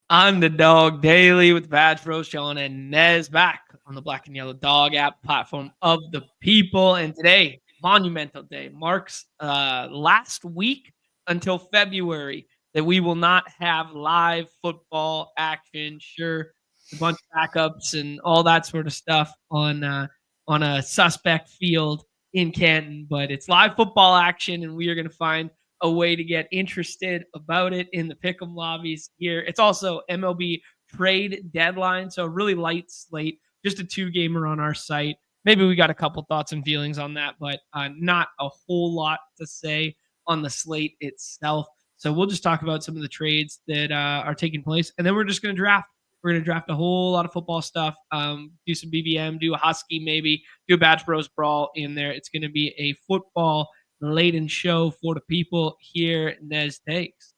Underdog Daily with Badge Bros, Jon and Nez back on the Black and Yellow Dog app platform of the people. And today, monumental day, marks last week until February that we will not have live football action. Sure, a bunch of backups and all that sort of stuff on a suspect field in Canton, but it's live football action, and we are going to find a way to get interested about it in the pick'em lobbies here. It's also MLB Trade Deadline, so really light slate, just a 2-gamer on our site. Maybe we got a couple thoughts and feelings on that, but not a whole lot to say on the slate itself. So we'll just talk about some of the trades that are taking place, and then we're just going to draft. We're going to draft a whole lot of football stuff, do some BBM, do a Husky maybe, do a Badge Bros Brawl in there. It's going to be a football laden show for the people here. Nez takes.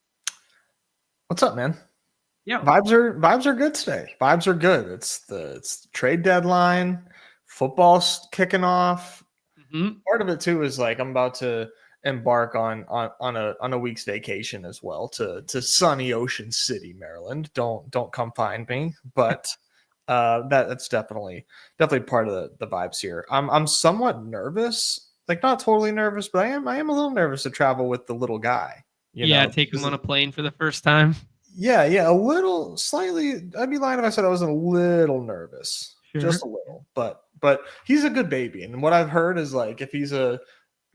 What's up, man? Yeah, vibes are good today. Vibes are good. It's the trade deadline. Football's kicking off. Mm-hmm. Part of it too is like I'm about to embark on a week's vacation as well to sunny Ocean City, Maryland. Don't come find me, but that's definitely part of the vibes here. I'm somewhat nervous, like not totally nervous, but I am a little nervous to travel with the little guy. You know, take him on a plane for the first time. Yeah, a little, slightly. I'd be lying if I said I wasn't a little nervous, just a little. But he's a good baby, and what I've heard is like if he's a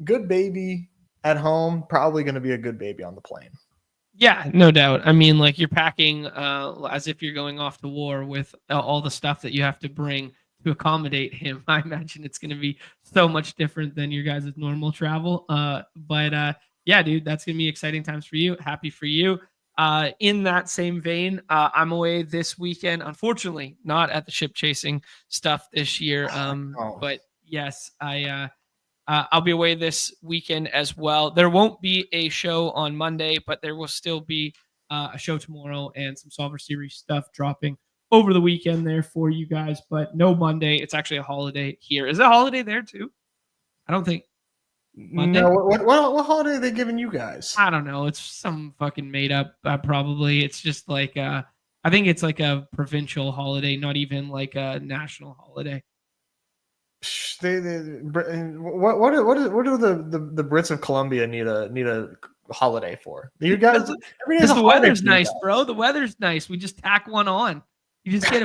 good baby at home, probably going to be a good baby on the plane. Yeah, no doubt. I mean, like you're packing as if you're going off to war with all the stuff that you have to bring to accommodate him. I imagine it's going to be so much different than your guys' normal travel. But yeah, dude, that's going to be exciting times for you. Happy for you. In that same vein, I'm away this weekend. Unfortunately, not at the ship chasing stuff this year. But yes, I'll be away this weekend as well. There won't be a show on Monday, but there will still be a show tomorrow and some Solver Series stuff dropping over the weekend there for you guys. But no Monday. It's actually a holiday here. Is it a holiday there too? I don't think. Monday? No, what holiday are they giving you guys? I don't know. It's some fucking made up. Probably it's just like I think it's like a provincial holiday, not even like a national holiday. What do the Brits of Columbia need a holiday for? You guys, because the weather's nice, bro. The weather's nice. We just tack one on. You just get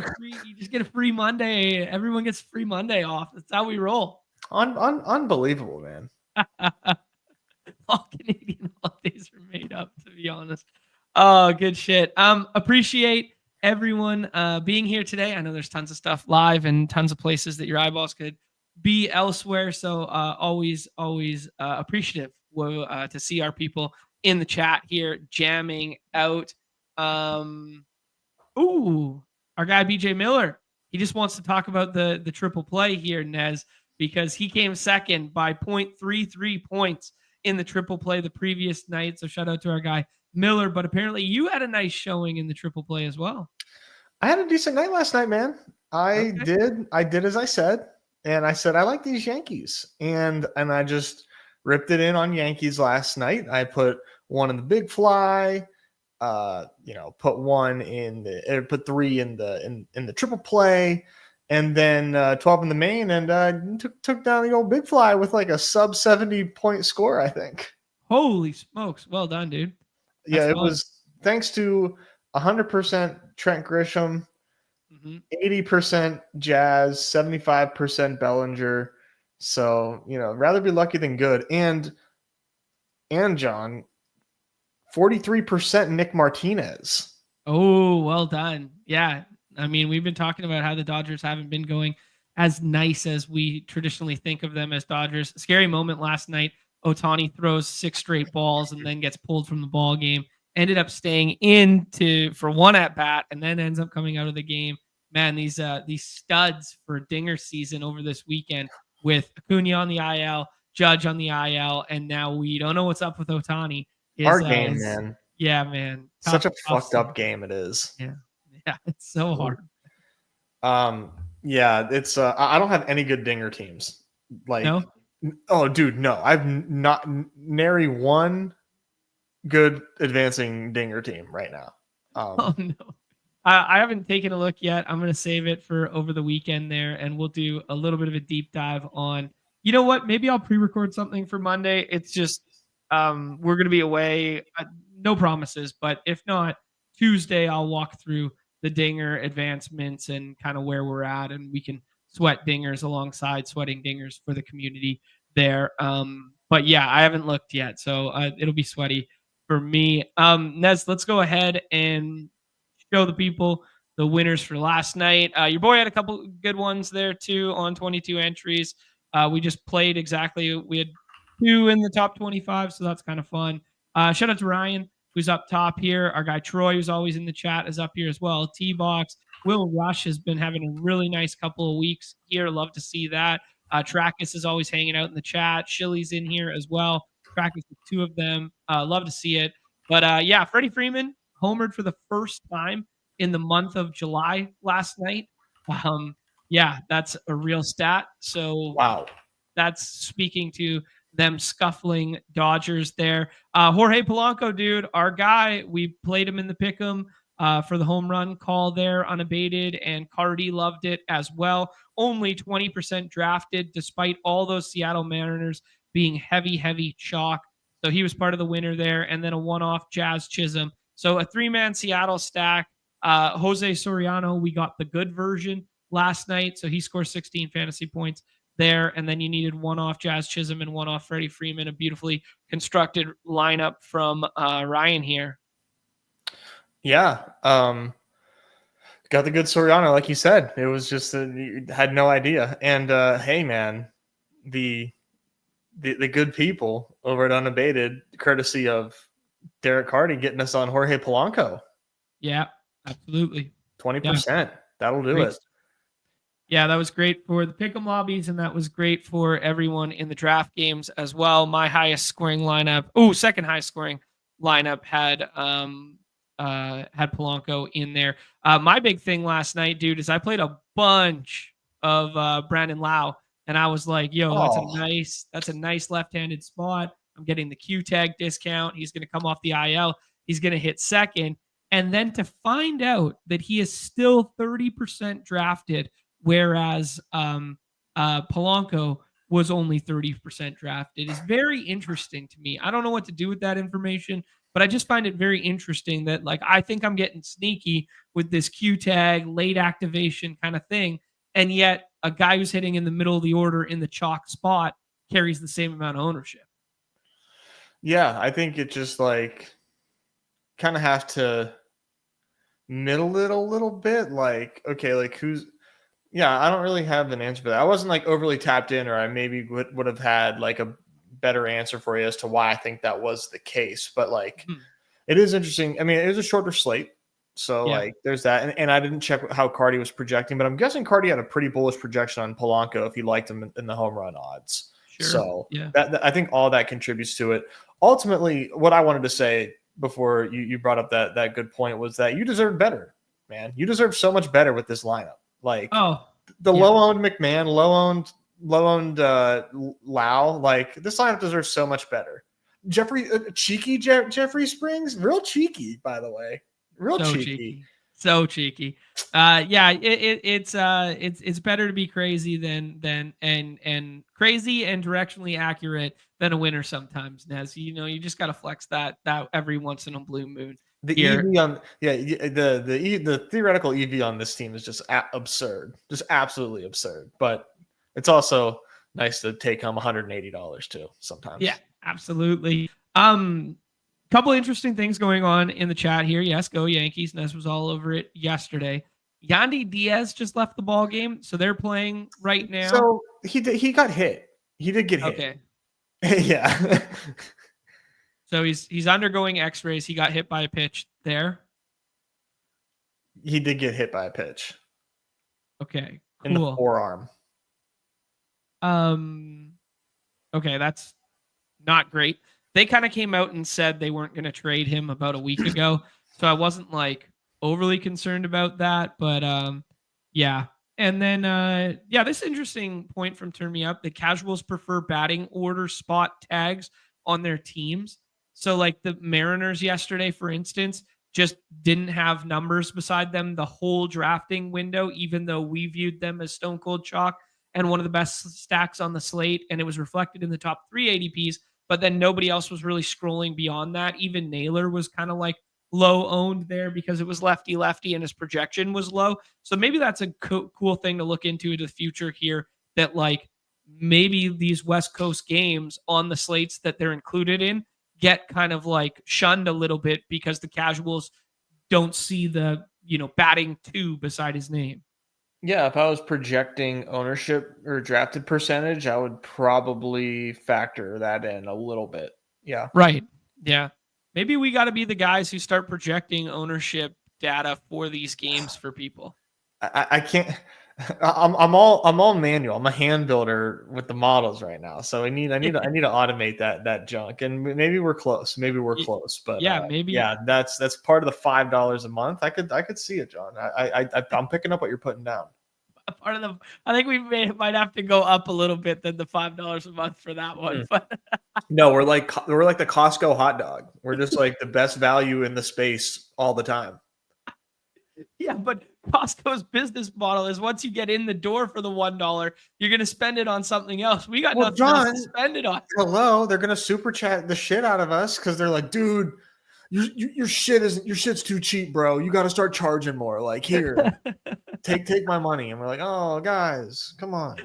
a free Monday. Everyone gets free Monday off. That's how we roll. Unbelievable, man. All Canadian holidays are made up, to be honest. Oh, good shit. Appreciate everyone being here today. I know there's tons of stuff live and tons of places that your eyeballs could be elsewhere. So always appreciative to see our people in the chat here jamming out. Ooh, our guy BJ Miller. He just wants to talk about the triple play here, Nez, because he came second by 0.33 points in the triple play the previous night. So shout out to our guy Miller. But apparently you had a nice showing in the triple play as well. I had a decent night last night, man. I did as I said. And I said, I like these Yankees. And I just ripped it in on Yankees last night. I put one in the big fly, put put 3 in the triple play, and then 12 in the main, and took down the old big fly with like a sub 70 point score, I think. Holy smokes. Well done, dude. That's fun. Was thanks to 100% Trent Grisham, 80% Jazz, 75% Bellinger. So, rather be lucky than good. And John, 43% Nick Martinez. Oh, well done. Yeah. I mean, we've been talking about how the Dodgers haven't been going as nice as we traditionally think of them as Dodgers. Scary moment last night. Ohtani throws 6 straight balls and then gets pulled from the ball game. Ended up staying in for one at bat and then ends up coming out of the game. Man, these studs for Dinger season over this weekend with Acuna on the IL, Judge on the IL, and now we don't know what's up with Ohtani. Our game, man. Yeah, man. Such a fucked up game it is. Yeah, it's so hard. Yeah, it's I don't have any good Dinger teams. Like, no? Oh, dude, no. I've not nary one good advancing Dinger team right now. Oh no. I haven't taken a look yet. I'm going to save it for over the weekend there, and we'll do a little bit of a deep dive on. You know what? Maybe I'll pre-record something for Monday. It's just we're going to be away. No promises, but if not, Tuesday I'll walk through the dinger advancements and kind of where we're at, and we can sweat dingers alongside sweating dingers for the community there. But yeah, I haven't looked yet, so it'll be sweaty for me. Nez, let's go ahead and show the people the winners for last night. Your boy had a couple good ones there too on 22 entries. We just played exactly. We had 2 in the top 25, so that's kind of fun. Shout out to Ryan, who's up top here. Our guy Troy, who's always in the chat, is up here as well. T-Box. Will Rush has been having a really nice couple of weeks here. Love to see that. Trackus is always hanging out in the chat. Shilly's in here as well. Trackus with 2 of them. Love to see it. But yeah, Freddie Freeman homered for the first time in the month of July last night. Yeah, that's a real stat. So wow, that's speaking to them scuffling Dodgers there. Jorge Polanco, dude, our guy, we played him in the pick'em for the home run call there, unabated, and Cardi loved it as well. Only 20% drafted, despite all those Seattle Mariners being heavy chalk. So he was part of the winner there, and then a one-off Jazz Chisholm. So a 3-man Seattle stack. Jose Soriano, we got the good version last night, so he scored 16 fantasy points there, and then you needed one off Jazz Chisholm and one off Freddie Freeman. A beautifully constructed lineup from Ryan here. Yeah, got the good Soriano, like you said. It was just you had no idea. And hey, man, the good people over at Unabated, courtesy of Derek Hardy, getting us on Jorge Polanco. Yeah, absolutely. 20%. Yeah. That'll do it. Yeah, that was great for the pick'em lobbies, and that was great for everyone in the draft games as well. My highest scoring lineup, second highest scoring lineup had Polanco in there. My big thing last night, dude, is I played a bunch of Brandon Lau, and I was like, yo, that's a nice left-handed spot. I'm getting the Q tag discount. He's going to come off the IL. He's going to hit second. And then to find out that he is still 30% drafted, whereas Polanco was only 30% drafted, is very interesting to me. I don't know what to do with that information, but I just find it very interesting that, like, I think I'm getting sneaky with this Q tag, late activation kind of thing, and yet a guy who's hitting in the middle of the order in the chalk spot carries the same amount of ownership. Yeah, I think it just like kind of have to middle it a little bit. Like, okay, like who's I don't really have an answer for that. I wasn't like overly tapped in, or I maybe would have had like a better answer for you as to why I think that was the case. But like, it is interesting. I mean, it was a shorter slate. So like there's that. And I didn't check how Cardi was projecting, but I'm guessing Cardi had a pretty bullish projection on Polanco if he liked him in the home run odds. Sure. So that I think all that contributes to it. Ultimately, what I wanted to say before you brought up that good point was that you deserve better, man. You deserve so much better with this lineup. Like low-owned McMahon, low-owned Lau. Like this lineup deserves so much better. Jeffrey Springs, real cheeky, by the way. Real cheeky. So cheeky. It's better to be crazy than crazy and directionally accurate than a winner sometimes, Nez. You just got to flex that every once in a blue moon. The EV on the theoretical EV on this team is just absurd, just absolutely absurd. But it's also nice to take home $180 too sometimes. Yeah, absolutely. Couple interesting things going on in the chat here. Yes, go Yankees. Nez was all over it yesterday. Yandy Diaz just left the ball game, so they're playing right now. So he got hit. He did get hit. Okay. Yeah. So he's undergoing X-rays. He got hit by a pitch there. He did get hit by a pitch. Okay. Cool. In the forearm. Okay, that's not great. They kind of came out and said they weren't going to trade him about a week ago. So I wasn't like overly concerned about that, but yeah. And then this interesting point from Turn Me Up, the casuals prefer batting order spot tags on their teams. So like the Mariners yesterday, for instance, just didn't have numbers beside them the whole drafting window, even though we viewed them as stone cold chalk and one of the best stacks on the slate. And it was reflected in the top 3 ADPs, but then nobody else was really scrolling beyond that. Even Naylor was kind of like low owned there because it was lefty lefty and his projection was low. So maybe that's a cool thing to look into the future here, that like maybe these West Coast games on the slates that they're included in get kind of like shunned a little bit because the casuals don't see the, batting 2 beside his name. Yeah, if I was projecting ownership or drafted percentage, I would probably factor that in a little bit. Yeah. Right. Yeah. Maybe we got to be the guys who start projecting ownership data for these games for people. I can't. I'm all manual. I'm a hand builder with the models right now, so I need to automate that junk. And maybe we're close. But yeah, maybe. Yeah, that's part of the $5 a month. I could see it, John. I'm picking up what you're putting down. I think we might have to go up a little bit than the $5 a month for that one. But no, we're like the Costco hot dog. We're just like the best value in the space all the time. Yeah, but Costco's business model is once you get in the door for the $1, you're going to spend it on something else. We got nothing else to spend it on. Hello, they're going to super chat the shit out of us because they're like, dude, your shit's too cheap, bro. You got to start charging more. Like, here, take my money. And we're like, oh, guys, come on.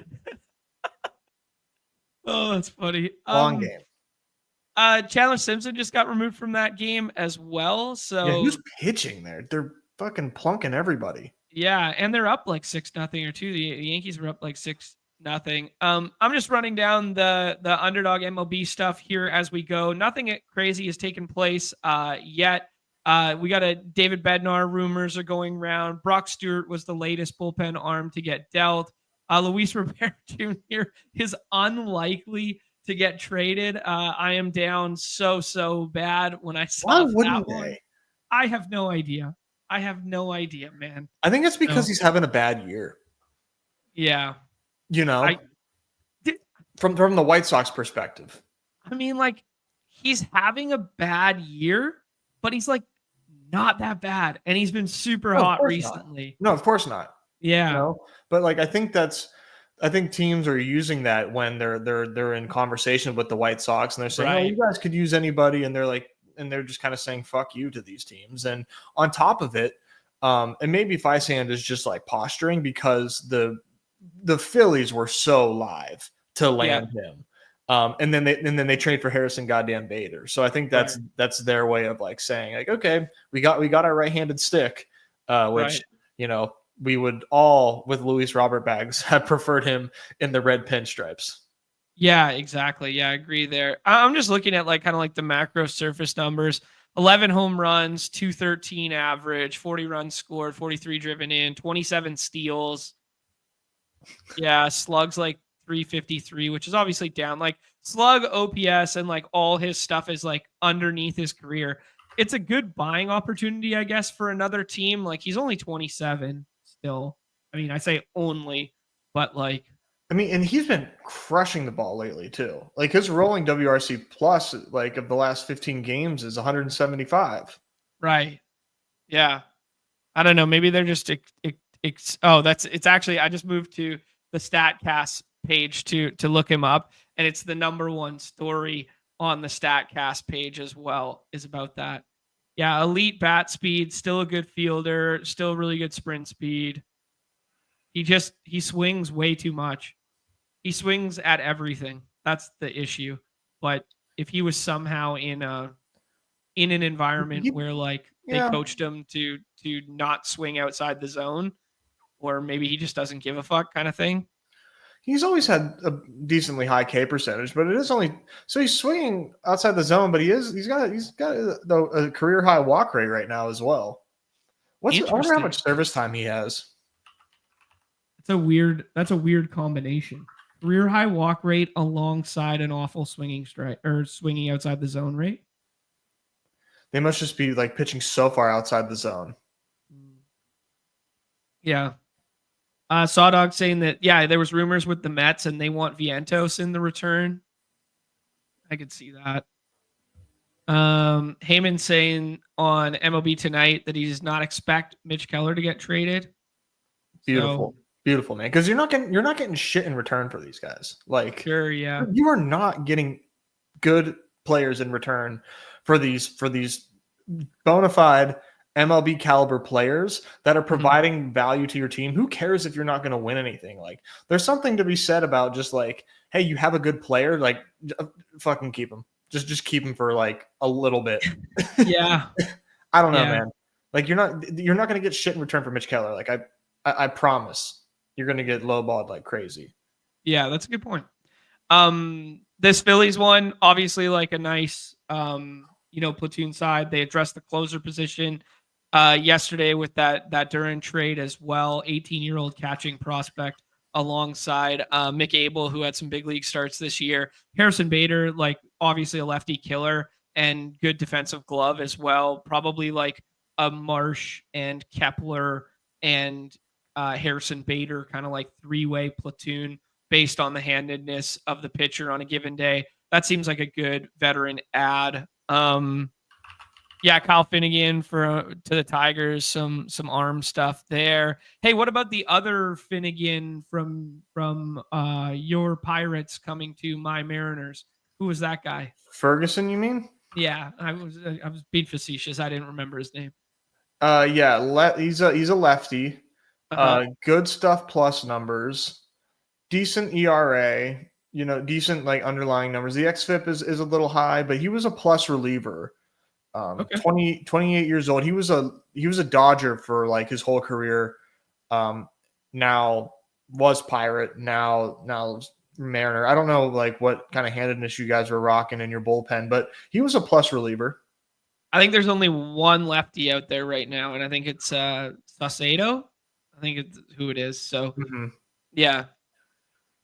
Oh, that's funny. Long game. Chandler Simpson just got removed from that game as well. So yeah, who's pitching there? They're fucking plunking everybody. Yeah, and they're up like 6-0 or 2. The Yankees were up like 6-0. I'm just running down the Underdog MLB stuff here as we go. Nothing crazy has taken place yet. We got a David Bednar rumors are going around. Brock Stewart was the latest bullpen arm to get dealt. Luis Robert Jr. is unlikely to get traded. I am down so bad when I saw that one. I have no idea. Man. I think it's because he's having a bad year. Yeah. From the White Sox perspective. I mean, like, he's having a bad year, but he's like not that bad. And he's been super hot recently. No, of course not. Yeah. But like I think teams are using that when they're in conversation with the White Sox and they're saying, oh, you guys could use anybody, and they're just kind of saying fuck you to these teams. And on top of it, and maybe Fysand is just like posturing because the Phillies were so live to land him. And then they trade for Harrison goddamn Bader. So I think that's their way of like saying like, okay, we got our right-handed stick, which we would all with Luis Robert bags have preferred him in the red pinstripes. Yeah, exactly. Yeah, I agree there. I'm just looking at like kind of like the macro surface numbers. 11 home runs, 213 average, 40 runs scored, 43 driven in, 27 steals. Yeah, slugs like 353, which is obviously down. Like slug OPS and like all his stuff is like underneath his career. It's a good buying opportunity, I guess, for another team. Like he's only 27 still. I mean, I say only, but like, and he's been crushing the ball lately too. Like his rolling WRC plus, like of the last 15 games, is 175. Right. Yeah. I don't know. Maybe they're just it's actually, I just moved to the StatCast page to look him up, and it's the number one story on the StatCast page as well is about that. Yeah, elite bat speed, still a good fielder, still really good sprint speed. He swings way too much. He swings at everything. That's the issue. But if he was somehow in an environment where like they coached him to not swing outside the zone, or maybe he just doesn't give a fuck kind of thing. He's always had a decently high K percentage, but it is only so he's swinging outside the zone, but he's got a career high walk rate right now as well. I wonder how much service time he has. That's a weird combination. Career high walk rate alongside an awful swinging strike or swinging outside the zone rate. They must just be like pitching so far outside the zone. Yeah. Sawdog saying that, there was rumors with the Mets and they want Vientos in the return. I could see that. Heyman saying on MLB Tonight that he does not expect Mitch Keller to get traded. Beautiful. Beautiful, man. Because you're not getting shit in return for these guys. Like, sure, yeah. You are not getting good players in return for these bona fide MLB caliber players that are providing value to your team. Who cares if you're not going to win anything? Like, there's something to be said about just like, hey, you have a good player, like, fucking keep him. Just keep him for like a little bit. Yeah. I don't know, man. Like, you're not going to get shit in return for Mitch Keller. Like, I promise you're going to get lowballed like crazy. Yeah, that's a good point. This Phillies one, obviously like a nice, platoon side. They addressed the closer position yesterday with that Duran trade as well. 18-year-old catching prospect alongside Mick Abel, who had some big league starts this year. Harrison Bader, like obviously a lefty killer and good defensive glove as well. Probably like a Marsh and Kepler and Harrison Bader kind of like three-way platoon based on the handedness of the pitcher on a given day. That seems like a good veteran add. Kyle Finnegan to the Tigers, some arm stuff there. Hey, what about the other Finnegan from your Pirates coming to my Mariners? Who was that guy? Ferguson, you mean? Yeah, I was being facetious. I didn't remember his name. He's a lefty. Good stuff plus numbers. Decent ERA, decent like underlying numbers. The xFIP is a little high, but he was a plus reliever. 28 years old. He was a Dodger for like his whole career. Now was Pirate, now Mariner. I don't know like what kind of handedness you guys were rocking in your bullpen, but he was a plus reliever. I think there's only one lefty out there right now, and I think it's Saucedo. I think it's who it is. So yeah.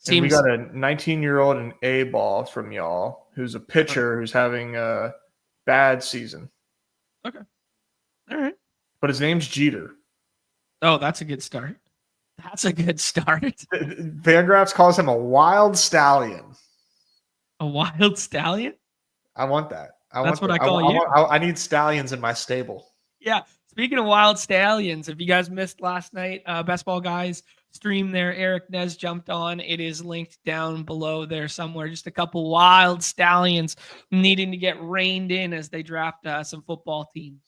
And we got a 19-year-old in A-ball from y'all who's a pitcher who's having a bad season. Okay. All right. But his name's Jeter. Oh, that's a good start. Fangraphs calls him a wild stallion. A wild stallion? I want that. That's what I call you. I need stallions in my stable. Yeah. Speaking of wild stallions, if you guys missed last night, Best Ball Guys stream there, Eric Nez jumped on. It is linked down below there somewhere. Just a couple wild stallions needing to get reined in as they draft some football teams.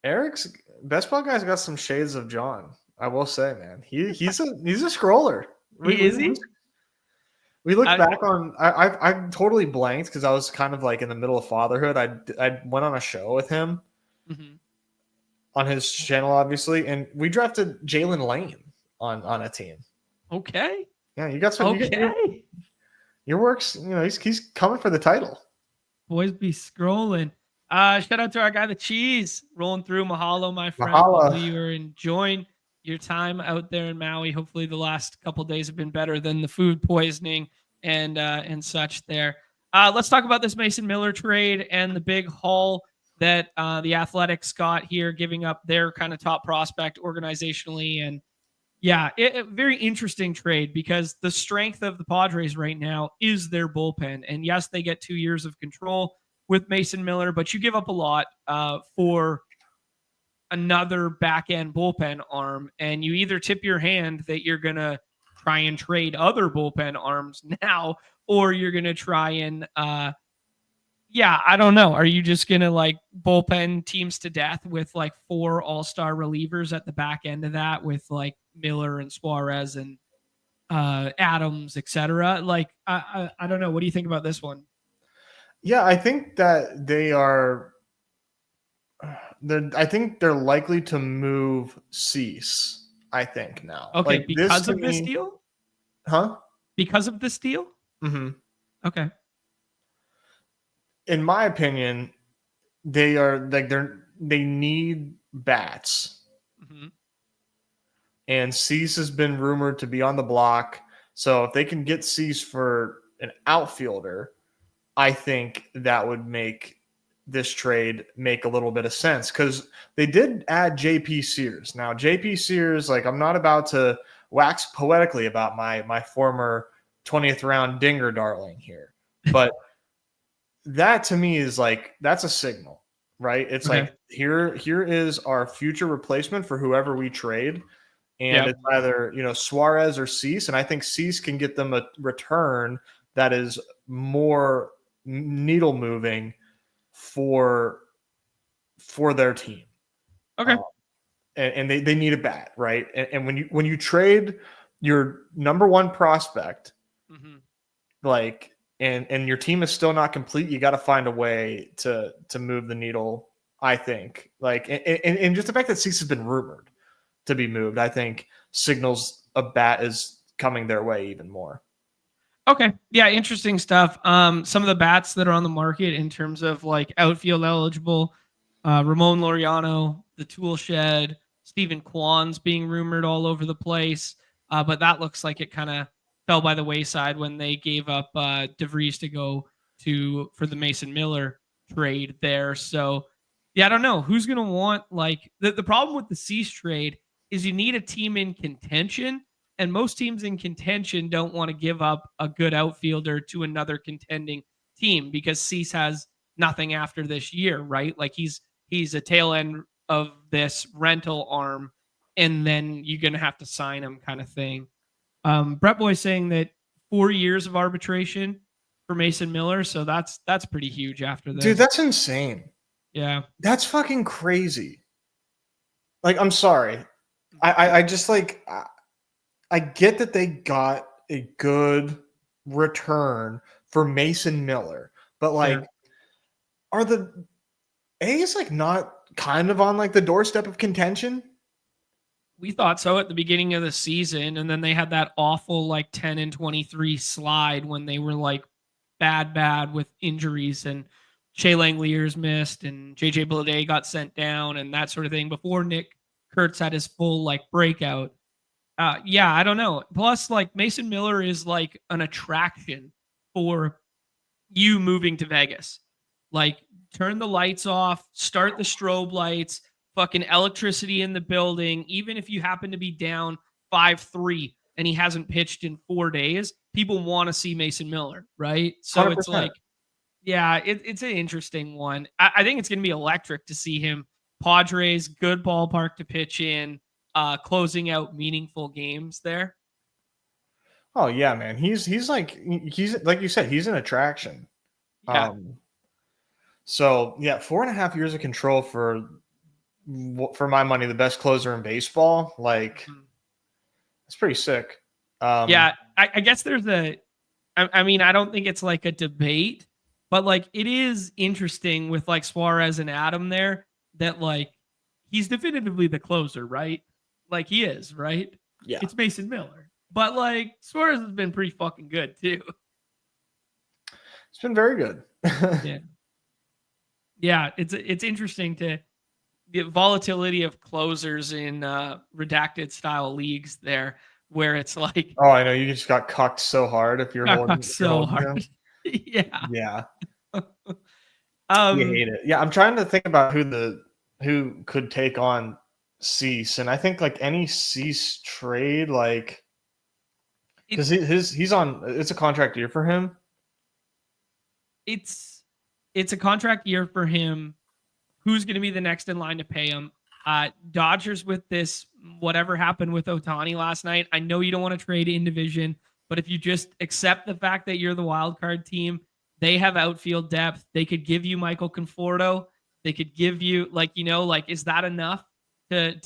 Eric's Best Ball Guys got some shades of Jon. I will say, man, he's a scroller. Is he? We look back on. I totally blanked because I was kind of like in the middle of fatherhood. I went on a show with him on his channel, obviously, and we drafted Jalen Lane on a team. Okay. Yeah, you got some. Okay. Your work's, he's coming for the title. Boys be scrolling. Shout out to our guy, the Cheese, rolling through. Mahalo, my friend. Mahalo. Hopefully you are enjoying your time out there in Maui. Hopefully the last couple days have been better than the food poisoning and such there. Let's talk about this Mason Miller trade and the big haul that the Athletics got here, giving up their kind of top prospect organizationally. And yeah, very interesting trade because the strength of the Padres right now is their bullpen. And yes, they get 2 years of control with Mason Miller, but you give up a lot for another back-end bullpen arm, and you either tip your hand that you're going to try and trade other bullpen arms now, or you're going to try and, I don't know. Are you just going to like bullpen teams to death with like 4 all-star relievers at the back end of that with like Miller and Suarez and Adams, etc.? Like, I don't know. What do you think about this one? Yeah, I think that they are. I think they're likely to move Cease. I think now. Okay, like because of this deal? Huh? Because of this deal? Mm-hmm. Okay. In my opinion, they are like they need bats. And Cease has been rumored to be on the block. So if they can get Cease for an outfielder, I think that would make this trade make a little bit of sense because they did add JP Sears. Now, JP Sears, like I'm not about to wax poetically about my former 20th round dinger darling here, but that to me is like, that's a signal, right? It's Okay. like, here is our future replacement for whoever we trade. And Yep. it's either, Suarez or Cease. And I think Cease can get them a return that is more needle moving for their team. Okay. And they need a bat, right? And when you trade your number one prospect, like, and your team is still not complete, you got to find a way to move the needle. I think, like, and just the fact that Cease has been rumored to be moved, I think signals a bat is coming their way even more. Okay. Yeah, interesting stuff. Some of the bats that are on the market in terms of like outfield eligible, Ramon Laureano, the Tool Shed, Stephen Kwan's being rumored all over the place. But that looks like it kind of fell by the wayside when they gave up DeVries to go for the Mason Miller trade there. So yeah, I don't know who's gonna want like the problem with the Cease trade is you need a team in contention. And most teams in contention don't want to give up a good outfielder to another contending team because Cease has nothing after this year, right? Like he's a tail end of this rental arm, and then you're gonna have to sign him, kind of thing. Brett Boy saying that 4 years of arbitration for Mason Miller, so that's pretty huge after this. Dude, that's insane. Yeah, that's fucking crazy. Like, I'm sorry, I just like. I get that they got a good return for Mason Miller, but like, are the A's like not kind of on like the doorstep of contention? We thought so at the beginning of the season, and then they had that awful like 10-23 slide when they were like bad with injuries, and Shea Langeliers missed, and JJ Bleday got sent down, and that sort of thing before Nick Kurtz had his full like breakout. Yeah, I don't know. Plus, like Mason Miller is like an attraction for you moving to Vegas. Like, turn the lights off, start the strobe lights, fucking electricity in the building. Even if you happen to be down 5-3 and he hasn't pitched in 4 days, people want to see Mason Miller, right? So 100%. It's like, yeah, it's an interesting one. I think it's going to be electric to see him. Padres, good ballpark to pitch in. Closing out meaningful games there. Oh yeah, man. He's like you said, he's an attraction. Yeah. So yeah, 4.5 years of control for my money, the best closer in baseball. Like, it's pretty sick. Yeah, I guess there's I mean, I don't think it's like a debate, but like it is interesting with like Suarez and Adam there that like he's definitively the closer, right? Like he is, right? Yeah. It's Mason Miller. But like Suarez has been pretty fucking good too. It's been very good. Yeah. Yeah, it's interesting to the volatility of closers in redacted style leagues there, where it's like, oh, I know you just got cucked so hard if you're holding so hard. Yeah. Yeah. You hate it. Yeah, I'm trying to think about who could take on Cease, and I think like any Cease trade, like, because he's on, it's a contract year for him. It's a contract year for him. Who's going to be the next in line to pay him? Dodgers with this, whatever happened with Ohtani last night. I know you don't want to trade in division, but if you just accept the fact that you're the wild card team, they have outfield depth. They could give you Michael Conforto. They could give you like, is that enough to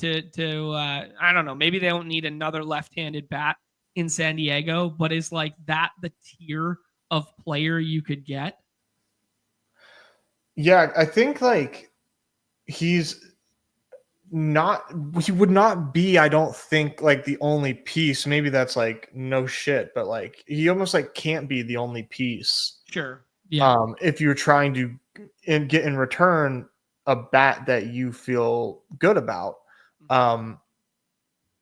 I don't know. Maybe they don't need another left-handed bat in San Diego, but is like that the tier of player you could get? Yeah, I think like he would not be, I don't think, like the only piece. Maybe that's like no shit, but like he almost like can't be the only piece. Sure. Yeah. If you're trying to get in return a bat that you feel good about. I'm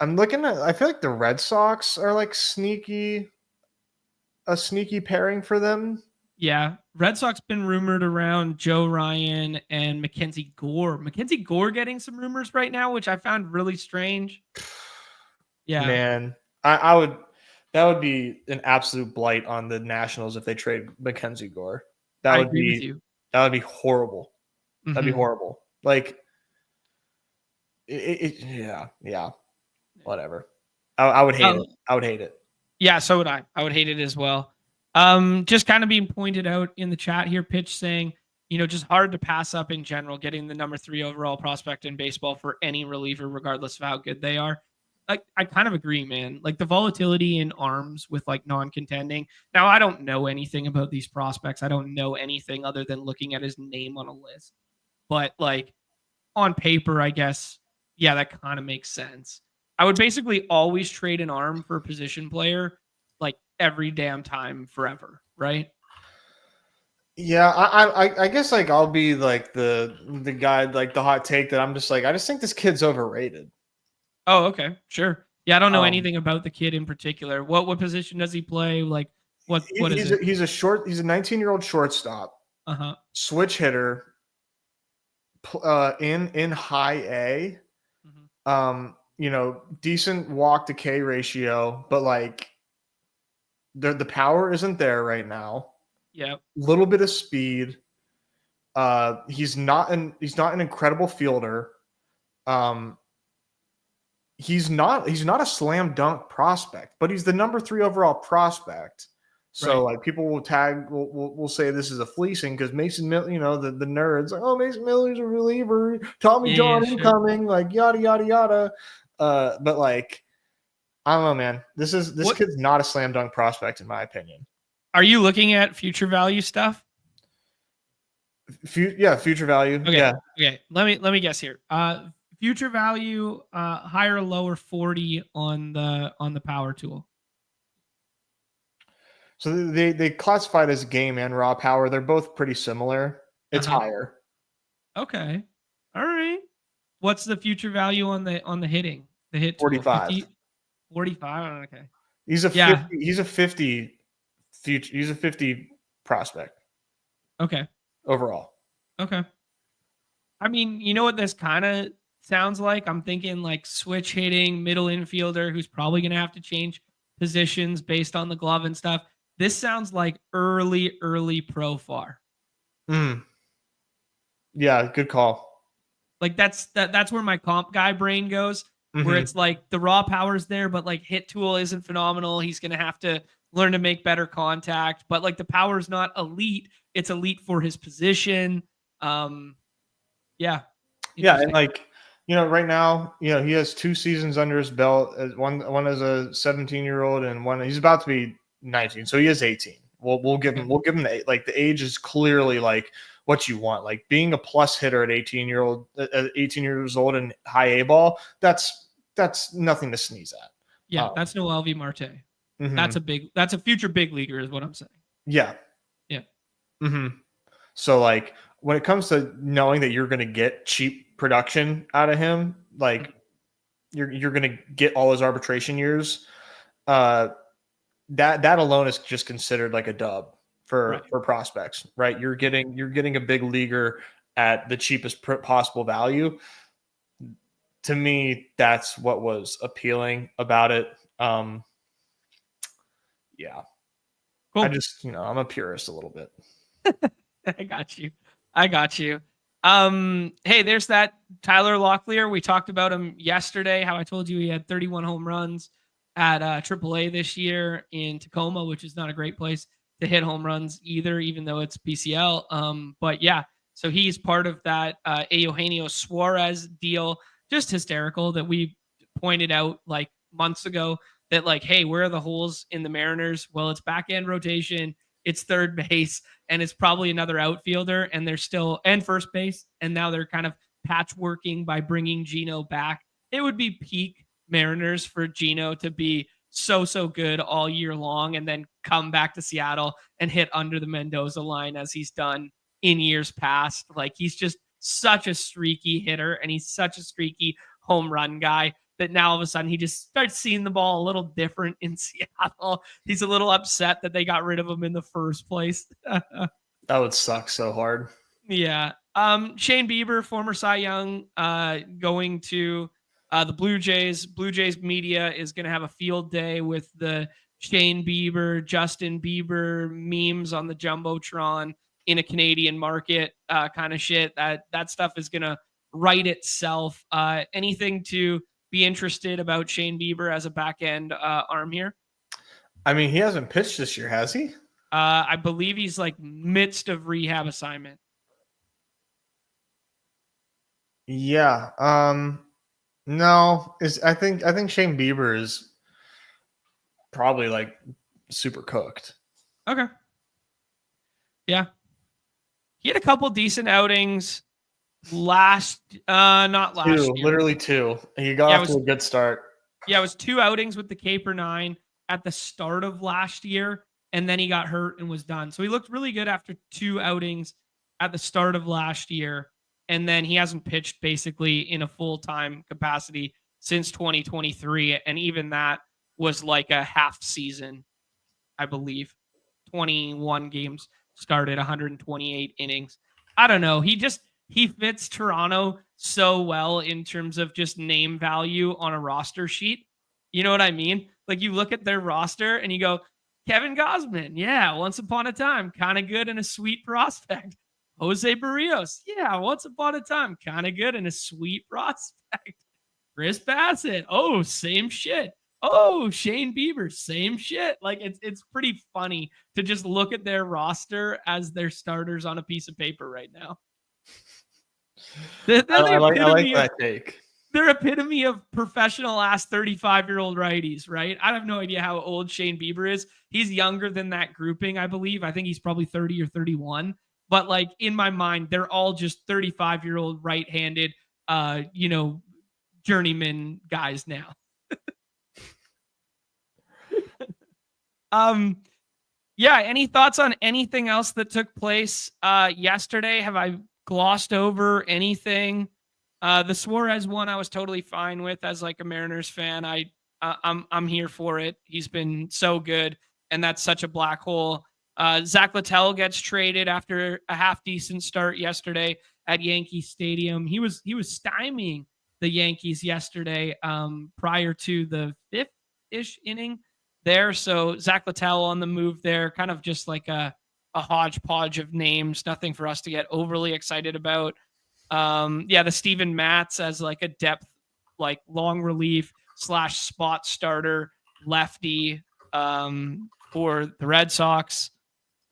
looking at, I feel like the Red Sox are like a sneaky pairing for them. Yeah. Red Sox been rumored around Joe Ryan and Mackenzie Gore. Mackenzie Gore getting some rumors right now, which I found really strange. Yeah. Man, that would be an absolute blight on the Nationals if they trade Mackenzie Gore. That I would agree be with you. that would be horrible. That'd be Mhm. horrible. Like, yeah, whatever. I would hate it. I would hate it. Yeah, so would I. I would hate it as well. Just kind of being pointed out in the chat here, Pitch saying, just hard to pass up in general, getting the number 3 overall prospect in baseball for any reliever, regardless of how good they are. I kind of agree, man. Like the volatility in arms with like non-contending. Now, I don't know anything about these prospects. I don't know anything other than looking at his name on a list. But like on paper, I guess, yeah, that kind of makes sense. I would basically always trade an arm for a position player like every damn time forever, right? Yeah, I guess like I'll be like the guy, like the hot take that I'm just like, I just think this kid's overrated. Oh, okay. Sure. Yeah, I don't know Um, anything about the kid in particular. What position does he play? Like what is it? he's a 19-year-old shortstop, Uh-huh. switch hitter, in high A. Mhm. Decent walk to K ratio, but like the power isn't there right now. Yeah. Little bit of speed. He's not an incredible fielder. Um, he's not a slam dunk prospect, but he's the number 3 overall prospect. So Right. like people will say this is a fleecing because Mason Miller, the nerds like, oh, Mason Miller's a reliever, Tommy Yeah, John sure. incoming, like yada yada yada. But like I don't know, man. This What kid's not a slam dunk prospect in my opinion. are you looking at future value stuff? Future value. Okay. Yeah. Okay. Let me guess here. Future value higher or lower 40 on the power tool. So they classified as game and raw power. They're both pretty similar. It's higher. Okay. All right. What's the future value on the hitting? The hit tool? 45. 45. Okay. He's a Yeah. 50. He's a 50 future. He's a 50 prospect Okay. overall. Okay. I mean, you know what this kind of sounds like? I'm thinking like switch hitting middle infielder who's probably going to have to change positions based on the glove and stuff. This sounds like early pro far. Mm. Yeah, good call. Like that's where my comp guy brain goes, where Mm-hmm. it's like the raw power's there, but like hit tool isn't phenomenal. He's gonna have to learn to make better contact, but like the power's not elite. It's elite for his position. Yeah. Yeah, and like right now, he has 2 seasons under his belt. One as a 17-year-old, and one he's about to be 19, so he is 18. We'll give him the age is clearly like what you want. Like being a plus hitter at 18 years old and high A ball, that's nothing to sneeze at. Yeah, that's no LV Marte. Mm-hmm. That's a future big leaguer, is what I'm saying. Yeah. Yeah. Mm-hmm. So like when it comes to knowing that you're going to get cheap production out of him, like you're going to get all his arbitration years, that alone is just considered like a dub for prospects, right? You're getting a big leaguer at the cheapest possible value. To me, that's what was appealing about it. Yeah. Cool. I'm a purist a little bit. I got you. Hey, there's that Tyler Locklear. We talked about him yesterday, how I told you he had 31 home runs at AAA this year in Tacoma, which is not a great place to hit home runs either, even though it's PCL. But yeah, so he's part of that Eugenio Suarez deal. Just hysterical that we pointed out like months ago that like, hey, where are the holes in the Mariners? Well, it's back end rotation, it's third base, and it's probably another outfielder, and they're still and first base, and now they're kind of patchworking by bringing Gino back. It would be peak Mariners for Gino to be so good all year long and then come back to Seattle and hit under the Mendoza line as he's done in years past. Like he's just such a streaky hitter and he's such a streaky home run guy that now all of a sudden he just starts seeing the ball a little different in Seattle. He's a little upset that they got rid of him in the first place. That would suck so hard. Yeah. Shane Bieber, former Cy Young, going to the Blue Jays. Blue Jays media is going to have a field day with the Shane Bieber, Justin Bieber memes on the Jumbotron. in a Canadian market kind of shit. That stuff is going to right itself. Anything to be interested about Shane Bieber as a back end arm here? I mean, he hasn't pitched this year, has he? I believe he's like midst of rehab assignment. Yeah. No, I think Shane Bieber is probably like super cooked. Okay. Yeah. He had a couple decent outings not last year. Literally two. He got off to a good start. Yeah, it was 2 outings with the Caper 9 at the start of last year, and then he got hurt and was done. So he looked really good after 2 outings at the start of last year, and then he hasn't pitched basically in a full-time capacity since 2023, and even that was like a half season, I believe. 21 games started, 128 innings. I don't know. He fits Toronto so well in terms of just name value on a roster sheet. You know what I mean? Like you look at their roster and you go, Kevin Gausman, yeah, once upon a time, kind of good and a sweet prospect. Jose Barrios, yeah, once upon a time, kind of good and a sweet prospect. Chris Bassett, oh, same shit. Oh, Shane Bieber, same shit. Like it's pretty funny to just look at their roster as their starters on a piece of paper right now. I like that take. They're epitome of professional ass 35-year-old righties, right? I have no idea how old Shane Bieber is. He's younger than that grouping, I believe. I think he's probably 30 or 31. But like in my mind, they're all just 35-year-old right-handed, journeyman guys now. Yeah. Any thoughts on anything else that took place yesterday? Have I glossed over anything? The Suarez one I was totally fine with as like a Mariners fan. I'm here for it. He's been so good, and that's such a black hole. Zach Littell gets traded after a half decent start yesterday at Yankee Stadium. He was stymieing the Yankees yesterday prior to the 5th-ish inning there. So Zach Littell on the move there, kind of just like a hodgepodge of names, nothing for us to get overly excited about. The Steven Matz as like a depth, like long relief / spot starter lefty for the Red Sox.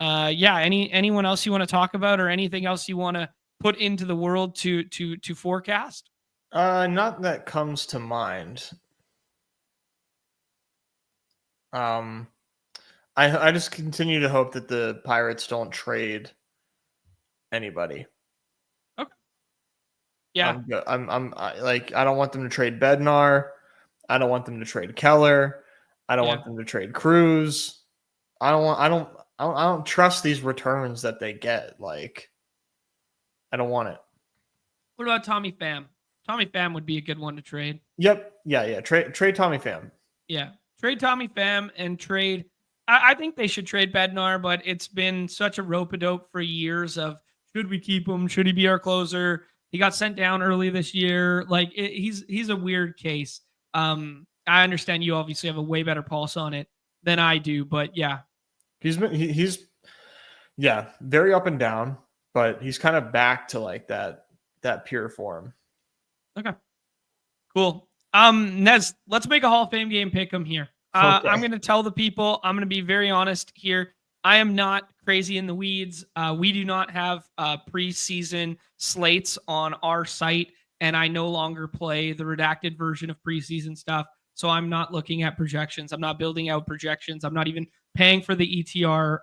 Anyone else you want to talk about or anything else you want to put into the world to forecast? Not that comes to mind. I just continue to hope that the Pirates don't trade anybody. Okay. Yeah. I don't want them to trade Bednar. I don't want them to trade Keller. I don't want them to trade Cruz. I don't trust these returns that they get. Like, I don't want it. What about Tommy Pham? Tommy Pham would be a good one to trade. Yep. Yeah. Trade Tommy Pham. Yeah. Trade Tommy Pham and trade. I think they should trade Bednar, but it's been such a rope-a-dope for years of should we keep him? Should he be our closer? He got sent down early this year. Like he's a weird case. I understand you obviously have a way better pulse on it than I do, but yeah. He's very up and down, but he's kind of back to like that pure form. Okay. Cool. Nez, let's make a Hall of Fame game pick 'em here. Okay. I'm going to tell the people, I'm going to be very honest here. I am not crazy in the weeds. We do not have preseason slates on our site, and I no longer play the redacted version of preseason stuff. So I'm not looking at projections. I'm not building out projections. I'm not even paying for the ETR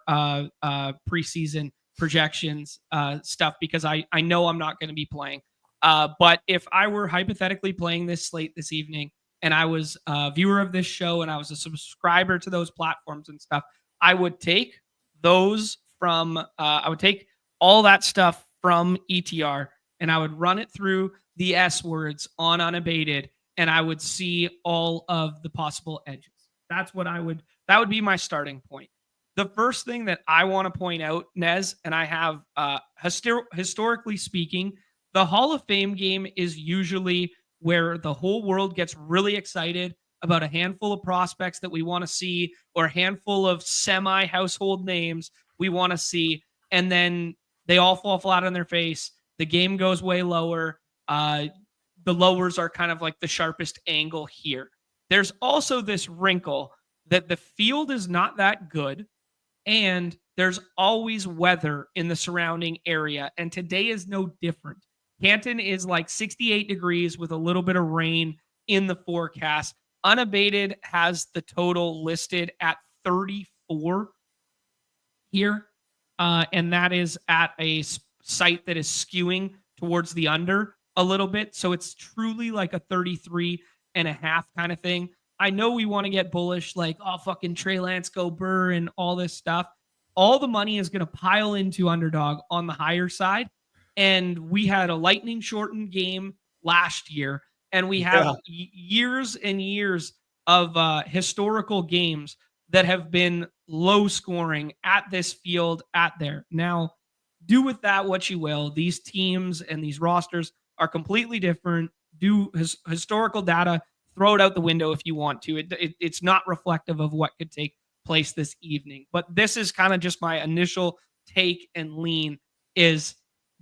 preseason projections stuff because I know I'm not going to be playing. But if I were hypothetically playing this slate this evening and I was a viewer of this show and I was a subscriber to those platforms and stuff, I would take those from, I would take all that stuff from ETR and I would run it through the S words on unabated and I would see all of the possible edges. That would be my starting point. The first thing that I want to point out, Nez, and I have historically speaking, the Hall of Fame game is usually where the whole world gets really excited about a handful of prospects that we want to see or a handful of semi-household names we want to see. and then they all fall flat on their face. The game goes way lower. The lowers are kind of like the sharpest angle here. There's also this wrinkle that the field is not that good, and there's always weather in the surrounding area. And today is no different. Canton is like 68 degrees with a little bit of rain in the forecast. Unabated has the total listed at 34 here. And that is at a site that is skewing towards the under a little bit. So it's truly like a 33.5 kind of thing. I know we want to get bullish, like, oh, fucking Trey Lance, go Burr, and all this stuff. All the money is going to pile into Underdog on the higher side. And we had a lightning shortened game last year, and we have years and years of historical games that have been low scoring at this field at there. Now, do with that what you will. These teams and these rosters are completely different. Do historical data, throw it out the window if you want to. It's not reflective of what could take place this evening. But this is kind of just my initial take and lean is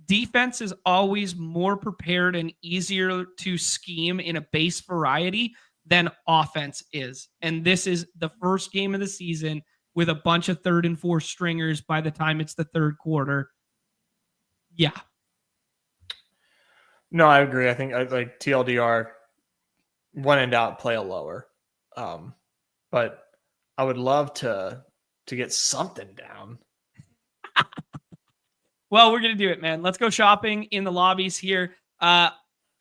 defense is always more prepared and easier to scheme in a base variety than offense is. And this is the first game of the season with a bunch of third and fourth stringers by the time it's the third quarter. Yeah. No, I agree. I think like TLDR, when in doubt, play a lower. But I would love to get something down. Well, we're going to do it, man. Let's go shopping in the lobbies here.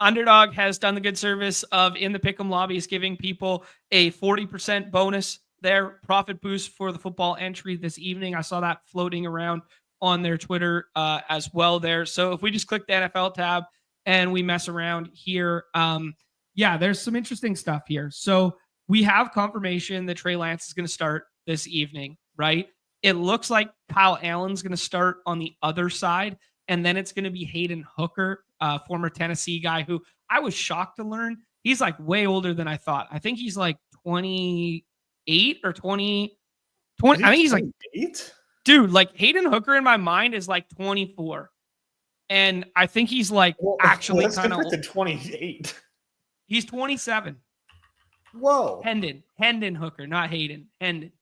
Underdog has done the good service of in the Pick'em lobbies giving people a 40% bonus there, profit boost for the football entry this evening. I saw that floating around on their Twitter as well there. So if we just click the NFL tab and we mess around here, there's some interesting stuff here. So we have confirmation that Trey Lance is going to start this evening, right? It looks like Kyle Allen's going to start on the other side, and then it's going to be Hayden Hooker, former Tennessee guy who I was shocked to learn he's like way older than I thought. I think he's like 28 or 20. I think he's like 8. Dude, like Hayden Hooker in my mind is like 24. And I think he's like actually kind of to 28. He's 27. Whoa. Hendon Hooker, not Hayden. Hendon.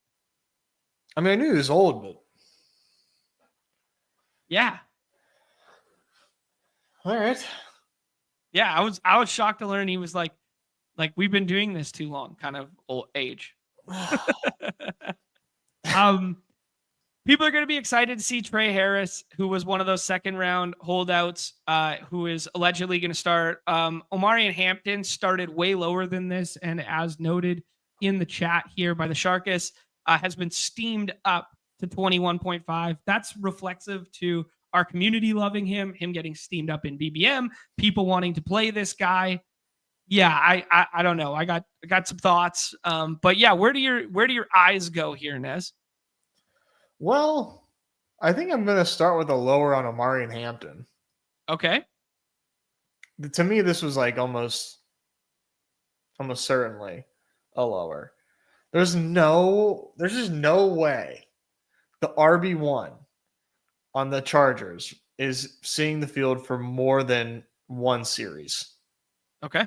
I mean, I knew he was old, but yeah. All right. Yeah, I was shocked to learn he was like we've been doing this too long, kind of old age. People are going to be excited to see Trey Harris, who was one of those second round holdouts, who is allegedly going to start. Omarion Hampton started way lower than this, and as noted in the chat here by the Sharkus, has been steamed up to 21.5. That's reflexive to our community loving him getting steamed up in BBM, people wanting to play this guy. Yeah, I don't know. I got some thoughts. But yeah, where do your eyes go here, Nez? Well, I think I'm going to start with a lower on Omarion Hampton. Okay. To me, this was like almost certainly a lower. There's just no way the RB1 on the Chargers is seeing the field for more than one series. Okay.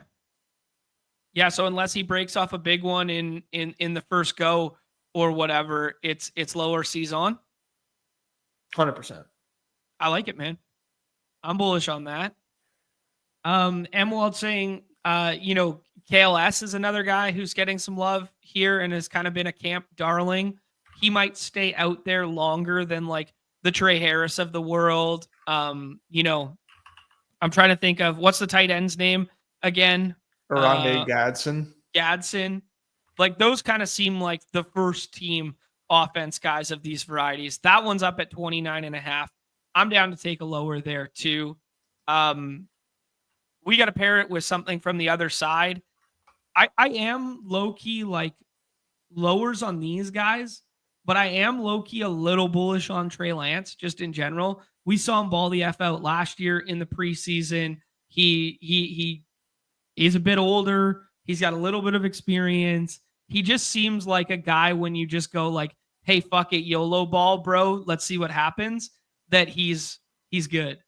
Yeah, so unless he breaks off a big one in the first go or whatever, it's lower season. 100%. I like it, man. I'm bullish on that. Emwald saying, KLS is another guy who's getting some love here and has kind of been a camp darling. He might stay out there longer than like the Trey Harris of the world. I'm trying to think of what's the tight end's name again? Oronde Gadsden. Like those kind of seem like the first team offense guys of these varieties. That one's up at 29.5. I'm down to take a lower there too. We got to pair it with something from the other side. I am low-key like lowers on these guys, but I am low-key a little bullish on Trey Lance just in general. We saw him ball the F out last year in the preseason. He's a bit older. He's got a little bit of experience. He just seems like a guy when you just go like, hey, fuck it, YOLO ball, bro. Let's see what happens. that he's good,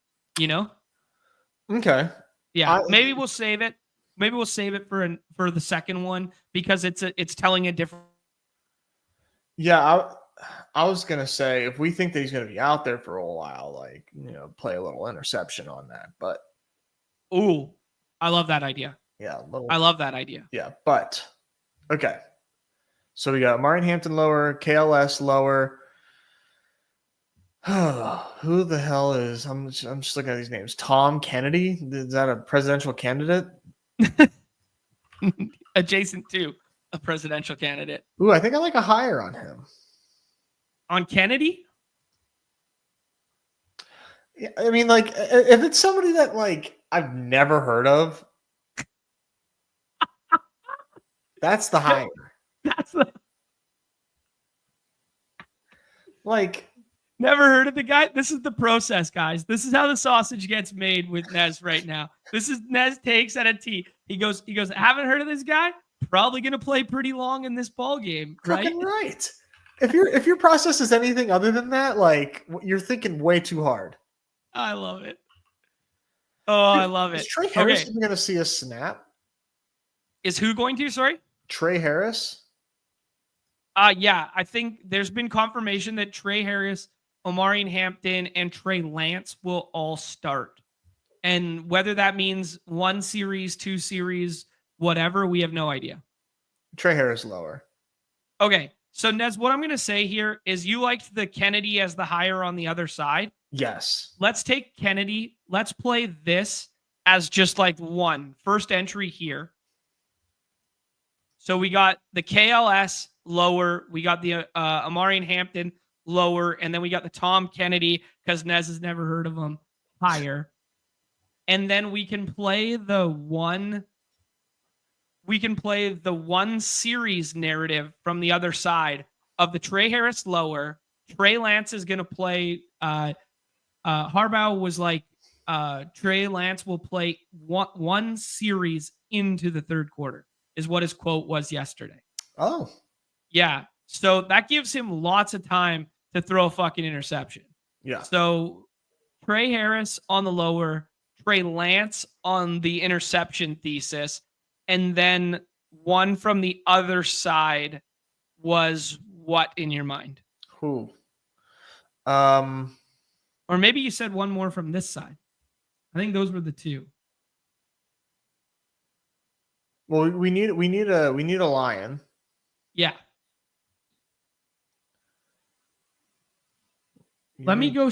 Okay. Yeah, maybe we'll save it. Maybe we'll save it for the second one because it's telling a different. Yeah, I was gonna say if we think that he's gonna be out there for a while, like play a little interception on that. But ooh, I love that idea. Yeah, I love that idea. Yeah, but okay. So we got Martin Hampton lower, KLS lower. Who the hell is? I'm just looking at these names. Tom Kennedy. Is that a presidential candidate? Adjacent to a presidential candidate. Ooh, I think I like a higher on him. On Kennedy? Yeah, I mean, like, if it's somebody that like I've never heard of, that's the higher. That's the like. Never heard of the guy. This is the process, guys. This is how the sausage gets made with Nez right now. This is Nez takes at a T. He goes, haven't heard of this guy? Probably going to play pretty long in this ball game, right? Fucking right. If your process is anything other than that, like you're thinking way too hard. I love it. Oh, I love it. Is Trey Harris even going to see a snap? Is who going to? Sorry? Trey Harris? Yeah, I think there's been confirmation that Trey Harris, Omarion Hampton, and Trey Lance will all start. And whether that means 1 series, 2 series, whatever, we have no idea. Trey Harris lower. Okay. So, Nez, what I'm going to say here is you liked the Kennedy as the higher on the other side. Yes. Let's take Kennedy. Let's play this as just like first entry here. So we got the KLS lower. We got the Omarion Hampton lower. And then we got the Tom Kennedy because Nez has never heard of him higher. And then we can play the one series narrative from the other side of the Trey Harris lower. Trey Lance is going to play. Harbaugh was like, Trey Lance will play one series into the third quarter, is what his quote was yesterday. Oh. Yeah. So that gives him lots of time to throw a fucking interception. Yeah. So Trey Harris on the lower, Trey Lance on the interception thesis, and then one from the other side was what in your mind? Who? Or maybe you said one more from this side. I think those were the two. Well, we need a lion. Yeah. Let me go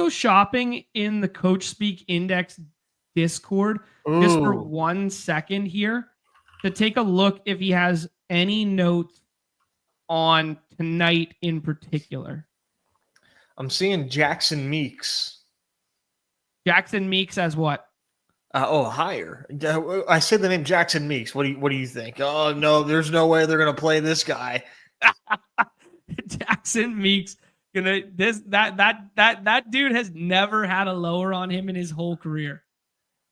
shopping in the Coach Speak Index Discord just for 1 second here to take a look if he has any notes on tonight in particular. I'm seeing Jackson Meeks. Jackson Meeks as what? Higher. I said the name Jackson Meeks. What do you think? Oh no, there's no way they're gonna play this guy. Jackson Meeks that dude has never had a lower on him in his whole career.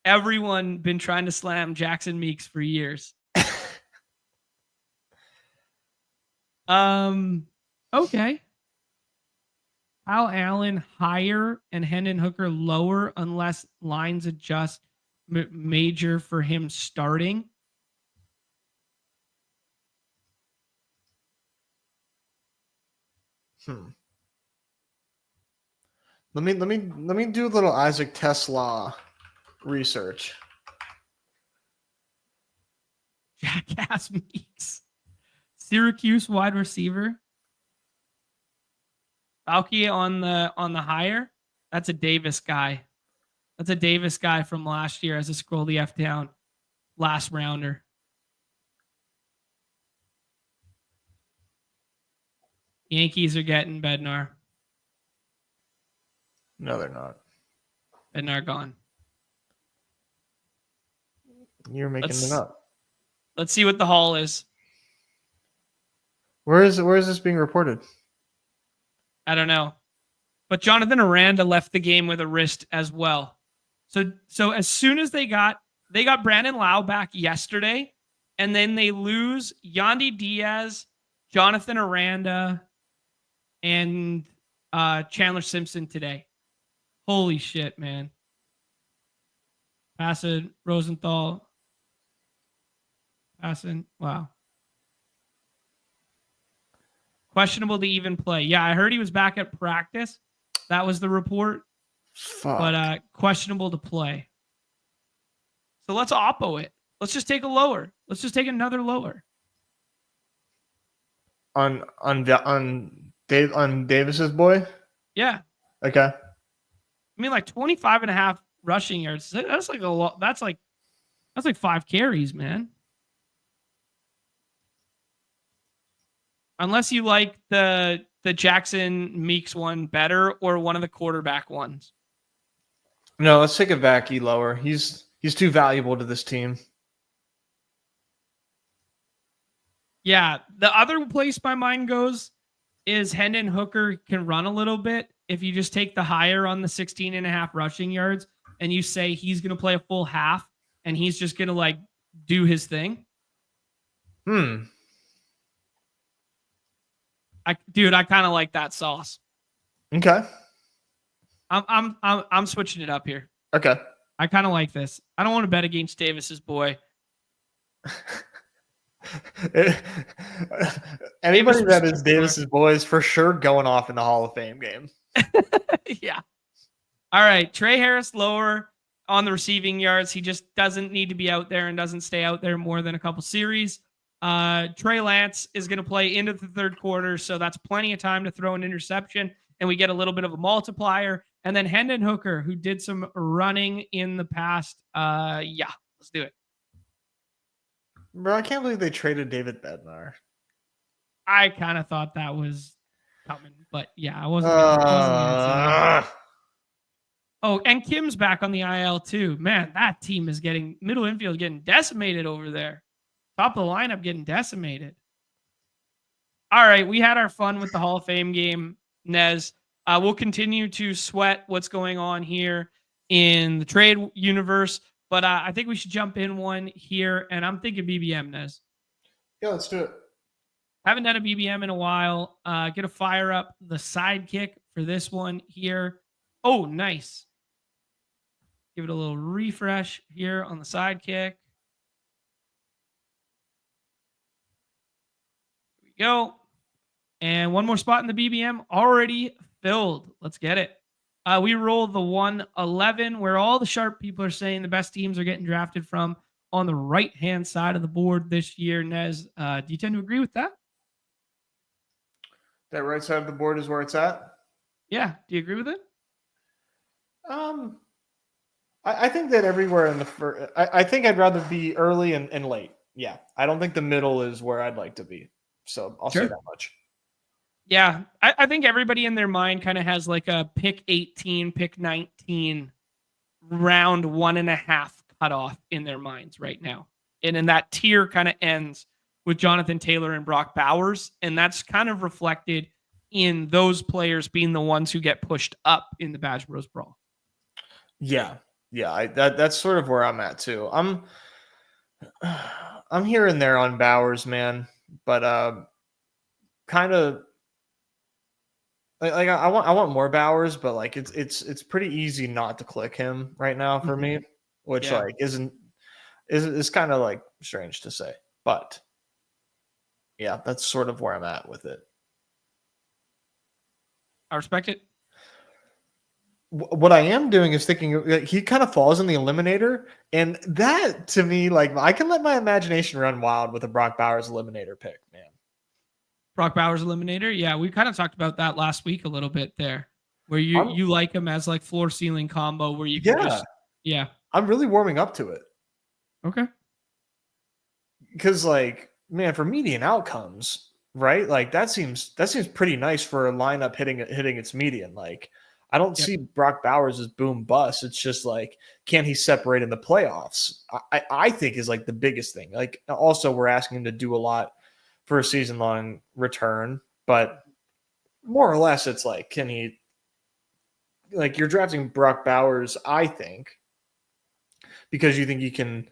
Everyone been trying to slam Jackson Meeks for years. Okay. Al Allen higher and Hendon Hooker lower unless lines adjust major for him starting. Let me do a little Isaac Tesla research. Jackass Meeks. Syracuse wide receiver. Balky on the higher. That's a Davis guy. That's a Davis guy from last year as I scroll the F down. Last rounder. Yankees are getting Bednar. No, they're not. Bednar gone. You're making it up. Let's see what the haul is. Where is this being reported? I don't know. But Jonathan Aranda left the game with a wrist as well. So as soon as they got Brandon Lau back yesterday, and then they lose Yandy Diaz, Jonathan Aranda, and Chandler Simpson today. Holy shit, man. Passing, Rosenthal. Passing. Wow. Questionable to even play. Yeah, I heard he was back at practice. That was the report. Fuck. But questionable to play. So let's oppo it. Let's just take a lower. Let's just take another lower. On Davis's boy? Yeah. Okay. I mean, like 25.5 rushing yards. That's like a lot. That's like 5 carries, man. Unless you like the Jackson Meeks one better or one of the quarterback ones. No, let's take a Vacky lower. He's too valuable to this team. Yeah, the other place my mind goes is Hendon Hooker can run a little bit. If you just take the higher on the 16.5 rushing yards and you say he's going to play a full half and he's just going to like do his thing. I kind of like that sauce. Okay. I'm switching it up here. Okay. I kind of like this. I don't want to bet against Davis's boy. Anybody that is Davis's boy is for sure going off in the Hall of Fame game. Yeah. All right. Trey Harris lower on the receiving yards. He just doesn't need to be out there and doesn't stay out there more than a couple series. Trey Lance is going to play into the third quarter, so that's plenty of time to throw an interception, and we get a little bit of a multiplier. And then Hendon Hooker, who did some running in the past. Yeah, let's do it. Bro, I can't believe they traded David Bednar. I kind of thought that was coming, but yeah, I wasn't gonna Oh, and Kim's back on the IL too. Man, that team is middle infield getting decimated over there. Top of the lineup getting decimated. All right, we had our fun with the Hall of Fame game, Nez. We'll continue to sweat what's going on here in the trade universe, but I think we should jump in one here, and I'm thinking BBM, Nez. Yeah, let's do it. Haven't done a BBM in a while. Gonna fire up the Sidekick for this one here. Oh, nice. Give it a little refresh here on the Sidekick. Go. And one more spot in the BBM already filled. Let's get it. We roll the 111 where all the sharp people are saying the best teams are getting drafted from on the right-hand side of the board this year. Nez, do you tend to agree with that? That right side of the board is where it's at? Yeah. Do you agree with it? I think that everywhere in the first, I think I'd rather be early and late. Yeah. I don't think the middle is where I'd like to be. So I'll say that much. Yeah. I think everybody in their mind kind of has like a pick 18, pick 19, round 1.5 cutoff in their minds right now. And then that tier kind of ends with Jonathan Taylor and Brock Bowers. And that's kind of reflected in those players being the ones who get pushed up in the Badge Bros Brawl. Yeah. Yeah. That's sort of where I'm at too. I'm here and there on Bowers, man. But kind of like I want more Bowers, but like it's pretty easy not to click him right now for me, which like is kind of like strange to say, but yeah, that's sort of where I'm at with it. I respect it. What I am doing is thinking he kind of falls in the eliminator, and that to me, like I can let my imagination run wild with a Brock Bowers eliminator pick, man. Brock Bowers eliminator. Yeah, we kind of talked about that last week a little bit there, where you like him as like floor ceiling combo where you can I'm really warming up to it. Okay. Because like, man, for median outcomes, right? Like that seems pretty nice for a lineup hitting its median. Like I don't see Brock Bowers as boom bust. It's just like, can he separate in the playoffs? I think is like the biggest thing. Like also we're asking him to do a lot for a season-long return, but more or less it's like, can he, like you're drafting Brock Bowers, I think, because you think you can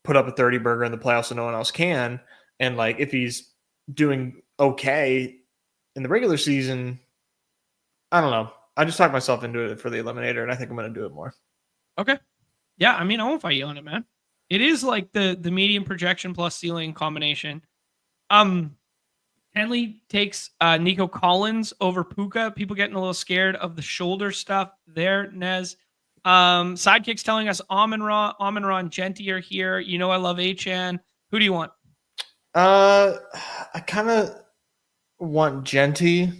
put up a 30 burger in the playoffs so no one else can. And like, if he's doing okay in the regular season, I don't know. I just talked myself into it for the eliminator, and I think I'm going to do it more. Okay. Yeah, I mean, I won't fight you on it, man. It is like the medium projection plus ceiling combination. Henley takes Nico Collins over Puka. People getting a little scared of the shoulder stuff there, Nez. Sidekick's telling us Amon-Ra and Genty are here. You know I love Achan. Who do you want? I kind of want Genty.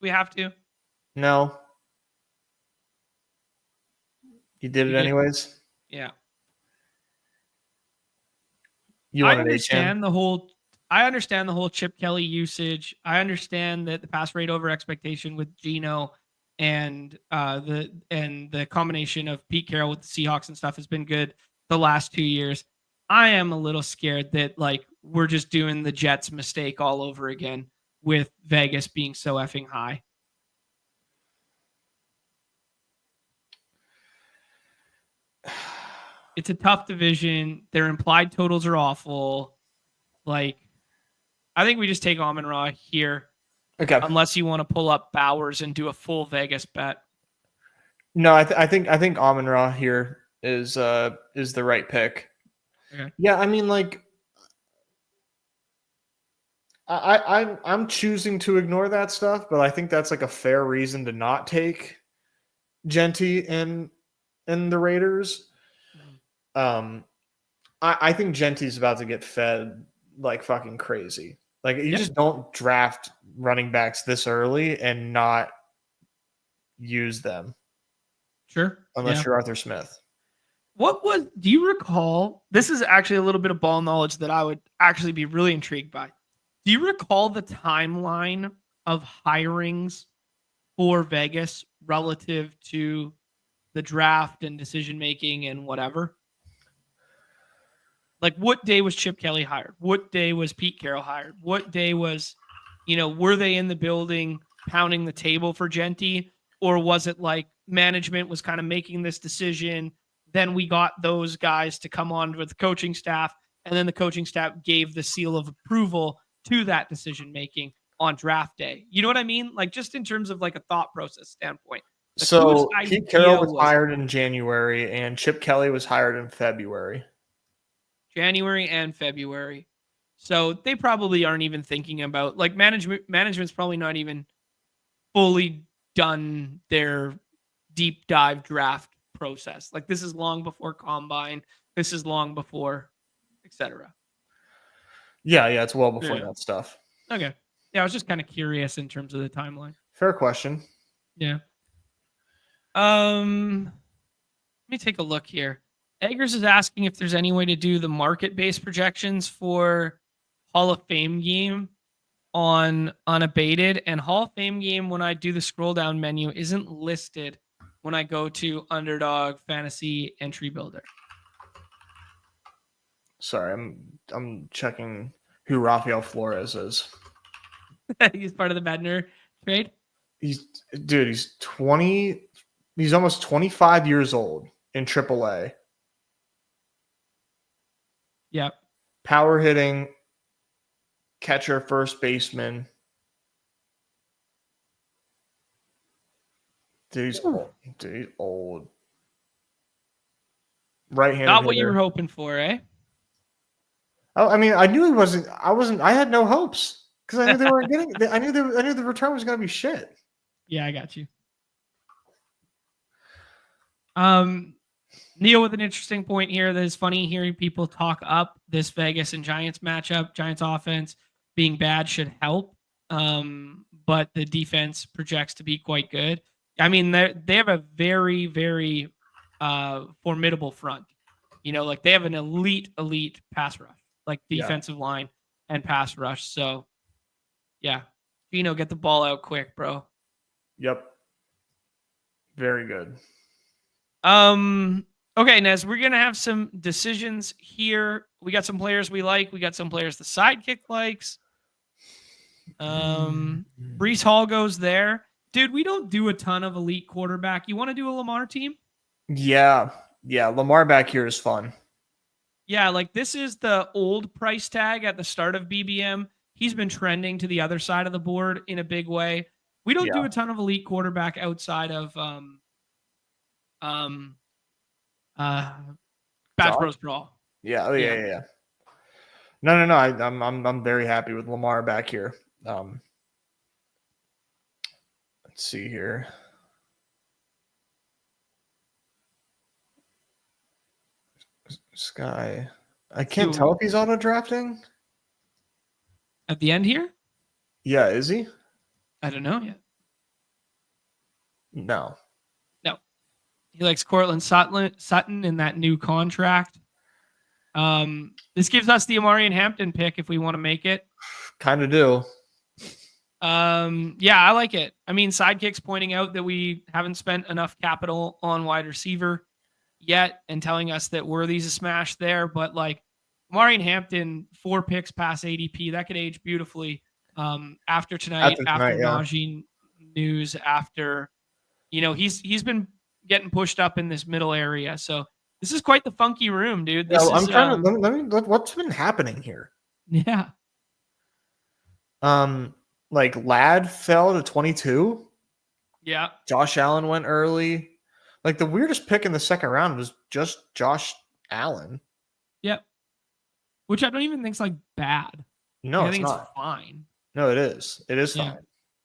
We have to. No. You did it anyways? Yeah. I understand the whole Chip Kelly usage. I understand that the pass rate over expectation with Geno and the combination of Pete Carroll with the Seahawks and stuff has been good the last 2 years. I am a little scared that like we're just doing the Jets mistake all over again with Vegas being so effing high. It's a tough division. Their implied totals are awful. Like, I think we just take Amon-Ra here. Okay. Unless you want to pull up Bowers and do a full Vegas bet. No, I think Amon-Ra here is the right pick. Okay. Yeah, I mean, like, I'm choosing to ignore that stuff, but I think that's like a fair reason to not take Genty and the Raiders. I think Genty's about to get fed like fucking crazy. Like you just don't draft running backs this early and not use them. Sure. Unless you're Arthur Smith. Do you recall? This is actually a little bit of ball knowledge that I would actually be really intrigued by. Do you recall the timeline of hirings for Vegas relative to the draft and decision making and whatever? Like, what day was Chip Kelly hired? What day was Pete Carroll hired? What day was, were they in the building pounding the table for Genty? Or was it like management was kind of making this decision? Then we got those guys to come on with the coaching staff. And then the coaching staff gave the seal of approval to that decision making on draft day. You know what I mean? Like, just in terms of like a thought process standpoint. Like, so Pete Carroll was hired in January and Chip Kelly was hired in February. January and February. So they probably aren't even thinking about like management's probably not even fully done their deep dive draft process. Like this is long before combine. This is long before, etc. Yeah, it's well before that stuff. Okay. Yeah, I was just kind of curious in terms of the timeline. Fair question. Yeah. Let me take a look here. Eggers is asking if there's any way to do the market-based projections for Hall of Fame game on unabated. And Hall of Fame game, when I do the scroll down menu, isn't listed when I go to Underdog Fantasy Entry Builder. Sorry, I'm checking who Rafael Flores is. He's part of the Bednar trade. He's 20. He's almost 25 years old in AAA. Yep. Power hitting, catcher, first baseman. Dude, he's old. Right-handed Not what hitter. you were hoping for, eh? Oh, I mean, I knew he wasn't. I had no hopes because I knew they weren't getting. I knew the return was going to be shit. Yeah, I got you. Neil with an interesting point here that is funny hearing people talk up this Vegas and Giants matchup. Giants offense being bad should help, but the defense projects to be quite good. I mean, they have a very, very formidable front. Like they have an elite pass rush, like defensive line and pass rush. So, yeah, Geno, get the ball out quick, bro. Yep. Very good. Okay, Nez, we're going to have some decisions here. We got some players we like. We got some players the Sidekick likes. Breece Hall goes there. Dude, we don't do a ton of elite quarterback. You want to do a Lamar team? Yeah. Lamar back here is fun. Yeah, like this is the old price tag at the start of BBM. He's been trending to the other side of the board in a big way. We don't do a ton of elite quarterback outside of Bash Bros Brawl. Yeah. Yeah. No. I'm very happy with Lamar back here. Let's see here. Sky. I can't tell if he's auto drafting at the end here. Yeah, is he? I don't know yet. No. He likes Cortland Sutton in that new contract. This gives us the Amari and Hampton pick if we want to make it. Kind of do. Yeah, I like it. I mean, Sidekick's pointing out that we haven't spent enough capital on wide receiver yet and telling us that Worthy's a smash there. But like Amari and Hampton, 4 picks past ADP, that could age beautifully. After tonight, after Najee news, after, he's been getting pushed up in this middle area. So this is quite the funky room, dude. I'm trying to what's been happening here? Yeah. Like Ladd fell to 22. Yeah. Josh Allen went early. Like the weirdest pick in the second round was just Josh Allen. Yep. Which I don't even think is like bad. No, I think it's fine. No, it is. It is fine.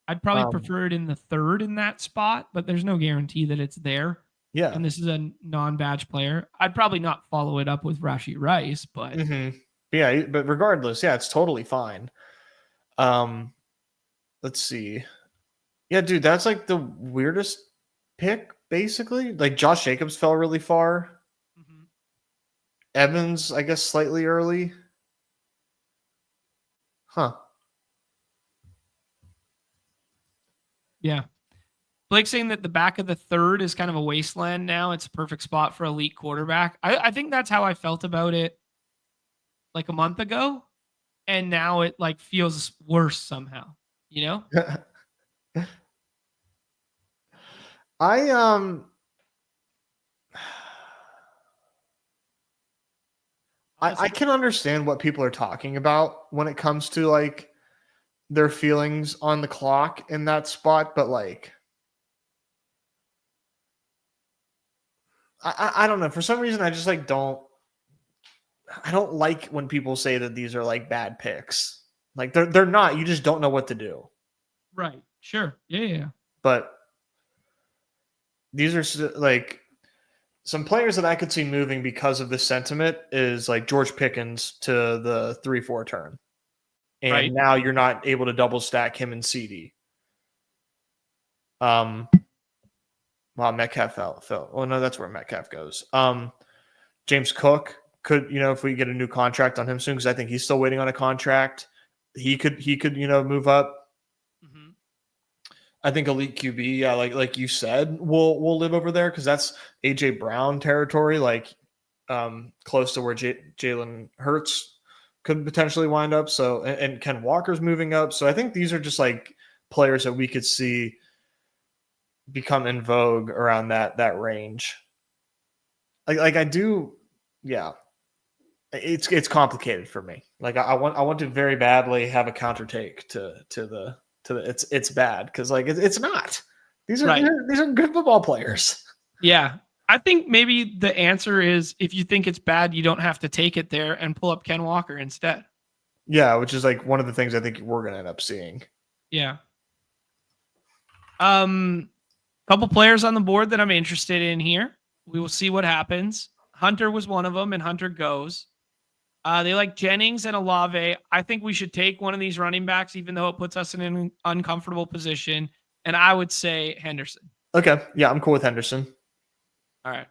I'd probably prefer it in the third in that spot, but there's no guarantee that it's there. Yeah. And this is a non-badge player. I'd probably not follow it up with Rashee Rice, but yeah, but regardless, yeah, it's totally fine. Let's see. Yeah, dude, that's like the weirdest pick, basically. Like Josh Jacobs fell really far. Evans, I guess, slightly early. Huh. Yeah. Blake's saying that the back of the third is kind of a wasteland now. It's a perfect spot for elite quarterback. I think that's how I felt about it like a month ago. And now it like feels worse somehow, I can understand what people are talking about when it comes to like their feelings on the clock in that spot, but like I don't know. For some reason, I just like I don't like when people say that these are like bad picks. Like they're not. You just don't know what to do. Right. Sure. Yeah. But these are like some players that I could see moving because of the sentiment is like George Pickens to the 3-4 turn. And now you're not able to double stack him and CD. Well, Metcalf fell. Well, no, that's where Metcalf goes. James Cook could, if we get a new contract on him soon, because I think he's still waiting on a contract, he could, move up. I think elite QB, yeah, like you said, will live over there because that's AJ Brown territory, like close to where Jalen Hurts could potentially wind up. So, and Ken Walker's moving up. So I think these are just like players that we could see become in vogue around that range. Like I do, yeah. It's complicated for me. Like I want to very badly have a counter take to the it's bad because like it's not. These are good football players. Yeah. I think maybe the answer is if you think it's bad, you don't have to take it there and pull up Ken Walker instead. Yeah, which is like one of the things I think we're gonna end up seeing. Yeah. Couple players on the board that I'm interested in here. We will see what happens. Hunter was one of them, and Hunter goes. They like Jennings and Olave. I think we should take one of these running backs, even though it puts us in an uncomfortable position. And I would say Henderson. Okay. Yeah, I'm cool with Henderson. All right.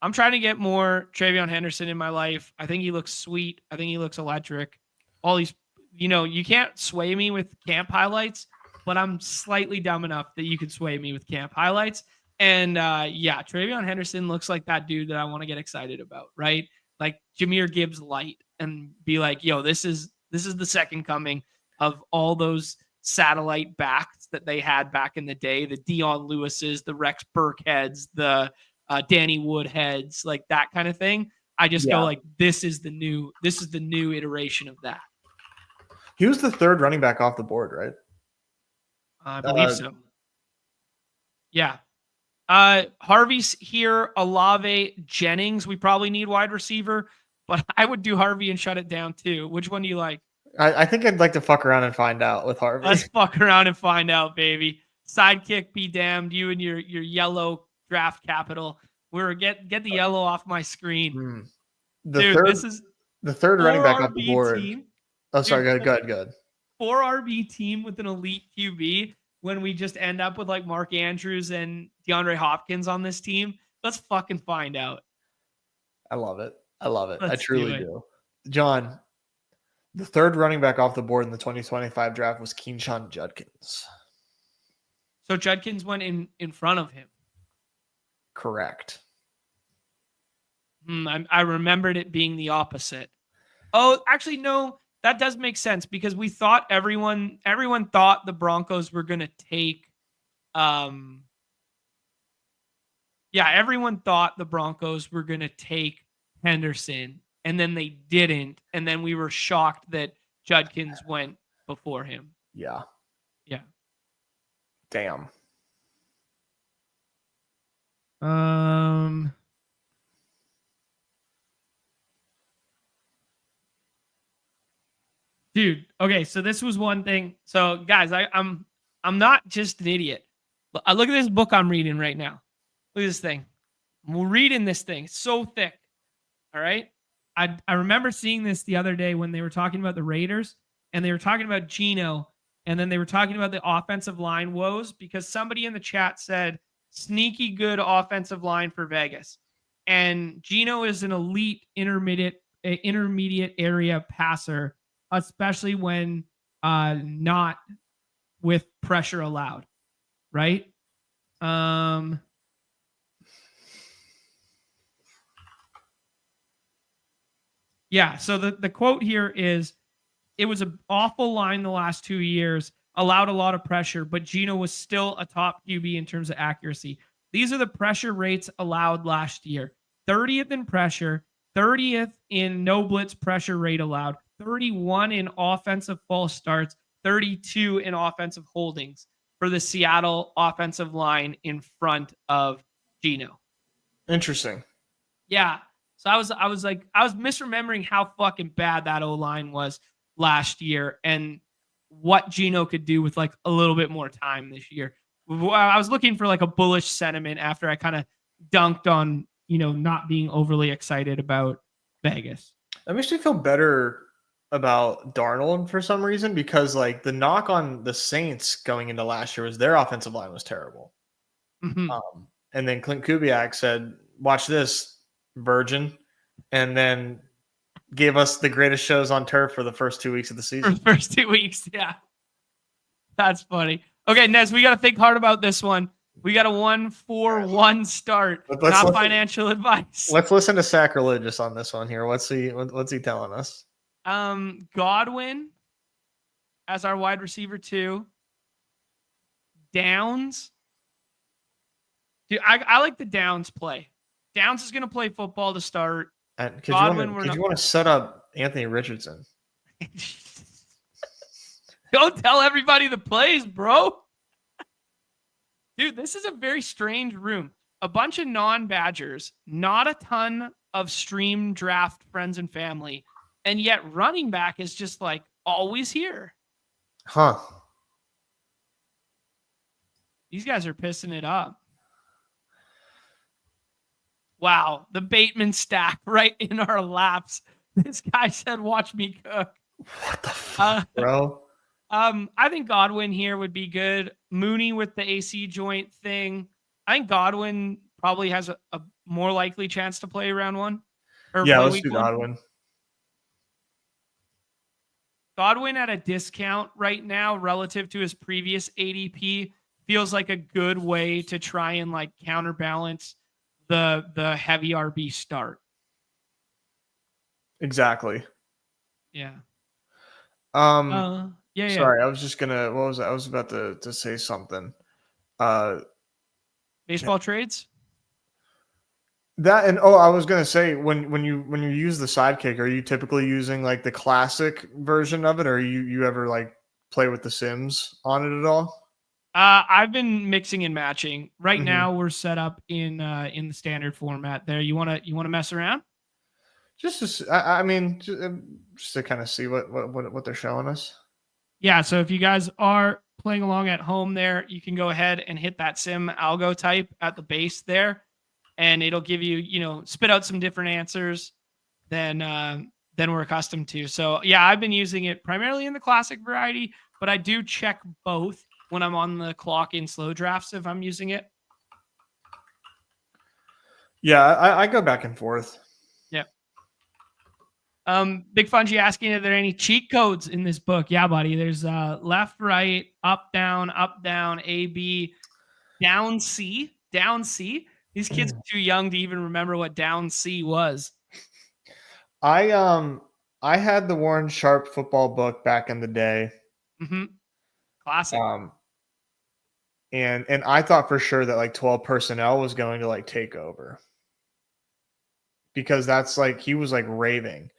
I'm trying to get more TreVeyon Henderson in my life. I think he looks sweet. I think he looks electric. All these, you can't sway me with camp highlights, but I'm slightly dumb enough that you could sway me with camp highlights. And TreVeyon Henderson looks like that dude that I want to get excited about, right? Like Jahmyr Gibbs light and be like, yo, this is the second coming of all those satellite backs that they had back in the day, the Dion Lewises, the Rex Burkheads, the Danny Woodheads, like that kind of thing. I just go like, this is the new iteration of that. He was the third running back off the board, right? I believe so. Yeah. Harvey's here. Olave, Jennings. We probably need wide receiver, but I would do Harvey and shut it down too. Which one do you like? I think I'd like to fuck around and find out with Harvey. Let's fuck around and find out, baby. Sidekick, be damned. You and your yellow draft capital. We're get the yellow off my screen. This is the third running back off the board. Team. Oh, sorry. Good. 4 RB team with an elite QB. When we just end up with like Mark Andrews and DeAndre Hopkins on this team, let's fucking find out. I love it. I truly do. John, the third running back off the board in the 2025 draft was Keyshawn Judkins. So Judkins went in front of him. Correct. I remembered it being the opposite. Oh, actually, no. That does make sense because we thought everyone thought the Broncos were going to take everyone thought the Broncos were going to take Henderson and then they didn't, and then we were shocked that Judkins went before him. Yeah. Damn. Dude, okay, so this was one thing. So guys, I'm not just an idiot. Look at this book I'm reading right now. Look at this thing. I'm reading this thing. It's so thick. All right. I remember seeing this the other day when they were talking about the Raiders and they were talking about Geno, and then they were talking about the offensive line woes because somebody in the chat said sneaky good offensive line for Vegas. And Geno is an elite intermediate area passer, especially when not with pressure allowed, right? Yeah, so the quote here is, it was an awful line the last 2 years, allowed a lot of pressure, but Geno was still a top QB in terms of accuracy. These are the pressure rates allowed last year. 30th in pressure, 30th in no blitz pressure rate allowed, 31 in offensive false starts, 32 in offensive holdings for the Seattle offensive line in front of Geno. Interesting. Yeah. So I was misremembering how fucking bad that O-line was last year and what Geno could do with like a little bit more time this year. I was looking for like a bullish sentiment after I kind of dunked on, not being overly excited about Vegas. That makes me feel better about Darnold for some reason, because like the knock on the Saints going into last year was their offensive line was terrible. Mm-hmm. And then Clint Kubiak said, watch this, virgin, and then gave us the greatest shows on turf for the first 2 weeks of the season. For the first 2 weeks, yeah. That's funny. Okay, Nez, we got to think hard about this one. We got a 1-4-1 start. Not financial advice. Let's listen to Sacrilegious on this one here. What's he telling us? Godwin as our wide receiver 2. Downs. Dude, I like the Downs play. Downs is going to play football to start. Could you want to set up Anthony Richardson? Don't tell everybody the plays, bro. Dude, this is a very strange room. A bunch of non-Badgers, not a ton of stream draft friends and family, and yet running back is just like always here. Huh. These guys are pissing it up. Wow, the Bateman stack right in our laps. This guy said, watch me cook. What the fuck, bro? I think Godwin here would be good. Mooney with the AC joint thing. I think Godwin probably has a more likely chance to play round 1. Yeah, let's do Godwin. Godwin at a discount right now relative to his previous ADP feels like a good way to try and like counterbalance the heavy RB start. Exactly. Yeah. Yeah. Sorry, I was just gonna. What was I was about to say something. Baseball trades. That and I was gonna say when you use the Sidekick, are you typically using like the classic version of it, or you ever like play with the Sims on it at all? I've been mixing and matching. Right now, we're set up in the standard format. There, you wanna mess around? I mean, just to kind of see what they're showing us. Yeah. So if you guys are playing along at home, there, you can go ahead and hit that sim algo type at the base there, and it'll give you spit out some different answers than we're accustomed to. So yeah, I've been using it primarily in the classic variety, but I do check both when I'm on the clock in slow drafts if I'm using it. Yeah, I go back and forth. Yeah. Big Fungy asking, are there any cheat codes in this book? Yeah, buddy. There's left, right, up, down, A, B, down, C, down, C. These kids are too young to even remember what down C was. I had the Warren Sharp football book back in the day. Mm-hmm. Classic. And I thought for sure that like 12 personnel was going to like take over. Because that's like he was like raving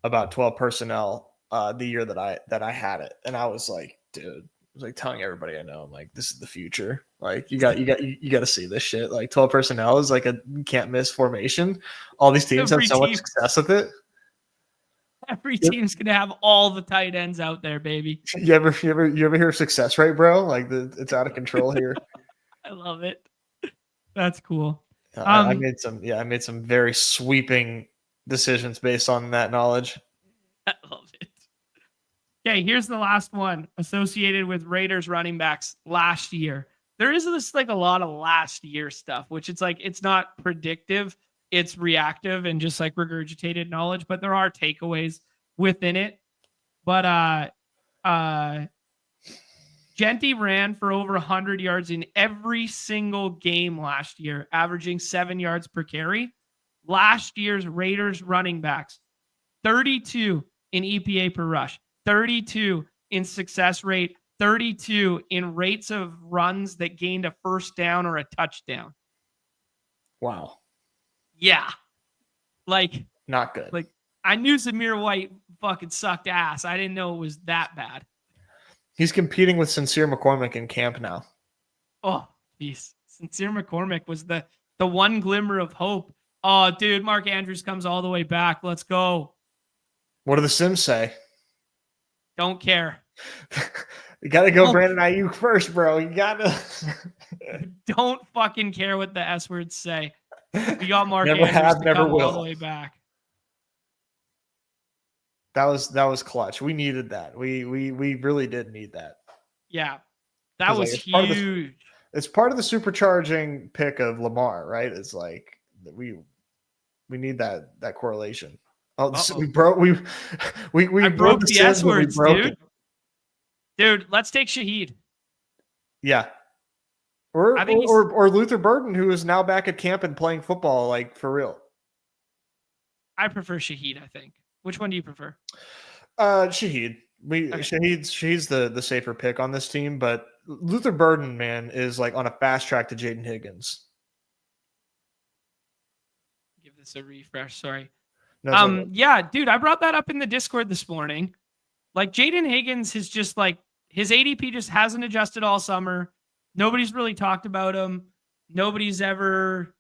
about 12 personnel the year that I had it. And I was like, dude, I was like telling everybody I know, I'm like, this is the future. Like you got to see this shit. Like 12 personnel is like a can't miss formation. All these teams have so much success with it. Every team's gonna have all the tight ends out there, baby. You ever hear success rate, bro? Like it's out of control here. I love it. That's cool. I made some very sweeping decisions based on that knowledge. I love it. Okay, here's the last one associated with Raiders running backs last year. There is this like a lot of last year stuff, which it's like it's not predictive. It's reactive and just like regurgitated knowledge, but there are takeaways within it. But Genty ran for over 100 yards in every single game last year, averaging 7 yards per carry. Last year's Raiders running backs, 32 in EPA per rush, 32 in success rate, 32 in rates of runs that gained a first down or a touchdown. Wow. Yeah. Like, not good. Like, I knew Zamir White fucking sucked ass. I didn't know it was that bad. He's competing with Sincere McCormick in camp now. Oh, jeez. Sincere McCormick was the one glimmer of hope. Oh, dude, Mark Andrews comes all the way back. Let's go. What do the Sims say? Don't care. You got to go Brandon Ayuk first, bro. You got to. Don't fucking care what the S words say. We got Mark never Andrews have, to never come will. all the way back. That was clutch. We needed that. We really did need that. Yeah. That was huge. It's part of the supercharging pick of Lamar, right? It's like we need that correlation. Oh, we broke the S words, dude. Dude, let's take Shaheed. Yeah. Or Luther Burden, who is now back at camp and playing football, like for real. I prefer Shaheed, I think. Which one do you prefer? Shaheed. Shaheed's the safer pick on this team, but Luther Burden, man, is like on a fast track to Jaden Higgins. Give this a refresh. Sorry. No, yeah, dude, I brought that up in the Discord this morning. Like Jaden Higgins is just like his ADP just hasn't adjusted all summer. Nobody's really talked about him. Nobody's ever,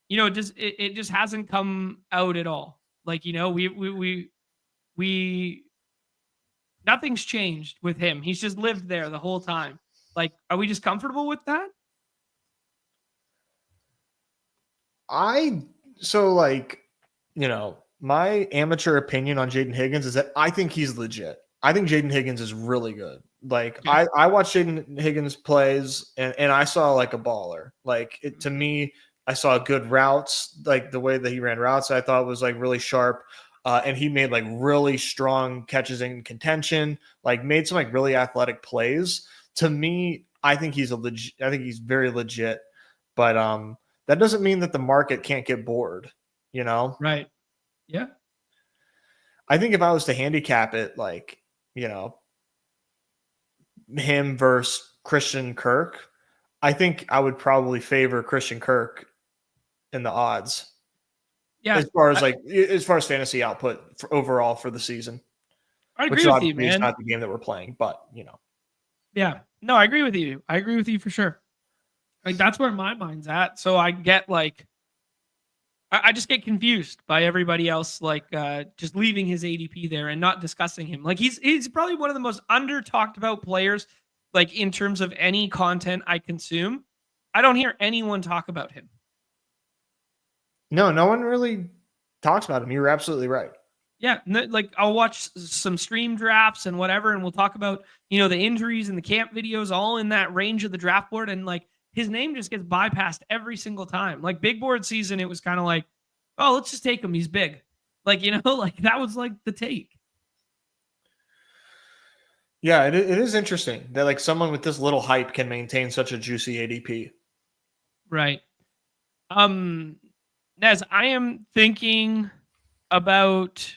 it just hasn't come out at all. Like, we nothing's changed with him. He's just lived there the whole time. Like, are we just comfortable with that? My amateur opinion on Jaden Higgins is that I think he's legit. I think Jaden Higgins is really good. Like, yeah. I watched Jaden Higgins plays and I saw like a baller. Like, to me, I saw good routes, like the way that he ran routes, I thought was like really sharp. And he made like really strong catches in contention, like made some like really athletic plays. To me, I think he's very legit, but that doesn't mean that the market can't get bored, Right. Yeah. I think if I was to handicap it, like, him versus Christian Kirk, I think I would probably favor Christian Kirk in the odds. Yeah. As far as fantasy output overall for the season. I agree with you, man. It's not the game that we're playing, but Yeah. No, I agree with you. I agree with you for sure. Like that's where my mind's at. So I get like, I just get confused by everybody else, like just leaving his ADP there and not discussing him. Like he's probably one of the most under talked about players, like in terms of any content I consume. I don't hear anyone talk about him. No one really talks about him. You're absolutely right. Yeah, like I'll watch some stream drafts and whatever, and we'll talk about the injuries and the camp videos, all in that range of the draft board, and like his name just gets bypassed every single time. Like big board season, it was kind of like, oh, let's just take him. He's big. Like, like that was like the take. Yeah, it is interesting that like someone with this little hype can maintain such a juicy ADP. Right. Nez, I am thinking about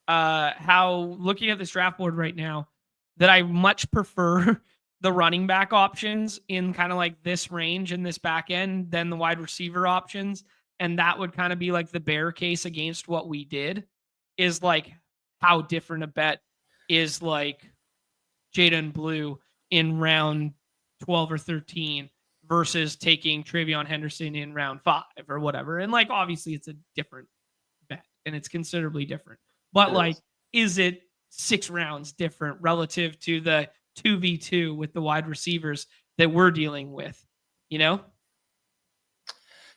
how looking at this draft board right now that I much prefer the running back options in kind of like this range in this back end than the wide receiver options. And that would kind of be like the bear case against what we did, is like how different a bet is like Jaden Blue in round 12 or 13 versus taking Travion Henderson in round 5 or whatever. And like obviously it's a different bet and it's considerably different. But like, is it 6 rounds different relative to the 2v2 with the wide receivers that we're dealing with? Travion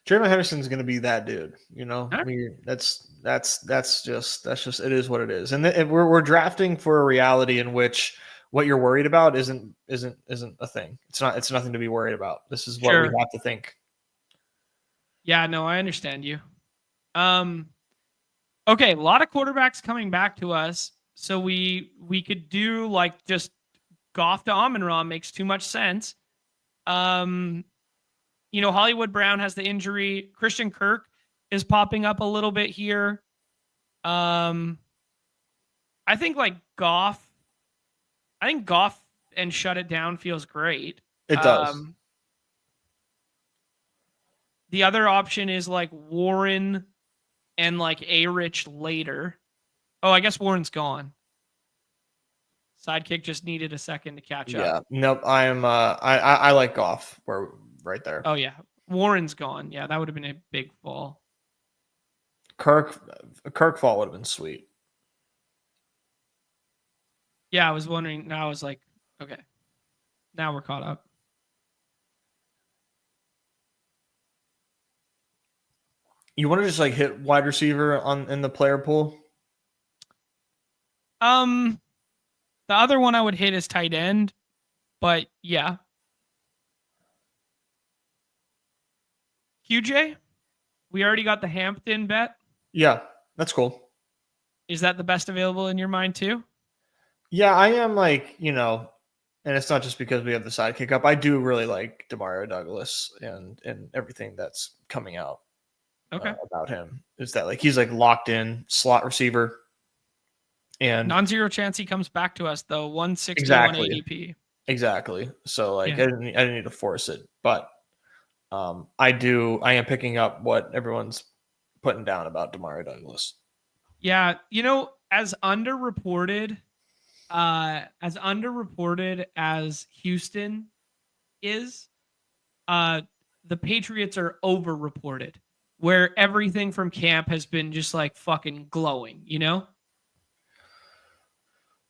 Henderson's going to be that dude. Right. I mean, that's just it is what it is. And we're drafting for a reality in which what you're worried about isn't a thing. It's nothing to be worried about. This is what we have to think. Yeah, no, I understand you. Okay, a lot of quarterbacks coming back to us. So we could do like just Goff to Amon-Ra makes too much sense. Hollywood Brown has the injury. Christian Kirk is popping up a little bit here. I think like Goff. I think Goff and shut it down feels great. It does. The other option is like Warren and like A-Rich later. Oh, I guess Warren's gone. Sidekick just needed a second to catch up. Yeah, nope. I am. I like Goff. We're right there. Oh yeah, Warren's gone. Yeah, that would have been a big fall. Kirk fall would have been sweet. Yeah, I was wondering. Now I was like, okay, now we're caught up. You want to just like hit wide receiver in the player pool? The other one I would hit is tight end, but yeah. QJ, we already got the Hampton bet. Yeah, that's cool. Is that the best available in your mind too? Yeah, I am like, and it's not just because we have the Sidekick up. I do really like Demario Douglas and everything that's coming out about him. Is that like he's like locked in slot receiver. And non-zero chance he comes back to us though. 161 exactly. ADP. Exactly. So like I didn't need to force it, but I am picking up what everyone's putting down about Demario Douglas. Yeah, as underreported as Houston is, the Patriots are overreported, where everything from camp has been just like fucking glowing,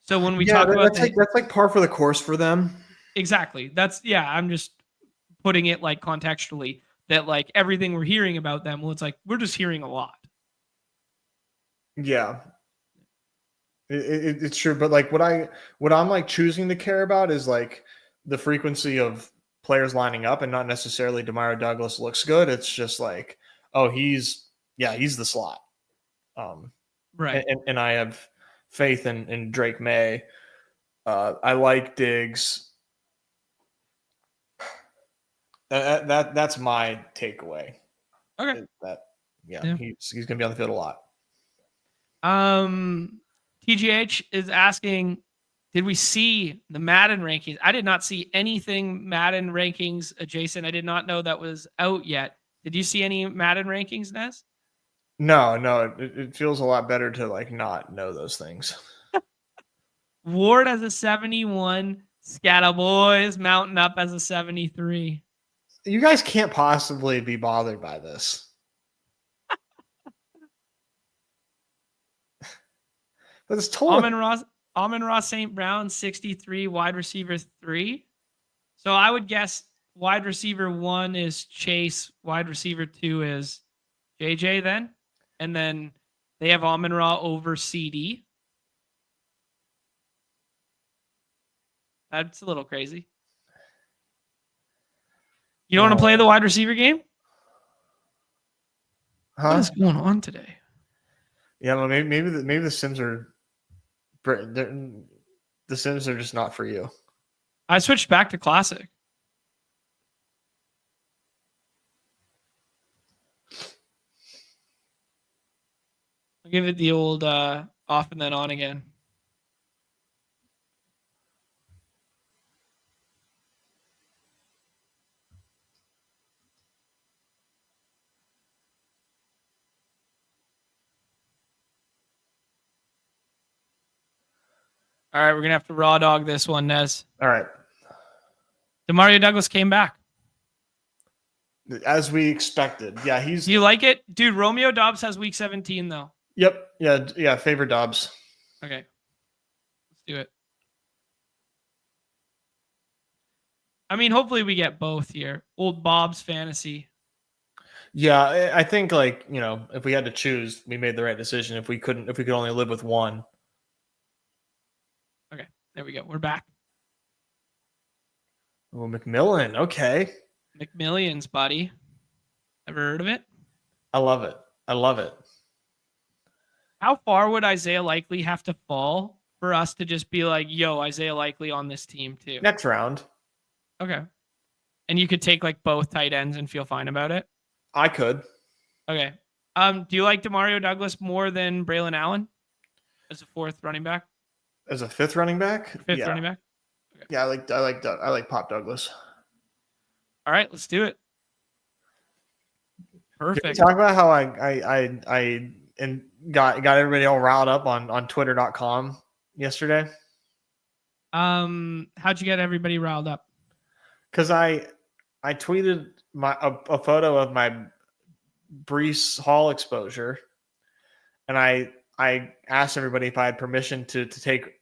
So when we talk about that's like par for the course for them. Exactly. I'm just putting it like contextually that like everything we're hearing about them, well, it's like we're just hearing a lot. Yeah. It's true, but like what I'm like choosing to care about is like the frequency of players lining up, and not necessarily Demario Douglas looks good. It's just like, oh, he's the slot. Right. And I have faith in Drake May. I like Diggs. That's my takeaway. Okay. He's gonna be on the field a lot. TGH is asking, did we see the Madden rankings? I did not see anything Madden rankings adjacent. I did not know that was out yet. Did you see any Madden rankings, Nez? No. It feels a lot better to like not know those things. Ward has a 71. Scatta boys mounting up as a 73. You guys can't possibly be bothered by this. But it's totally Amon-Ra St. Brown, 63, wide receiver 3. So I would guess wide receiver 1 is Chase, wide receiver 2 is JJ then. And then they have Amon-Ra over CD. That's a little crazy. You don't want to play the wide receiver game? What is going on today? Yeah, well, maybe the Sims are just not for you. I switched back to classic. I'll give it the old off and then on again. All right, we're gonna have to raw dog this one, Nez. All right. Demario Douglas came back. As we expected. Yeah, he's. Do you like it? Dude, Romeo Dobbs has week 17 though. Yep. Yeah, favorite Dobbs. Okay. Let's do it. I mean, hopefully we get both here. Old Bob's fantasy. Yeah, I think if we had to choose, we made the right decision. If we could only live with one. Okay, there we go. We're back. Oh, McMillan. Okay. McMillions, buddy. Ever heard of it? I love it. How far would Isaiah Likely have to fall for us to just be like, yo, Isaiah Likely on this team too? Next round. Okay. And you could take like both tight ends and feel fine about it? I could. Okay. Do you like Demario Douglas more than Braylon Allen as a fourth running back? As a fifth running back? Fifth running back? Okay. Yeah, I like Pop Douglas. All right, let's do it. Perfect. Talk about how I got everybody all riled up on Twitter.com yesterday. How'd you get everybody riled up? Because I tweeted a photo of my Breece Hall exposure, and I asked everybody if I had permission to take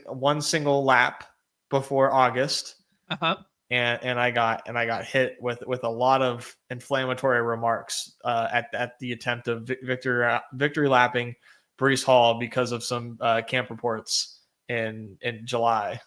one single lap before August. Uh-huh. And I got hit with a lot of inflammatory remarks at the attempt of victory lapping Breece Hall because of some camp reports in July.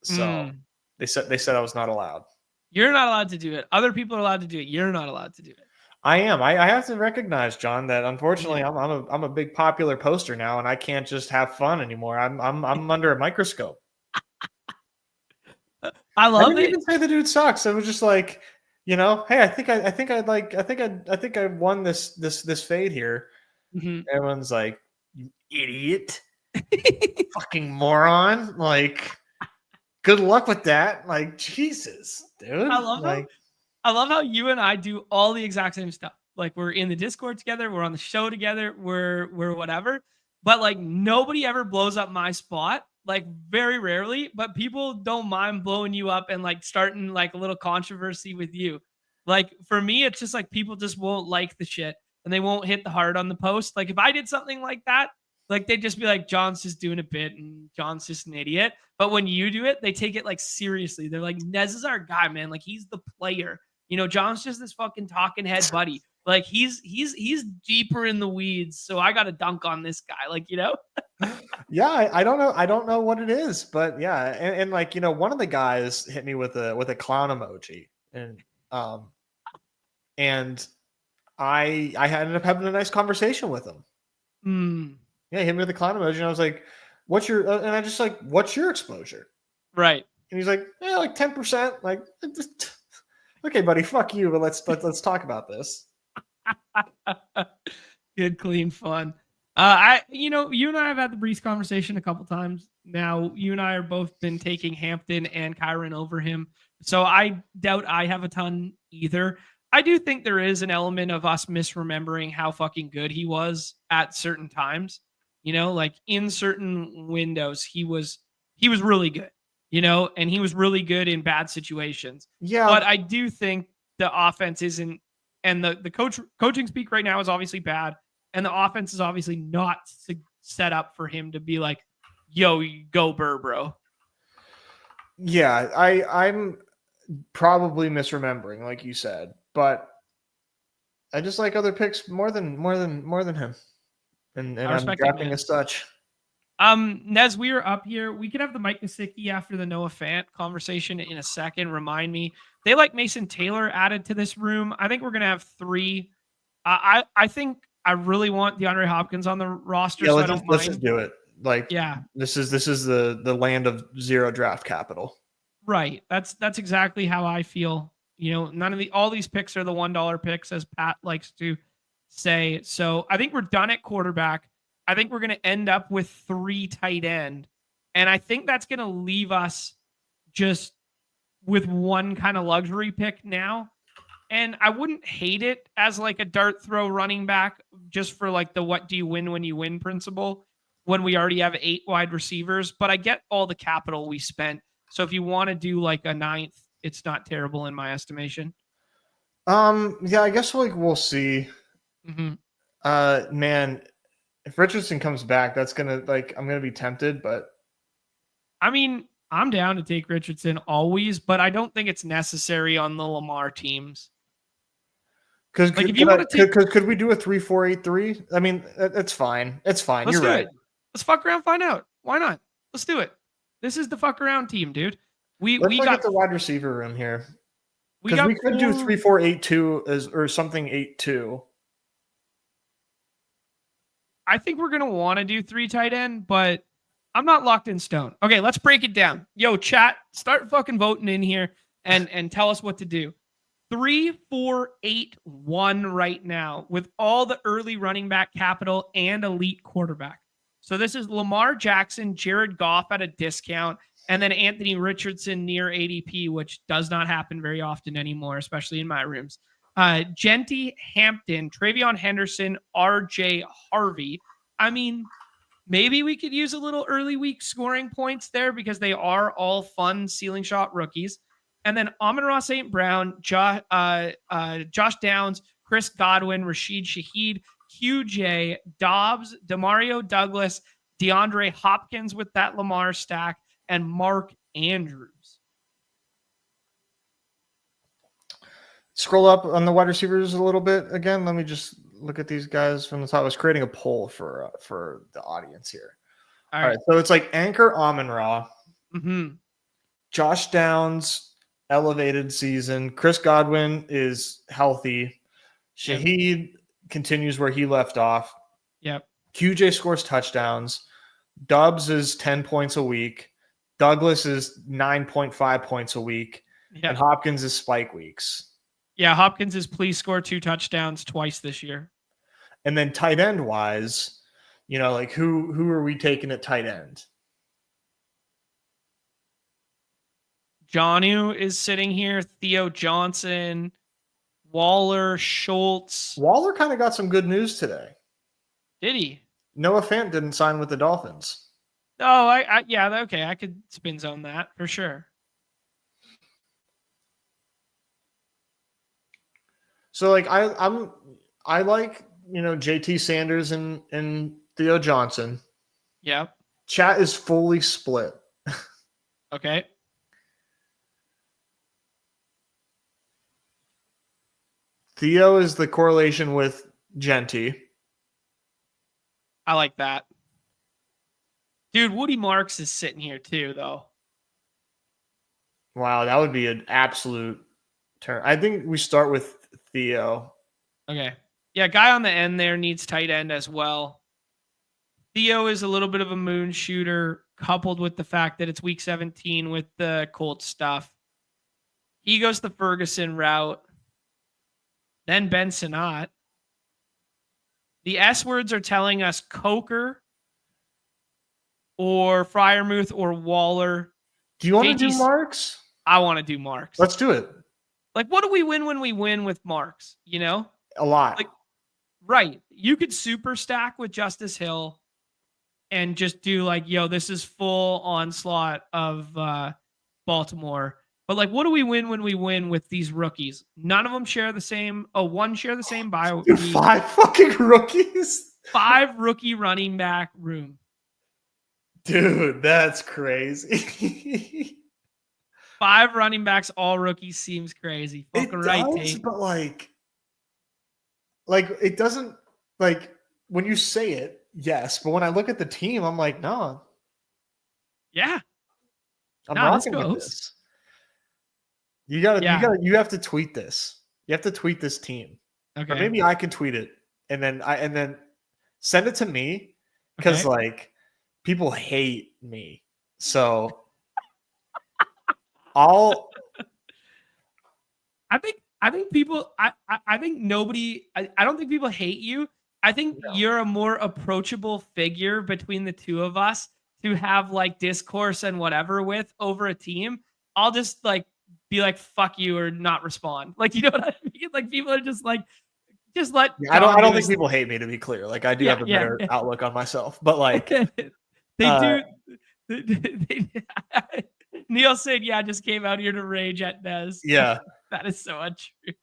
So they said I was not allowed. You're not allowed to do it. Other people are allowed to do it. You're not allowed to do it. I am. I have to recognize, John, that unfortunately I'm a big popular poster now, and I can't just have fun anymore. I'm under a microscope. I love it. I didn't even say the dude sucks. It was just like, hey, I think I won this fade here. Mm-hmm. Everyone's like, you idiot, fucking moron. Like, good luck with that. Like, Jesus, dude. I love how you and I do all the exact same stuff. Like, we're in the Discord together, we're on the show together, we're whatever. But like, nobody ever blows up my spot. Like, very rarely, but people don't mind blowing you up and like starting like a little controversy with you. Like, for me, it's just like people just won't like the shit and they won't hit the heart on the post. Like, if I did something like that, like, they'd just be like, John's just doing a bit and John's just an idiot. But when you do it, they take it like seriously. They're like, Nez is our guy, man. Like, he's the player. John's just this fucking talking head buddy. Like, he's deeper in the weeds. So I got to dunk on this guy. Like, Yeah, I don't know. I don't know what it is, but yeah. And like, one of the guys hit me with a clown emoji, and I ended up having a nice conversation with him. Yeah, he hit me with a clown emoji, and I was like, what's your exposure? Right. And he's like, yeah, like 10%. Like, okay, buddy, fuck you, but let's talk about this. Good, clean fun. You and I have had the Breece conversation a couple times now. You and I are both been taking Hampton and Kyron over him. So I doubt I have a ton either. I do think there is an element of us misremembering how fucking good he was at certain times. Like in certain windows, he was really good. and he was really good in bad situations. Yeah. But I do think the offense isn't, and the coaching speak right now is obviously bad, and the offense is obviously not set up for him to be like, yo, go Burr, bro. Yeah, I'm probably misremembering, like you said, but I just like other picks more than him, and I'm drafting as such. Nez, we are up here. We could have the Mike Gesicki after the Noah Fant conversation in a second. Remind me, they like Mason Taylor added to this room. I think we're gonna have 3. I think I really want DeAndre Hopkins on the roster. Yeah, so let's just do it. Like, yeah, this is the land of zero draft capital. Right. That's exactly how I feel. None of all these picks are the $1 picks, as Pat likes to say. So I think we're done at quarterback. I think we're going to end up with 3 tight end. And I think that's going to leave us just with 1 kind of luxury pick now. And I wouldn't hate it as like a dart throw running back just for like the what do you win when you win principle when we already have 8 wide receivers. But I get all the capital we spent. So if you want to do like a 9th, it's not terrible in my estimation. Yeah, I guess we'll see. Mm-hmm. Man, if Richardson comes back, that's gonna I'm gonna be tempted, but I mean, I'm down to take Richardson always, but I don't think it's necessary on the Lamar teams. Because could we do a 3-4-8-3? I mean, it's fine. It's fine. You're right. Let's fuck around, find out. Why not? Let's do it. This is the fuck around team, dude. We got the wide receiver room here. Because we could do 3-4-8-2 or something 8-2. I think we're gonna want to do 3 tight end, but I'm not locked in stone. Okay, let's break it down. Yo, chat, start fucking voting in here and tell us what to do. 3-4-8-1 right now with all the early running back capital and elite quarterback. So this is Lamar Jackson, Jared Goff at a discount, and then Anthony Richardson near ADP, which does not happen very often anymore, especially in my rooms. Genty, Hampton, Travion Henderson, RJ Harvey. I mean, maybe we could use a little early week scoring points there because they are all fun ceiling shot rookies. And then Amon-Ra St. Brown, Josh Downs, Chris Godwin, Rashid Shaheed, QJ, Dobbs, Demario Douglas, DeAndre Hopkins with that Lamar stack, and Mark Andrews. Scroll up on the wide receivers a little bit again. Let me just look at these guys from the top. I was creating a poll for the audience here. All right. So it's like Anchor Amon-Ra, Josh Downs, elevated season. Chris Godwin is healthy. Shaheed continues where he left off. Yep. QJ scores touchdowns. Dubs is 10 points a week. Douglas is 9.5 points a week. Yep. And Hopkins is spike weeks. Yeah, Hopkins is please score 2 touchdowns twice this year. And then tight end wise, like who are we taking at tight end? Jonnu is sitting here. Theo Johnson, Waller, Schultz. Waller kind of got some good news today. Did he? Noah Fant didn't sign with the Dolphins. Oh, yeah, okay. I could spin zone that for sure. So I like JT Sanders and Theo Johnson. Yeah. Chat is fully split. Okay. Theo is the correlation with Genty. I like that. Dude, Woody Marks is sitting here too, though. Wow, that would be an absolute turn. I think we start with Theo. Okay. Yeah, guy on the end there needs tight end as well. Theo is a little bit of a moon shooter, coupled with the fact that it's week 17 with the Colts stuff. He goes the Ferguson route. Then Ben Sinnott. The S words are telling us Coker or Freiermuth or Waller. Do you want to do Marks? I want to do Marks. Let's do it. Like, what do we win when we win with Marks? A lot. Like, right. You could super stack with Justice Hill and just do this is full onslaught of Baltimore. But like, what do we win when we win with these rookies? None of them share the same. One share the same bye Dude, week. 5 fucking rookies. 5 rookie running back room. Dude, that's crazy. 5 running backs, all rookies seems crazy. Fucking right, Tate. But like it doesn't, like, when you say it, yes, but when I look at the team, I'm like, no. Yeah. I'm rocking with this. You have to tweet this. You have to tweet this team. Okay. Or maybe I can tweet it and then send it to me, because like people hate me. So I think people I think nobody I don't think people hate you. I think you're a more approachable figure between the two of us to have like discourse and whatever with over a team. I'll just like be like fuck you or not respond. Like, you know what I mean? Like, people are just like, just let I don't think people hate me, to be clear. Like, I do have a better outlook on myself, but like they Neil said, yeah, just came out here to rage at Nez. Yeah. That is so untrue.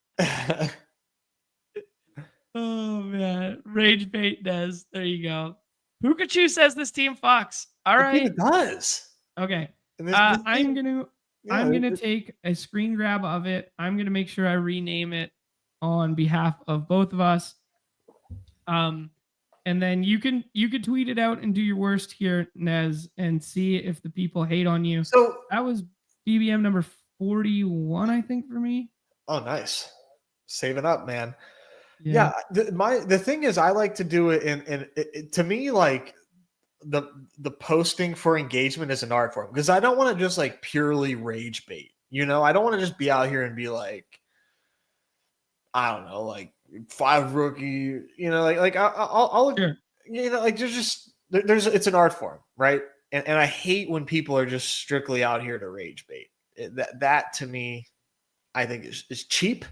Oh man. Rage bait Nez. There you go. Pikachu says this team fucks. All right. It does. Okay. I'm gonna take a screen grab of it. I'm gonna make sure I rename it on behalf of both of us. And then you can tweet it out and do your worst here, Nez, and see if the people hate on you. So that was BBM number 41, I think, for me. Oh, nice. Saving up, man. Yeah. The thing is, I like to do it in to me, like the posting for engagement is an art form, because I don't want to just like purely rage bait. You know, I don't want to just be out here and be like, I don't know, like 5 rookie, you know, like I'll sure. You know, like there's it's an art form, right? And I hate when people are just strictly out here to rage bait. That to me, I think is cheap.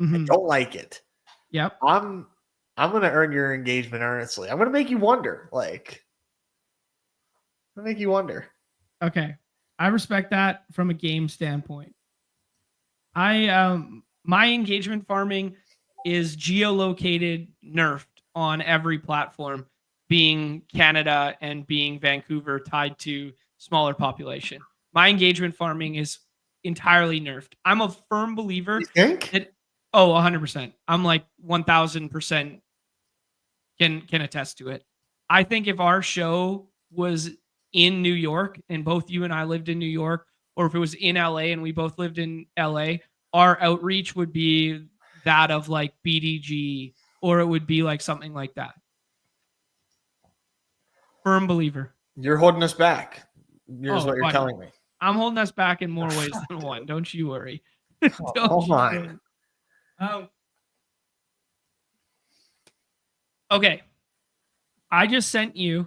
Mm-hmm. I don't like it. Yep. I'm gonna earn your engagement earnestly. I'm gonna make you wonder. Like, I'm gonna make you wonder. Okay. I respect that from a game standpoint. My engagement farming is geolocated, nerfed on every platform, being Canada and being Vancouver tied to smaller population. My engagement farming is entirely nerfed. I'm a firm believer. You think? That, 100%. I'm like 1000% can attest to it. I think if our show was in New York and both you and I lived in New York, or if it was in LA and we both lived in LA, our outreach would be that of like BDG, or it would be like something like that. Firm believer. You're holding us back. Here's what you're telling me. I'm holding us back in more ways than one. Don't you worry. Hold on. Okay. I just sent you,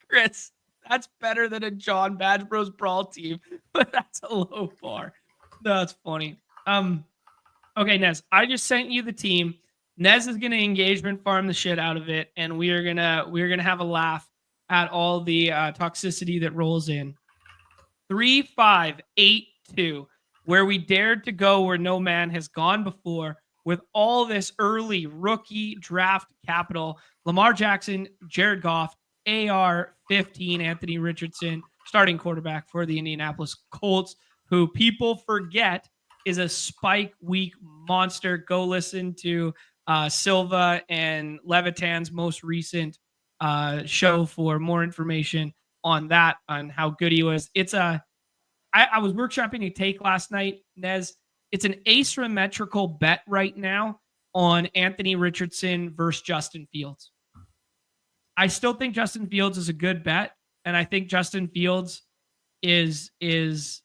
Chris, that's better than a John Badge Bros Brawl team, but that's a low bar. That's funny. Okay, Nez, I just sent you the team. Nez is gonna engagement farm the shit out of it, and we're gonna have a laugh at all the toxicity that rolls in. 3-5-8-2, where we dared to go where no man has gone before, with all this early rookie draft capital. Lamar Jackson, Jared Goff, AR-15, Anthony Richardson, starting quarterback for the Indianapolis Colts, who people forget is a spike week monster. Go listen to Silva and Levitan's most recent show for more information on that, on how good he was. I was workshopping a take last night, Nez. It's an asymmetrical bet right now on Anthony Richardson versus Justin Fields. I still think Justin Fields is a good bet, and I think Justin Fields is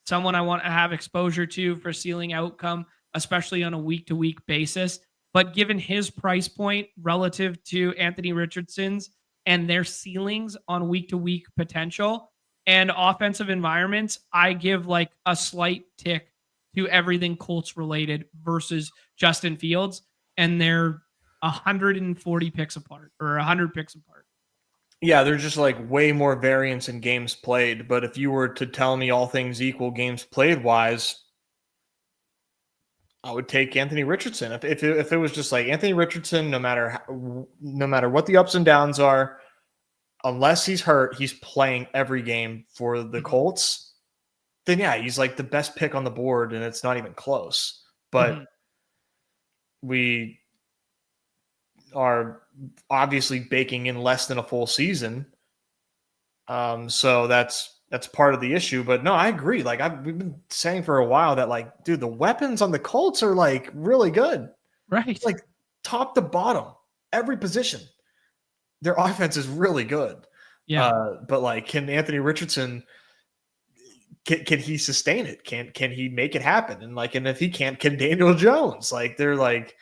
someone I want to have exposure to for ceiling outcome, especially on a week-to-week basis. But given his price point relative to Anthony Richardson's and their ceilings on week-to-week potential and offensive environments, I give like a slight tick to everything Colts related versus Justin Fields, and they're 140 picks apart or 100 picks apart. Yeah, there's just like way more variance in games played. But if you were to tell me all things equal games played wise, I would take Anthony Richardson. If it was just like Anthony Richardson, no matter what the ups and downs are, unless he's hurt, he's playing every game for the Colts. Then yeah, he's like the best pick on the board, and it's not even close. But we are obviously baking in less than a full season. So that's part of the issue. But no, I agree. Like we've been saying for a while that like, dude, the weapons on the Colts are like really good. Right. Like top to bottom, every position. Their offense is really good. Yeah. But like, can Anthony Richardson can he sustain it? Can he make it happen? And if he can't, can Daniel Jones? Like they're like,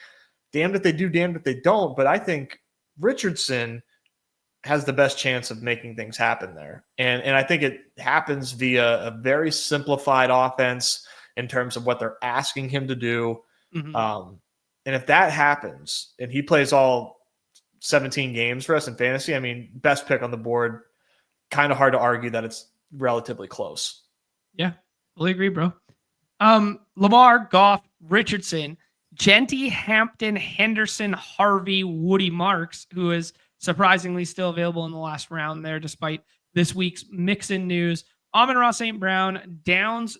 damned if they do, damned if they don't. But I think Richardson has the best chance of making things happen there. And I think it happens via a very simplified offense in terms of what they're asking him to do. And if that happens and he plays all 17 games for us in fantasy, I mean, best pick on the board, kind of hard to argue that it's relatively close. Yeah, fully agree, bro. Lamar, Goff, Richardson, Genty, Hampton, Henderson, Harvey, Woody Marks, who is surprisingly still available in the last round there, despite this week's Mixon news. Amon-Ra St. Brown, Downs,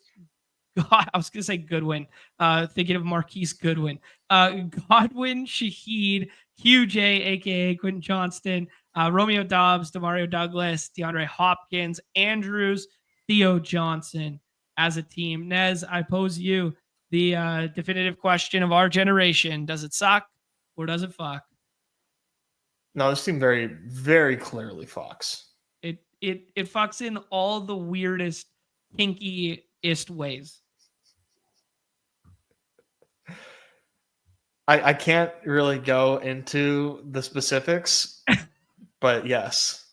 God, I was going to say Goodwin, thinking of Marquise Goodwin. Godwin, Shaheed, QJ, a.k.a. Quentin Johnston, Romeo Dobbs, Demario Douglas, DeAndre Hopkins, Andrews, Theo Johnson as a team. Nez, I pose you the definitive question of our generation. Does it suck or does it fuck? No, this team very, very clearly fucks. It fucks in all the weirdest, kinkiest ways. I can't really go into the specifics, but yes.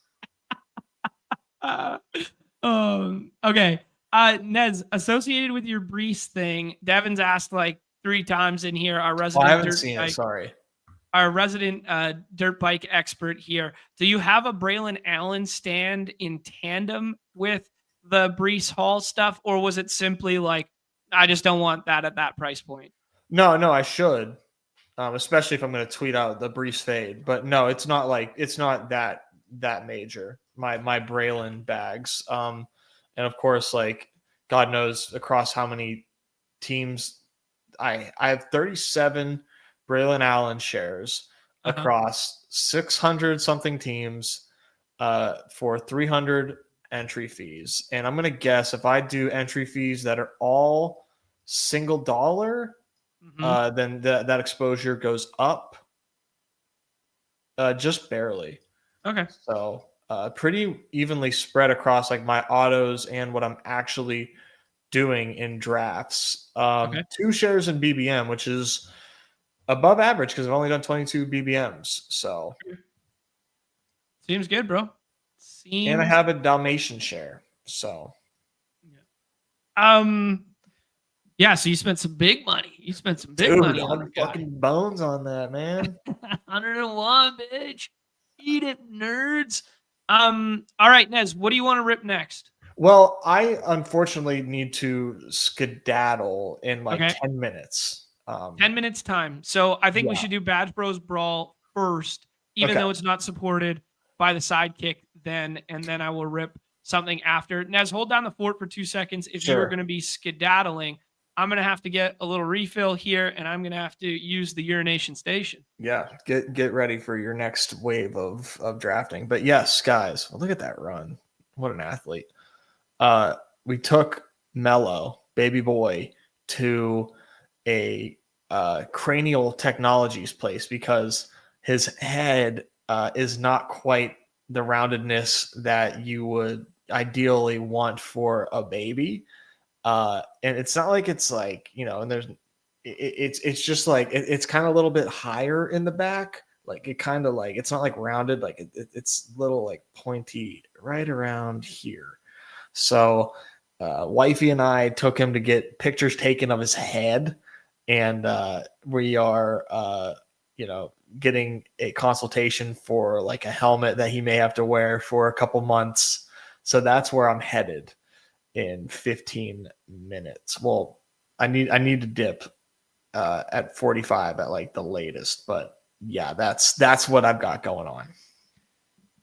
Okay. Nez, associated with your Brees thing, Devin's asked like 3 times in here. Our resident I haven't seen it. Sorry. Our resident dirt bike expert here. Do you have a Braylon Allen stand in tandem with the Brees Hall stuff, or was it simply like, I just don't want that at that price point? No, I should, especially if I'm going to tweet out the Brees fade. But no, it's not that major. My Braylon bags, and of course, like God knows across how many teams I have 37 Braylon Allen shares across 600 something teams for 300 entry fees. And I'm going to guess if I do entry fees that are all single dollar, then that exposure goes up just barely. Okay. So pretty evenly spread across like my autos and what I'm actually doing in drafts. 2 shares in BBM, which is above average because I've only done 22 BBMs. So seems good, bro. And I have a Dalmatian share. So yeah, so you spent some big money. You spent some big money on fucking bones on that, man. 101, bitch. Eat it, nerds. All right, Nez, what do you want to rip next? Well, I unfortunately need to skedaddle in like 10 minutes. 10 minutes time. So I think we should do Badge Bros Brawl first, even though it's not supported by the Sidekick then, and then I will rip something after. Nez, hold down the fort for 2 seconds. If you are going to be skedaddling, I'm going to have to get a little refill here, and I'm going to have to use the urination station. Yeah, get ready for your next wave of drafting. But yes, guys, well, look at that run. What an athlete. We took Mello, baby boy, to a cranial technologies place because his head is not quite the roundedness that you would ideally want for a baby. And it's not like it's like, and there's it's just like it's kind of a little bit higher in the back. Like it kind of like it's not like rounded, like it's little like pointy right around here. So wifey and I took him to get pictures taken of his head, and we are getting a consultation for like a helmet that he may have to wear for a couple months. So that's where I'm headed in 15 minutes. Well, I need to dip at 45 at like the latest, but yeah, that's what I've got going on.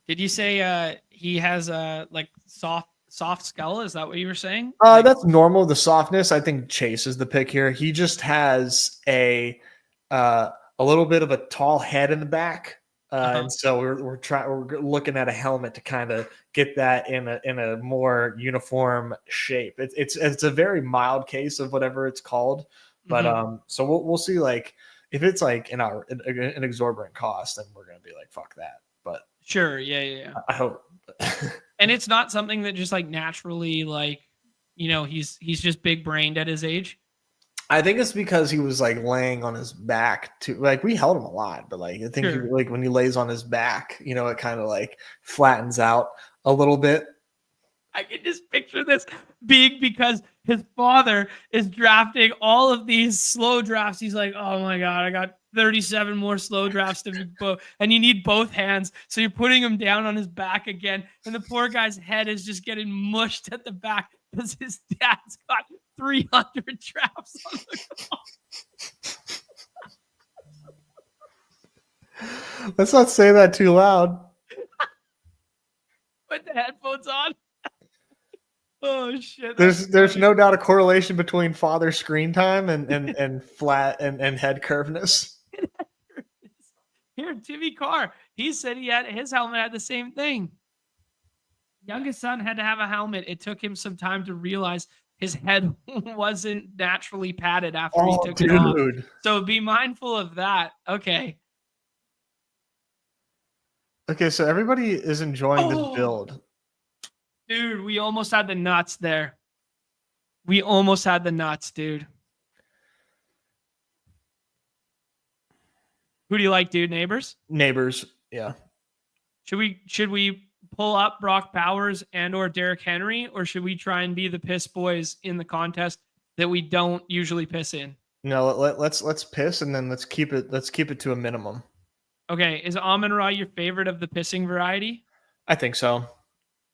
Did you say he has a like soft skull? Is that what you were saying? That's normal. The softness, I think Chase is the pick here. He just has a little bit of a tall head in the back. And so we're looking at a helmet to kind of get that in a more uniform shape. It's a very mild case of whatever it's called, but so we'll see. Like if it's like an exorbitant cost, then we're gonna be like fuck that. But sure, yeah. I hope. And it's not something that just like naturally like he's just big brained at his age. I think it's because he was like laying on his back too. Like we held him a lot, but like I think like when he lays on his back, it kind of like flattens out a little bit. I can just picture this being because his father is drafting all of these slow drafts. He's like, oh my God, I got 37 more slow drafts to be and you need both hands. So you're putting him down on his back again. And the poor guy's head is just getting mushed at the back because his dad's got 300 drafts on the clock. Let's not say that too loud. Put the headphones on. Oh shit! There's no doubt a correlation between father screen time and flat and head curveness. Here, Timmy Carr, he said his helmet had the same thing. Youngest son had to have a helmet. It took him some time to realize his head wasn't naturally padded after he took it off. So be mindful of that. Okay. Okay, so everybody is enjoying this build. Dude, we almost had the nuts there. We almost had the nuts, dude. Who do you like, dude? Neighbors? Neighbors, yeah. Should we pull up Brock Bowers and or Derrick Henry, or should we try and be the piss boys in the contest that we don't usually piss in? No, let's piss and then let's keep it to a minimum. Okay, is Amon-Ra your favorite of the pissing variety? I think so.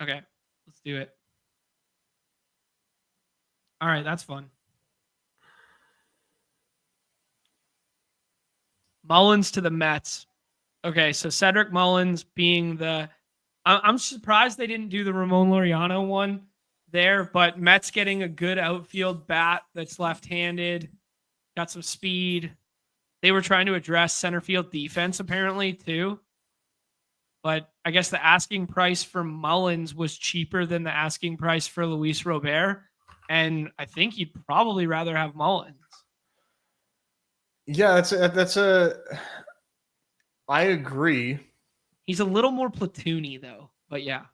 Okay, let's do it. All right, that's fun. Mullins to the Mets. Okay, so Cedric Mullins being the... I'm surprised they didn't do the Ramon Laureano one there, but Mets getting a good outfield bat that's left-handed, got some speed. They were trying to address center field defense apparently too. But I guess the asking price for Mullins was cheaper than the asking price for Luis Robert. And I think you'd probably rather have Mullins. Yeah, I agree. He's a little more platoony though, but yeah.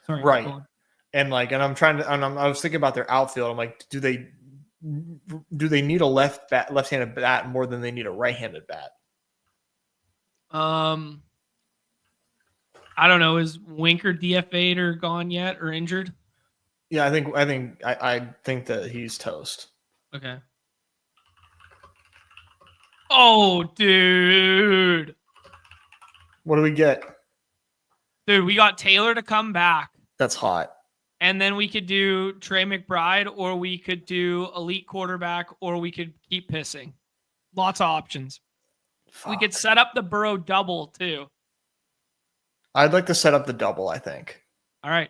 Sorry, right. And I was thinking about their outfield. I'm like, do they need a left-handed bat more than they need a right-handed bat? I don't know. Is Winker DFA'd or gone yet or injured? Yeah, I think that he's toast. Okay. Oh, dude. What do we get? Dude, we got Taylor to come back. That's hot. And then we could do Trey McBride, or we could do elite quarterback, or we could keep pissing. Lots of options. Fuck. We could set up the Burrow double too. I'd like to set up the double, I think. All right.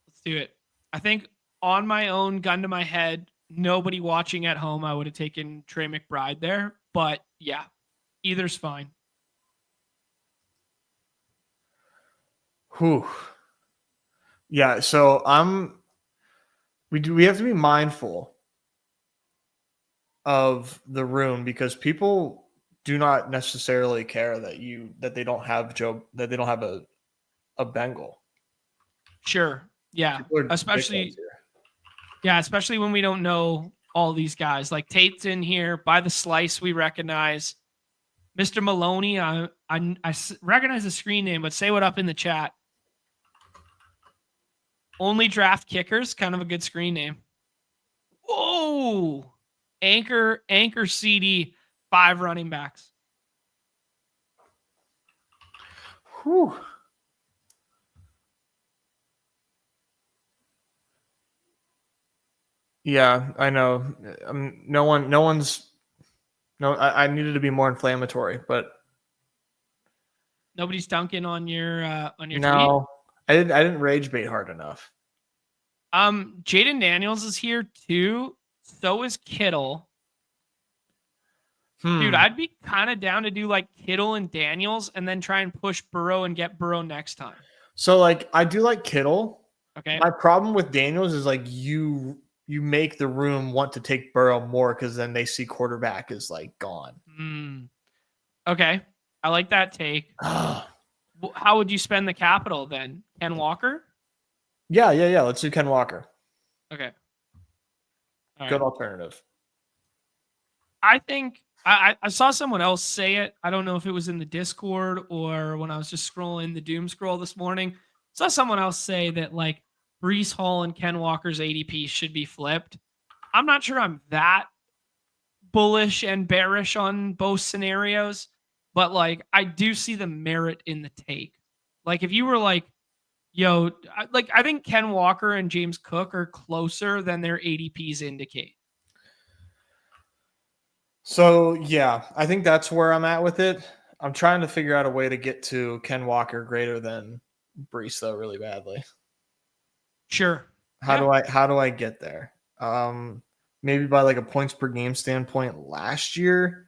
Let's do it. I think on my own, gun to my head, nobody watching at home, I would have taken Trey McBride there. But yeah, either's fine. Whew. Yeah, so we have to be mindful of the room because people do not necessarily care that they don't have a Bengal. Sure. Yeah. Especially when we don't know all these guys. Like Tate's in here by the slice we recognize. Mr. Maloney, I recognize the screen name, but say what up in the chat. Only draft kickers, kind of a good screen name. Whoa! Anchor CD, 5 running backs. Whew. Yeah, I know. I needed to be more inflammatory, but Nobody's dunking on your tweet. No, I didn't rage bait hard enough. Jaden Daniels is here too. So is Kittle. Dude, I'd be kind of down to do like Kittle and Daniels and then try and push Burrow and get Burrow next time. So like I do like Kittle. Okay. My problem with Daniels is like you make the room want to take Burrow more because then they see quarterback is like gone. Okay. I like that take. How would you spend the capital then? Ken Walker? Yeah. Let's do Ken Walker. Okay. All Good alternative. I think I saw someone else say it. I don't know if it was in the Discord or when I was just scrolling the doom scroll this morning. Saw someone else say that like Breece Hall and Ken Walker's ADP should be flipped. I'm not sure I'm that bullish and bearish on both scenarios, but like I do see the merit in the take. Like if you were like, yo, like I think Ken Walker and James Cook are closer than their ADPs indicate. So yeah, I think that's where I'm at with it. I'm trying to figure out a way to get to Ken Walker greater than Breece though really badly. Sure. How do I get there? Maybe by like a points per game standpoint last year.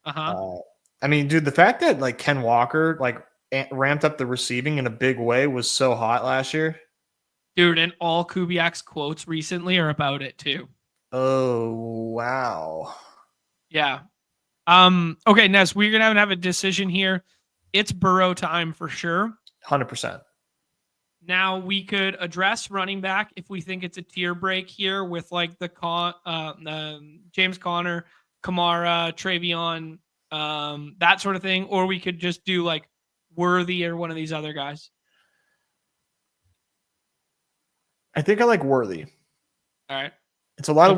I mean, dude, the fact that like Ken Walker like ramped up the receiving in a big way was so hot last year. Dude, and all Kubiak's quotes recently are about it too. Oh, wow. Yeah. Okay, Nez, we're going to have a decision here. It's Burrow time for sure. 100%. Now we could address running back if we think it's a tier break here with like the James Conner, Kamara, Travion, that sort of thing, or we could just do like Worthy or one of these other guys. I think I like Worthy. All right. It's a lot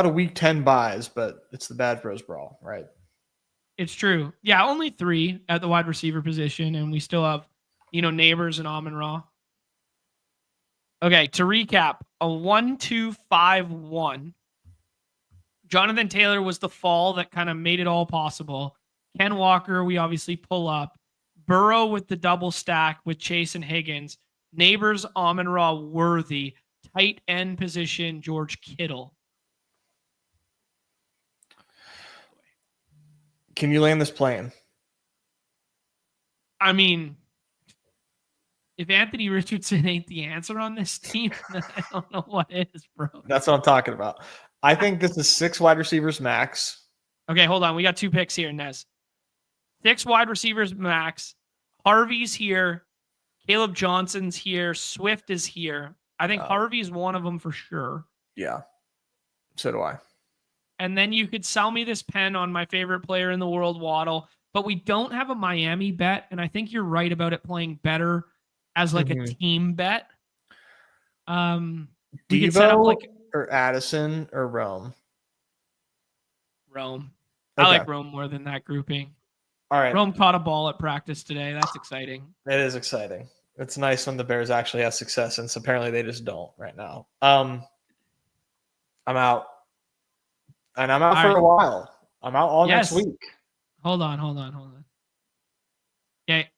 of week 10 buys, but it's the Bad Bros Brawl, right? It's true. Yeah, only 3 at the wide receiver position, and we still have, Neighbors and Amon-Ra. Okay, to recap, a 1-2-5-1. Jonathan Taylor was the fall that kind of made it all possible. Ken Walker, we obviously pull up. Burrow with the double stack with Chase and Higgins. Neighbors, Amon-Ra, Worthy. Tight end position, George Kittle. Can you land this plane? I mean, if Anthony Richardson ain't the answer on this team, then I don't know what is, bro. That's what I'm talking about. I think this is 6 wide receivers max. Okay, hold on. We got 2 picks here, Nez. 6 wide receivers max. Harvey's here. Caleb Johnson's here. Swift is here. I think Harvey's one of them for sure. Yeah. So do I. And then you could sell me this pen on my favorite player in the world, Waddle. But we don't have a Miami bet, and I think you're right about it playing better as like a team bet. We could set up like or Addison or Rome. Rome. Okay. I like Rome more than that grouping. All right. Rome caught a ball at practice today. That's exciting. It is exciting. It's nice when the Bears actually have success, and apparently they just don't right now. I'm out. And I'm out for a while. I'm out all next week. Hold on. Okay.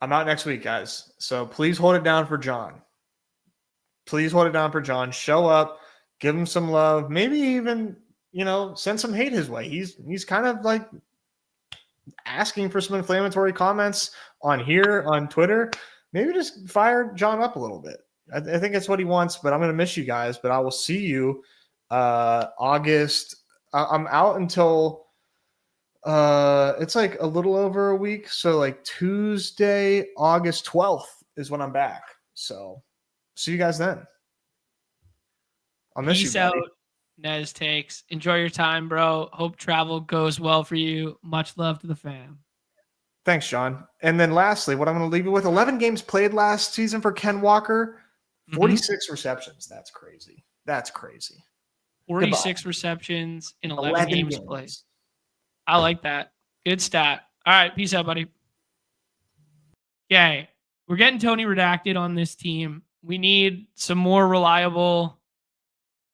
I'm out next week, guys. So please hold it down for Jon. Show up, give him some love, maybe even, send some hate his way. He's kind of like asking for some inflammatory comments on here on Twitter. Maybe just fire Jon up a little bit. I think it's what he wants, but I'm going to miss you guys, but I will see you August. I'm out until it's like a little over a week. So like Tuesday, August 12th is when I'm back. So see you guys then. I'll miss you. Peace out, Nez Takes. Enjoy your time, bro. Hope travel goes well for you. Much love to the fam. Thanks, Jon. And then lastly, what I'm going to leave you with, 11 games played last season for Ken Walker, 46 receptions. That's crazy. 46 receptions in 11 games played. I like that. Good stat. All right. Peace out, buddy. Okay. We're getting Tony redacted on this team. We need some more reliable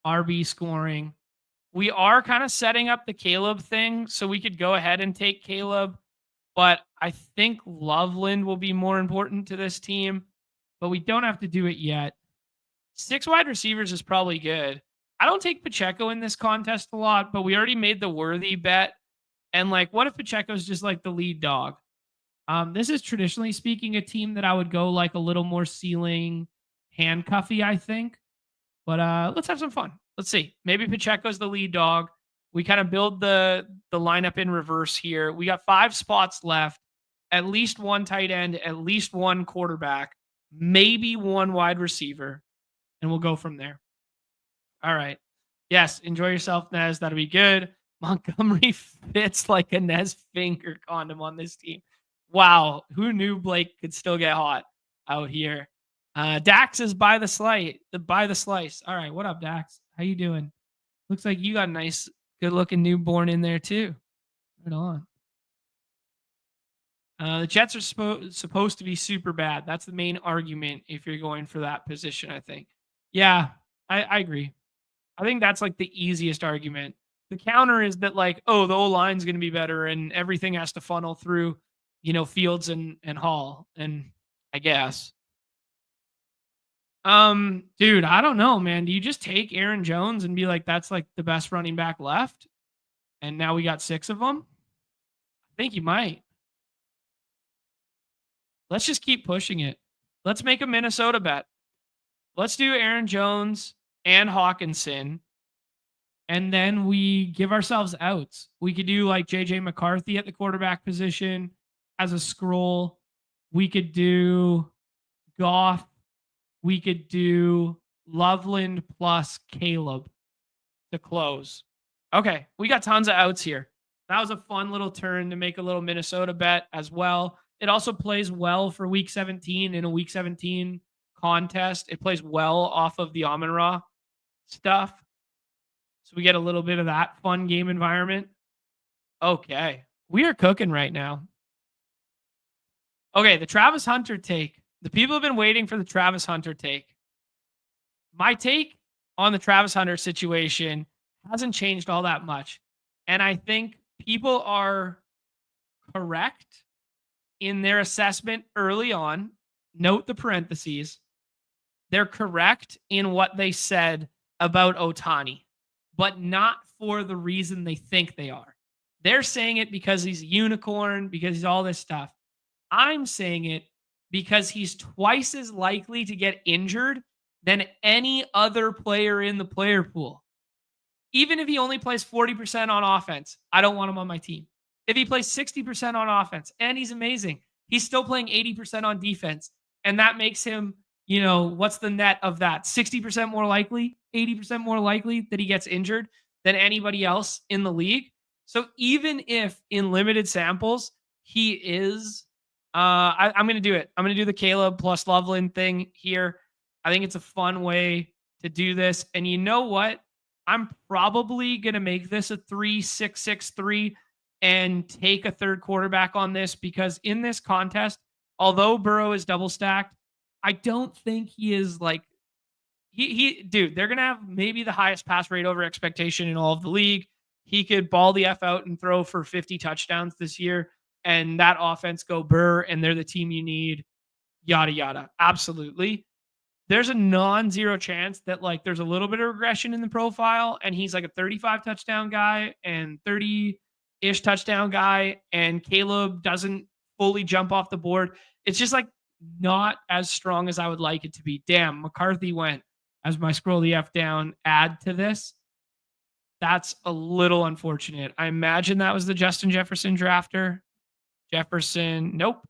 RB scoring. We are kind of setting up the Caleb thing, so we could go ahead and take Caleb, but I think Loveland will be more important to this team, but we don't have to do it yet. 6 wide receivers is probably good. I don't take Pacheco in this contest a lot, but we already made the Worthy bet. And like, what if Pacheco's just like the lead dog? This is traditionally speaking a team that I would go like a little more ceiling handcuffy, I think. But let's have some fun. Let's see. Maybe Pacheco's the lead dog. We kind of build the lineup in reverse here. We got 5 spots left, at least 1 tight end, at least 1 quarterback, maybe 1 wide receiver, and we'll go from there. All right. Yes, enjoy yourself, Nez. That'll be good. Montgomery fits like a Nez finger condom on this team. Wow. Who knew Blake could still get hot out here? Dax is by the slice. All right. What up, Dax? How you doing? Looks like you got a nice, good looking newborn in there too. Right on. The Jets are supposed to be super bad. That's the main argument if you're going for that position, I think. Yeah, I agree. I think that's like the easiest argument. The counter is that like, oh, the O-line's going to be better and everything has to funnel through, Fields and Hall. And I guess. Dude, I don't know, man. Do you just take Aaron Jones and be like, that's like the best running back left? And now we got 6 of them? I think you might. Let's just keep pushing it. Let's make a Minnesota bet. Let's do Aaron Jones and Hawkinson. And then we give ourselves outs. We could do like JJ McCarthy at the quarterback position as a scroll. We could do Goff. We could do Loveland plus Caleb to close. Okay, we got tons of outs here. That was a fun little turn to make a little Minnesota bet as well. It also plays well for Week 17 in a Week 17 contest. It plays well off of the Amon-Ra stuff. So we get a little bit of that fun game environment. Okay, we are cooking right now. Okay, the Travis Hunter take. The people have been waiting for the Travis Hunter take. My take on the Travis Hunter situation hasn't changed all that much. And I think people are correct in their assessment early on. Note the parentheses. They're correct in what they said about Ohtani, but not for the reason they think they are. They're saying it because he's a unicorn, because he's all this stuff. I'm saying it because he's twice as likely to get injured than any other player in the player pool. Even if he only plays 40% on offense, I don't want him on my team. If he plays 60% on offense and he's amazing, he's still playing 80% on defense. And that makes him, what's the net of that? 60% more likely, 80% more likely that he gets injured than anybody else in the league. So even if in limited samples, he is, I'm going to do it. I'm going to do the Caleb plus Loveland thing here. I think it's a fun way to do this. And you know what? I'm probably going to make this a 3-6-6-3 and take a third quarterback on this because in this contest, although Burrow is double stacked, I don't think he is like dude, they're going to have maybe the highest pass rate over expectation in all of the league. He could ball the F out and throw for 50 touchdowns this year. And that offense go Burr and they're the team you need, yada, yada. Absolutely. There's a non-zero chance that like there's a little bit of regression in the profile and he's like a 35 touchdown guy and 30-ish touchdown guy and Caleb doesn't fully jump off the board. It's just like not as strong as I would like it to be. Damn, McCarthy went as my scroll the F down, add to this. That's a little unfortunate. I imagine that was the Justin Jefferson drafter. Jefferson, nope.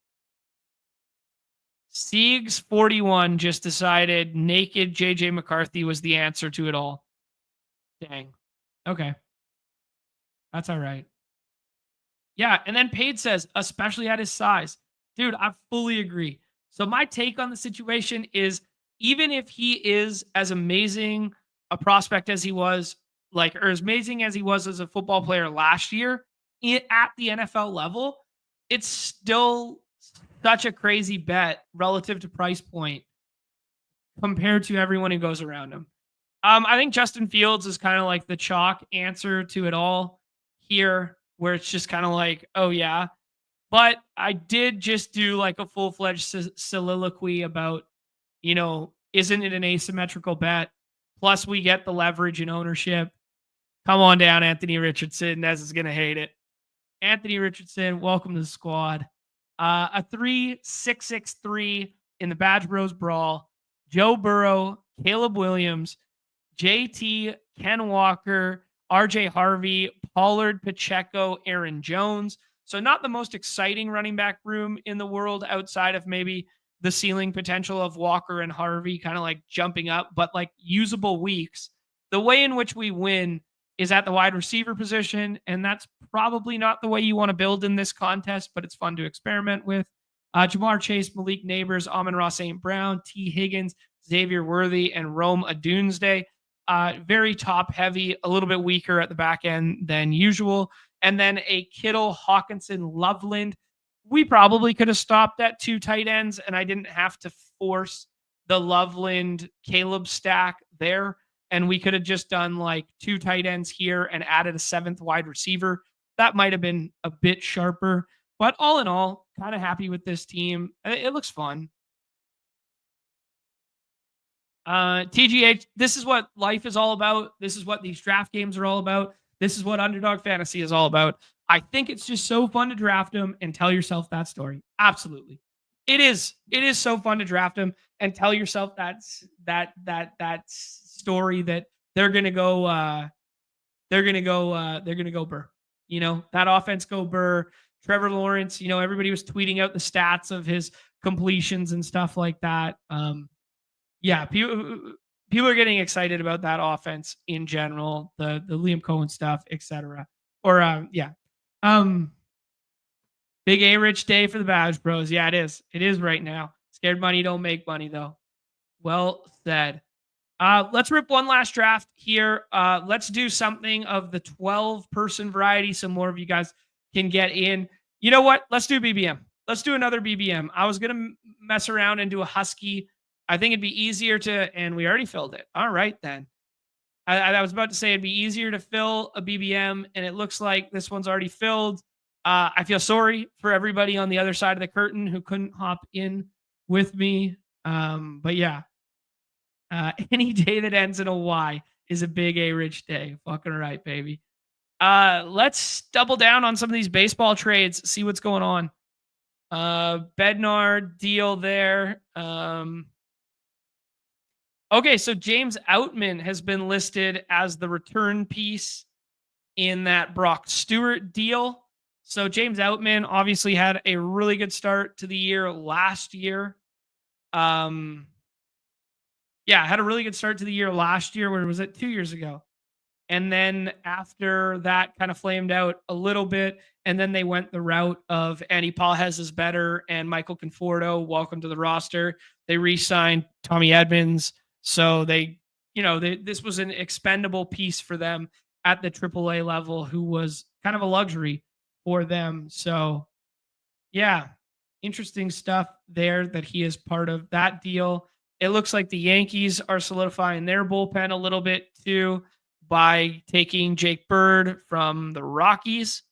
Siegs 41 just decided naked JJ McCarthy was the answer to it all. Dang. Okay. That's all right. Yeah, and then Paid says, especially at his size. Dude, I fully agree. So my take on the situation is even if he is as amazing a prospect as he was, or as amazing as he was as a football player last year at the NFL level, it's still such a crazy bet relative to price point compared to everyone who goes around him. I think Justin Fields is kind of like the chalk answer to it all here, where it's just kind of like, oh yeah. But I did just do like a full-fledged soliloquy about, isn't it an asymmetrical bet? Plus, we get the leverage and ownership. Come on down, Anthony Richardson. Nez is going to hate it. Anthony Richardson, welcome to the squad. A 3-6-6-3 in the Badge Bros Brawl. Joe Burrow, Caleb Williams, JT, Ken Walker, RJ Harvey, Pollard, Pacheco, Aaron Jones. So not the most exciting running back room in the world outside of maybe the ceiling potential of Walker and Harvey kind of like jumping up, but like usable weeks. The way in which we win is at the wide receiver position, and that's probably not the way you want to build in this contest, but it's fun to experiment with. Jamar Chase, Malik Neighbors, Amon-Ra St. Brown, T. Higgins, Xavier Worthy, and Rome Odunze. Very top heavy, a little bit weaker at the back end than usual. And then a Kittle, Hawkinson, Loveland. We probably could have stopped at 2 tight ends, and I didn't have to force the Loveland Caleb stack there. And we could have just done like 2 tight ends here and added a 7th wide receiver. That might have been a bit sharper. But all in all, kind of happy with this team. It looks fun. TGH, this is what life is all about. This is what these draft games are all about. This is what Underdog Fantasy is all about. I think it's just so fun to draft them and tell yourself that story. Absolutely. It is so fun to draft them and tell yourself that story that they're going to go Burr. That offense go Burr. Trevor Lawrence, everybody was tweeting out the stats of his completions and stuff like that. Yeah, people are getting excited about that offense in general, the Liam Cohen stuff, etc. Or big A-rich day for the Badge Bros. Yeah, it is. It is right now. Scared money don't make money though. Well said. Let's rip one last draft here. Let's do something of the 12-person variety so more of you guys can get in. You know what? Let's do BBM. Let's do another BBM. I was going to mess around and do a Husky. I think it'd be easier to, and we already filled it. All right, then. I was about to say it'd be easier to fill a BBM, and it looks like this one's already filled. I feel sorry for everybody on the other side of the curtain who couldn't hop in with me. But yeah, any day that ends in a Y is a big A-rich day. Fucking right, baby. Let's double down on some of these baseball trades, see what's going on. Bednar deal there. Okay, so James Outman has been listed as the return piece in that Brock Stewart deal. So James Outman obviously had a really good start to the year last year. Had a really good start to the year last year. Where was it? 2 years ago. And then after that kind of flamed out a little bit. And then they went the route of Andy Pages is better and Michael Conforto, welcome to the roster. They re-signed Tommy Edmonds. So this was an expendable piece for them at the AAA level who was kind of a luxury for them. So yeah, interesting stuff there that he is part of that deal. It looks like the Yankees are solidifying their bullpen a little bit too by taking Jake Bird from the Rockies.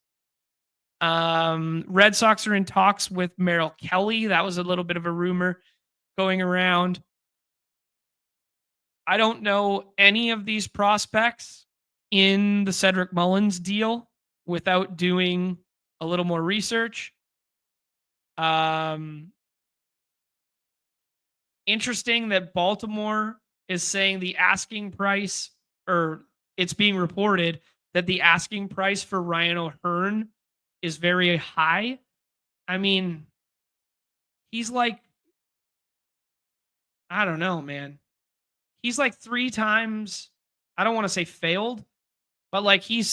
Red Sox are in talks with Merrill Kelly. That was a little bit of a rumor going around. I don't know any of these prospects in the Cedric Mullins deal without doing a little more research. Interesting that Baltimore is saying the asking price, or it's being reported that the asking price for Ryan O'Hearn is very high. I mean, he's like, I don't know, man. He's like 3 times, I don't want to say failed, but like he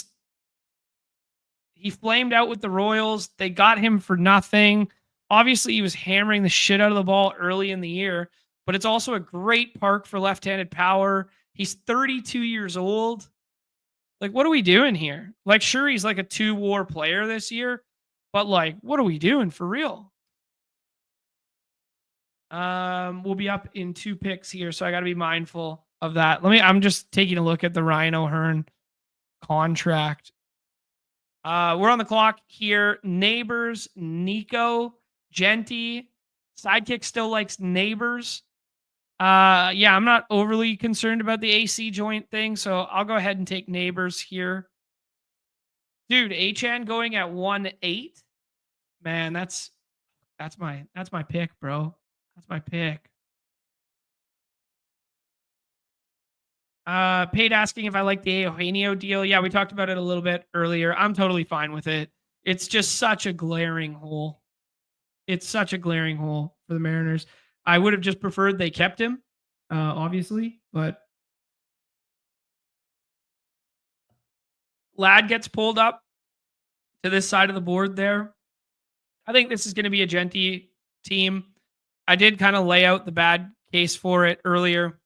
flamed out with the Royals. They got him for nothing. Obviously, he was hammering the shit out of the ball early in the year, but it's also a great park for left-handed power. He's 32 years old. Like, what are we doing here? Like, sure, he's like a 2-WAR player this year, But like, what are we doing for real? We'll be up in 2 picks here, so I got to be mindful of that. I'm just taking a look at the Ryan O'Hearn contract. We're on the clock here. Neighbors, Nico, Genty, Sidekick still likes Neighbors. Yeah, I'm not overly concerned about the AC joint thing, so I'll go ahead and take Neighbors here. Dude, HN going at 1-8. Man, that's my pick, bro. That's my pick. Paid asking if I like the Eugenio deal. Yeah, we talked about it a little bit earlier. I'm totally fine with it. It's just such a glaring hole. It's such a glaring hole for the Mariners. I would have just preferred they kept him, obviously, but Lad gets pulled up to this side of the board there. I think this is going to be a Genty team. I did kind of lay out the bad case for it earlier.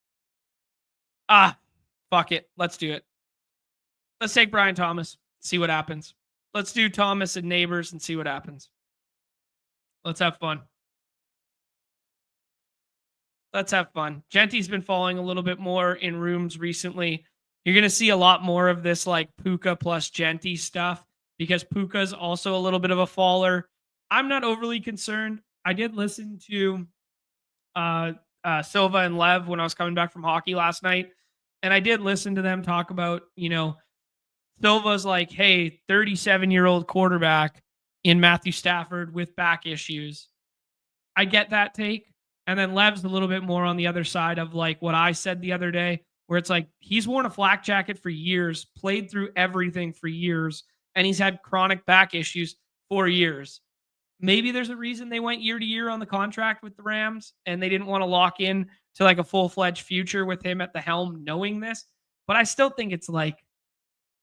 Fuck it. Let's do it. Let's take Brian Thomas, see what happens. Let's do Thomas and Neighbors and see what happens. Let's have fun. Let's have fun. Genty's been falling a little bit more in rooms recently. You're going to see a lot more of this like Puka plus Genty stuff because Puka's also a little bit of a faller. I'm not overly concerned. I did listen to Silva and Lev when I was coming back from hockey last night. And I did listen to them talk about, Silva's like, hey, 37-year-old quarterback in Matthew Stafford with back issues. I get that take. And then Lev's a little bit more on the other side of like what I said the other day, where it's like he's worn a flak jacket for years, played through everything for years, and he's had chronic back issues for years. Maybe there's a reason they went year to year on the contract with the Rams and they didn't want to lock in to like a full-fledged future with him at the helm knowing this. But I still think it's like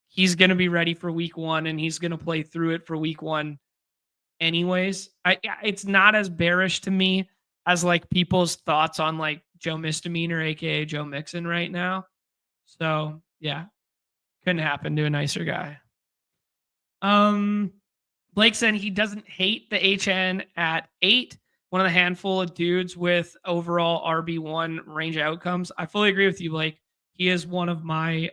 he's going to be ready for week 1 and he's going to play through it for week 1 anyways. It's not as bearish to me as like people's thoughts on like Joe Misdemeanor, aka Joe Mixon right now. So yeah, couldn't happen to a nicer guy. Blake said he doesn't hate the HN at 8, one of the handful of dudes with overall RB1 range outcomes. I fully agree with you, Blake. He is one of my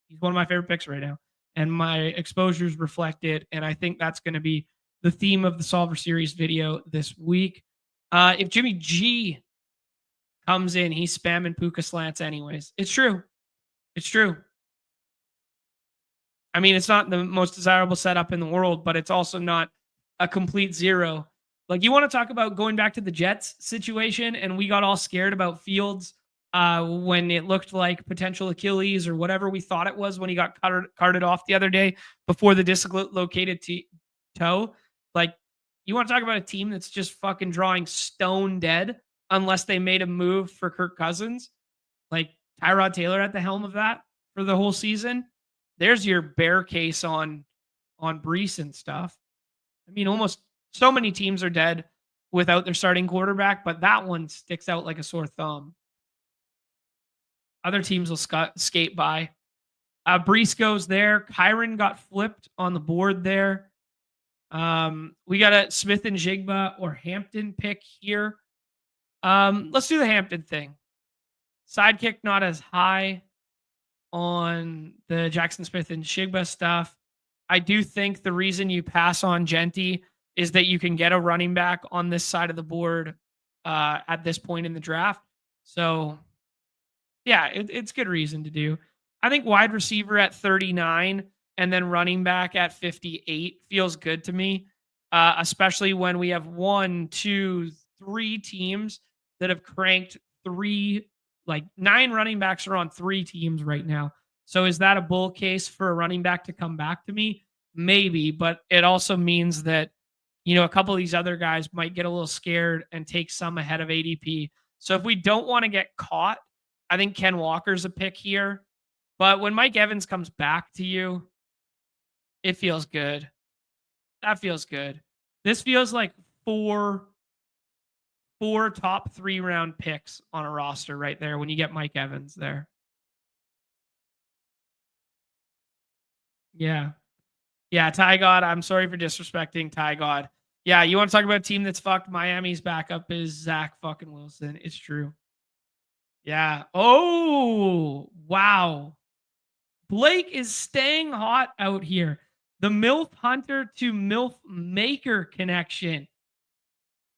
he's one of my favorite picks right now, and my exposures reflect it. And I think that's going to be the theme of the Solver Series video this week. If Jimmy G comes in, he's spamming Puka slants anyways. It's true. It's true. I mean, it's not the most desirable setup in the world, but it's also not a complete zero. Like, you want to talk about going back to the Jets situation, and we got all scared about Fields when it looked like potential Achilles or whatever we thought it was when he got carted off the other day before the dislocated toe. Like, you want to talk about a team that's just fucking drawing stone dead unless they made a move for Kirk Cousins, like Tyrod Taylor at the helm of that for the whole season. There's your bear case on Brees and stuff. I mean, almost so many teams are dead without their starting quarterback, but that one sticks out like a sore thumb. Other teams will skate by. Brees goes there. Kyron got flipped on the board there. We got a Smith and Jigba or Hampton pick here. Let's do the Hampton thing. Sidekick not as high on the Jackson Smith and Jigba stuff. I do think the reason you pass on Genty is that you can get a running back on this side of the board at this point in the draft. So yeah, it's good reason to do. I think wide receiver at 39 and then running back at 58 feels good to me, especially when we have 1, 2, 3 teams that have cranked 9 running backs are on 3 teams right now. So is that a bull case for a running back to come back to me? Maybe, but it also means that, a couple of these other guys might get a little scared and take some ahead of ADP. So if we don't want to get caught, I think Ken Walker's a pick here. But when Mike Evans comes back to you, it feels good. That feels good. This feels like four top 3 round picks on a roster right there when you get Mike Evans there. Yeah. Yeah, Ty God. I'm sorry for disrespecting Ty God. Yeah, you want to talk about a team that's fucked? Miami's backup is Zach fucking Wilson. It's true. Yeah. Oh, wow. Blake is staying hot out here. The MILF Hunter to MILF Maker connection.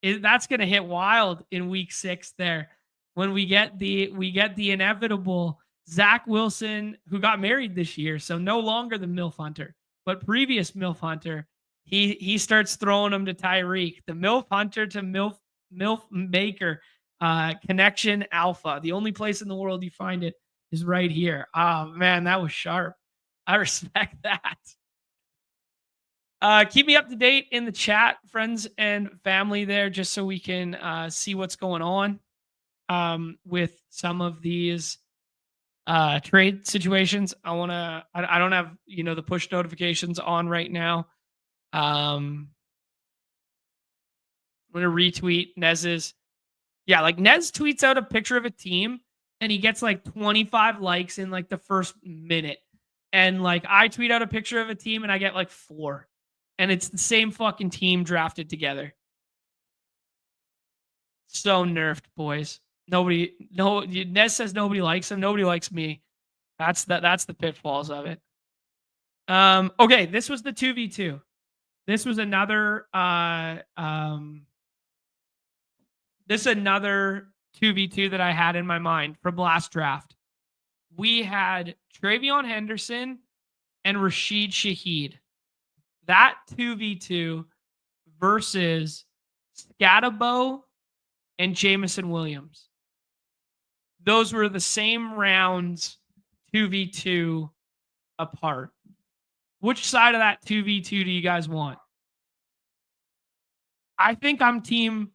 That's going to hit wild in week 6 there when we get the inevitable Zach Wilson, who got married this year, so no longer the MILF Hunter, but previous MILF Hunter. He starts throwing them to Tyreek. The MILF Hunter to MILF Maker connection alpha. The only place in the world you find it is right here. Oh man, that was sharp. I respect that. Keep me up to date in the chat, friends and family there, just so we can see what's going on with some of these trade situations. I don't have, the push notifications on right now. I'm going to retweet Nez's. Yeah, like Nez tweets out a picture of a team and he gets like 25 likes in like the first minute. And like I tweet out a picture of a team and I get like 4. And it's the same fucking team drafted together. So nerfed, boys. Nez says nobody likes him. Nobody likes me. That's the pitfalls of it. Okay, this was the 2v2. This was another this is another 2v2 that I had in my mind from last draft. We had Travion Henderson and Rashid Shaheed. That 2v2 versus Scatabo and Jamison Williams. Those were the same rounds, 2v2 apart. Which side of that 2v2 do you guys want? I think I'm team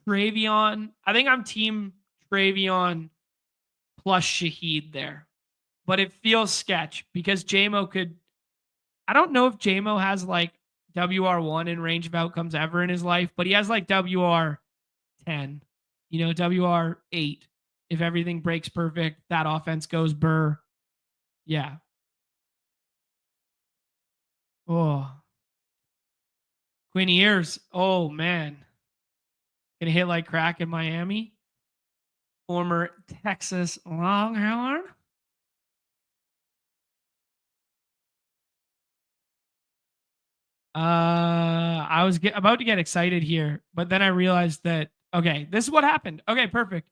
Travion. I think I'm team Travion plus Shaheed there. But it feels sketch because JMO could... I don't know if JMO has like WR1 in range of outcomes ever in his life, but he has like WR10, WR8. If everything breaks perfect, that offense goes burr. Yeah. Oh. Quinn Ears. Oh, man. Gonna hit like crack in Miami. Former Texas Longhorn. I was about to get excited here, but then I realized that, okay, this is what happened. Okay, perfect.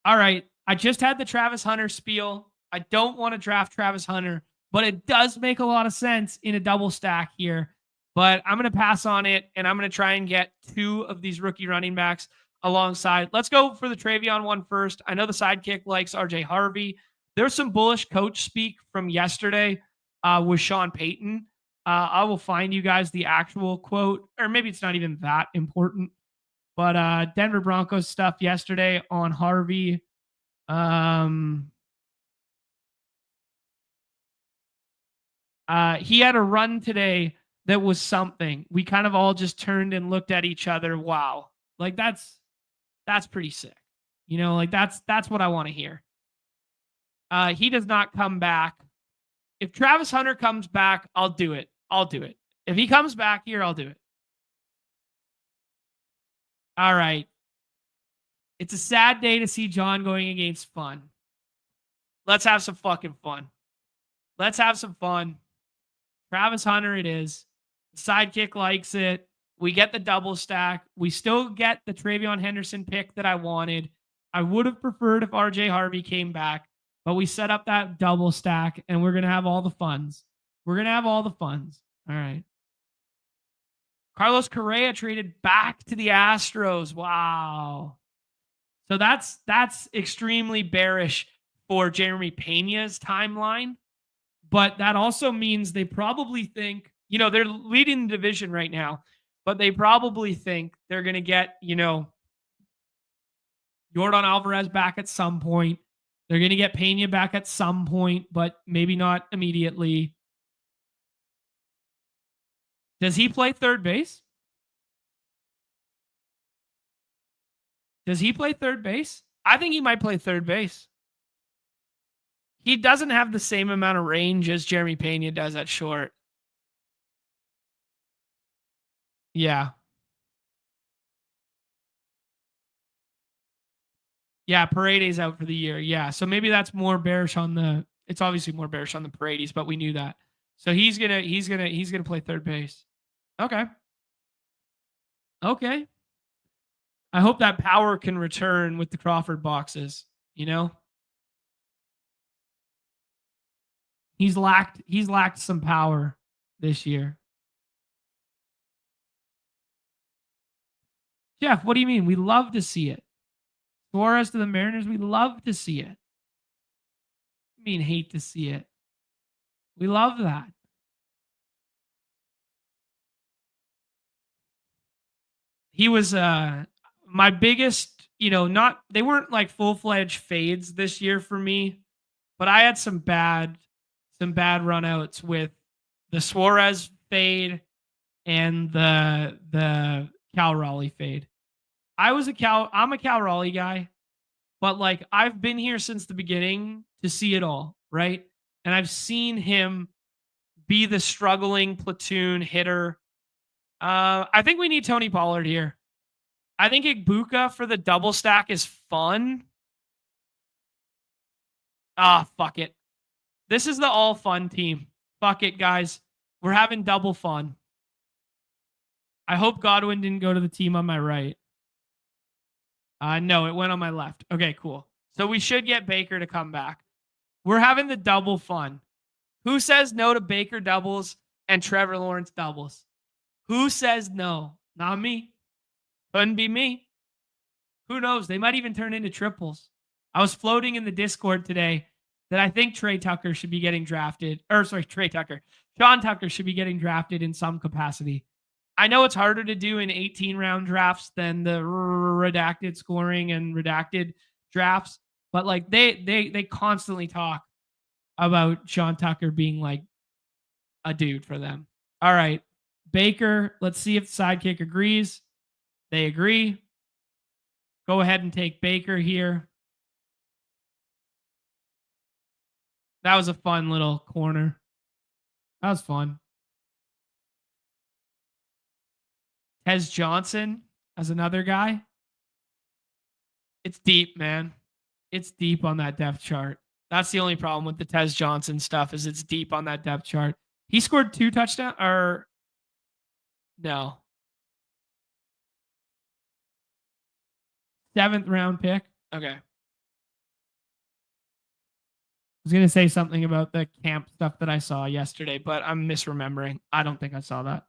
All right. I just had the Travis Hunter spiel. I don't want to draft Travis Hunter, but it does make a lot of sense in a double stack here. But I'm going to pass on it, and I'm going to try and get 2 of these rookie running backs alongside. Let's go for the Travion one first. I know the Sidekick likes RJ Harvey. There's some bullish coach speak from yesterday with Sean Payton. I will find you guys the actual quote, or maybe it's not even that important. But Denver Broncos stuff yesterday on Harvey. He had a run today that was something. We kind of all just turned and looked at each other. Wow. Like that's pretty sick. Like that's what I want to hear. He does not come back. If Travis Hunter comes back, I'll do it. If he comes back here, I'll do it. All right. It's a sad day to see Jon going against fun. Let's have some fucking fun. Let's have some fun. Travis Hunter it is. The Sidekick likes it. We get the double stack. We still get the Travion Henderson pick that I wanted. I would have preferred if RJ Harvey came back, but we set up that double stack and we're going to have all the funds. All right. Carlos Correa traded back to the Astros. Wow. So that's extremely bearish for Jeremy Pena's timeline. But that also means they probably think, they're leading the division right now, but they probably think they're going to get, Yordan Alvarez back at some point. They're going to get Pena back at some point, but maybe not immediately. Does he play third base? I think he might play third base. He doesn't have the same amount of range as Jeremy Pena does at short. Yeah. Yeah, Paredes out for the year. Yeah, so maybe that's more bearish on the. It's obviously more bearish on the Paredes, but we knew that. So he's gonna play third base. Okay. Okay. I hope that power can return with the Crawford boxes. You know, he's lacked some power this year. Jeff, what do you mean? We love to see it. Suarez to the Mariners, we love to see it. I mean, hate to see it. We love that. He was my biggest, not they weren't like full-fledged fades this year for me, but I had some bad runouts with the Suarez fade and the Cal Raleigh fade. I'm a Cal Raleigh guy, but like I've been here since the beginning to see it all, right? And I've seen him be the struggling platoon hitter. I think we need Tony Pollard here. I think Ibuka for the double stack is fun. Fuck it. This is the all fun team. Fuck it, guys. We're having double fun. I hope Godwin didn't go to the team on my right. No, it went on my left. Okay, cool. So we should get Baker to come back. We're having the double fun. Who says no to Baker doubles and Trevor Lawrence doubles? Who says no? Not me. Couldn't be me. Who knows? They might even turn into triples. I was floating in the Discord today that I think Trey Tucker should be getting drafted. Sean Tucker should be getting drafted in some capacity. I know it's harder to do in 18-round drafts than the redacted scoring and redacted drafts, but like they constantly talk about Sean Tucker being like a dude for them. All right, Baker, let's see if the Sidekick agrees. They agree. Go ahead and take Baker here. That was a fun little corner. That was fun. Tez Johnson as another guy. It's deep, man. It's deep on that depth chart. That's the only problem with the Tez Johnson stuff is it's deep on that depth chart. He scored 2 touchdowns or no. 7th round pick. Okay. I was going to say something about the camp stuff that I saw yesterday, but I'm misremembering. I don't think I saw that.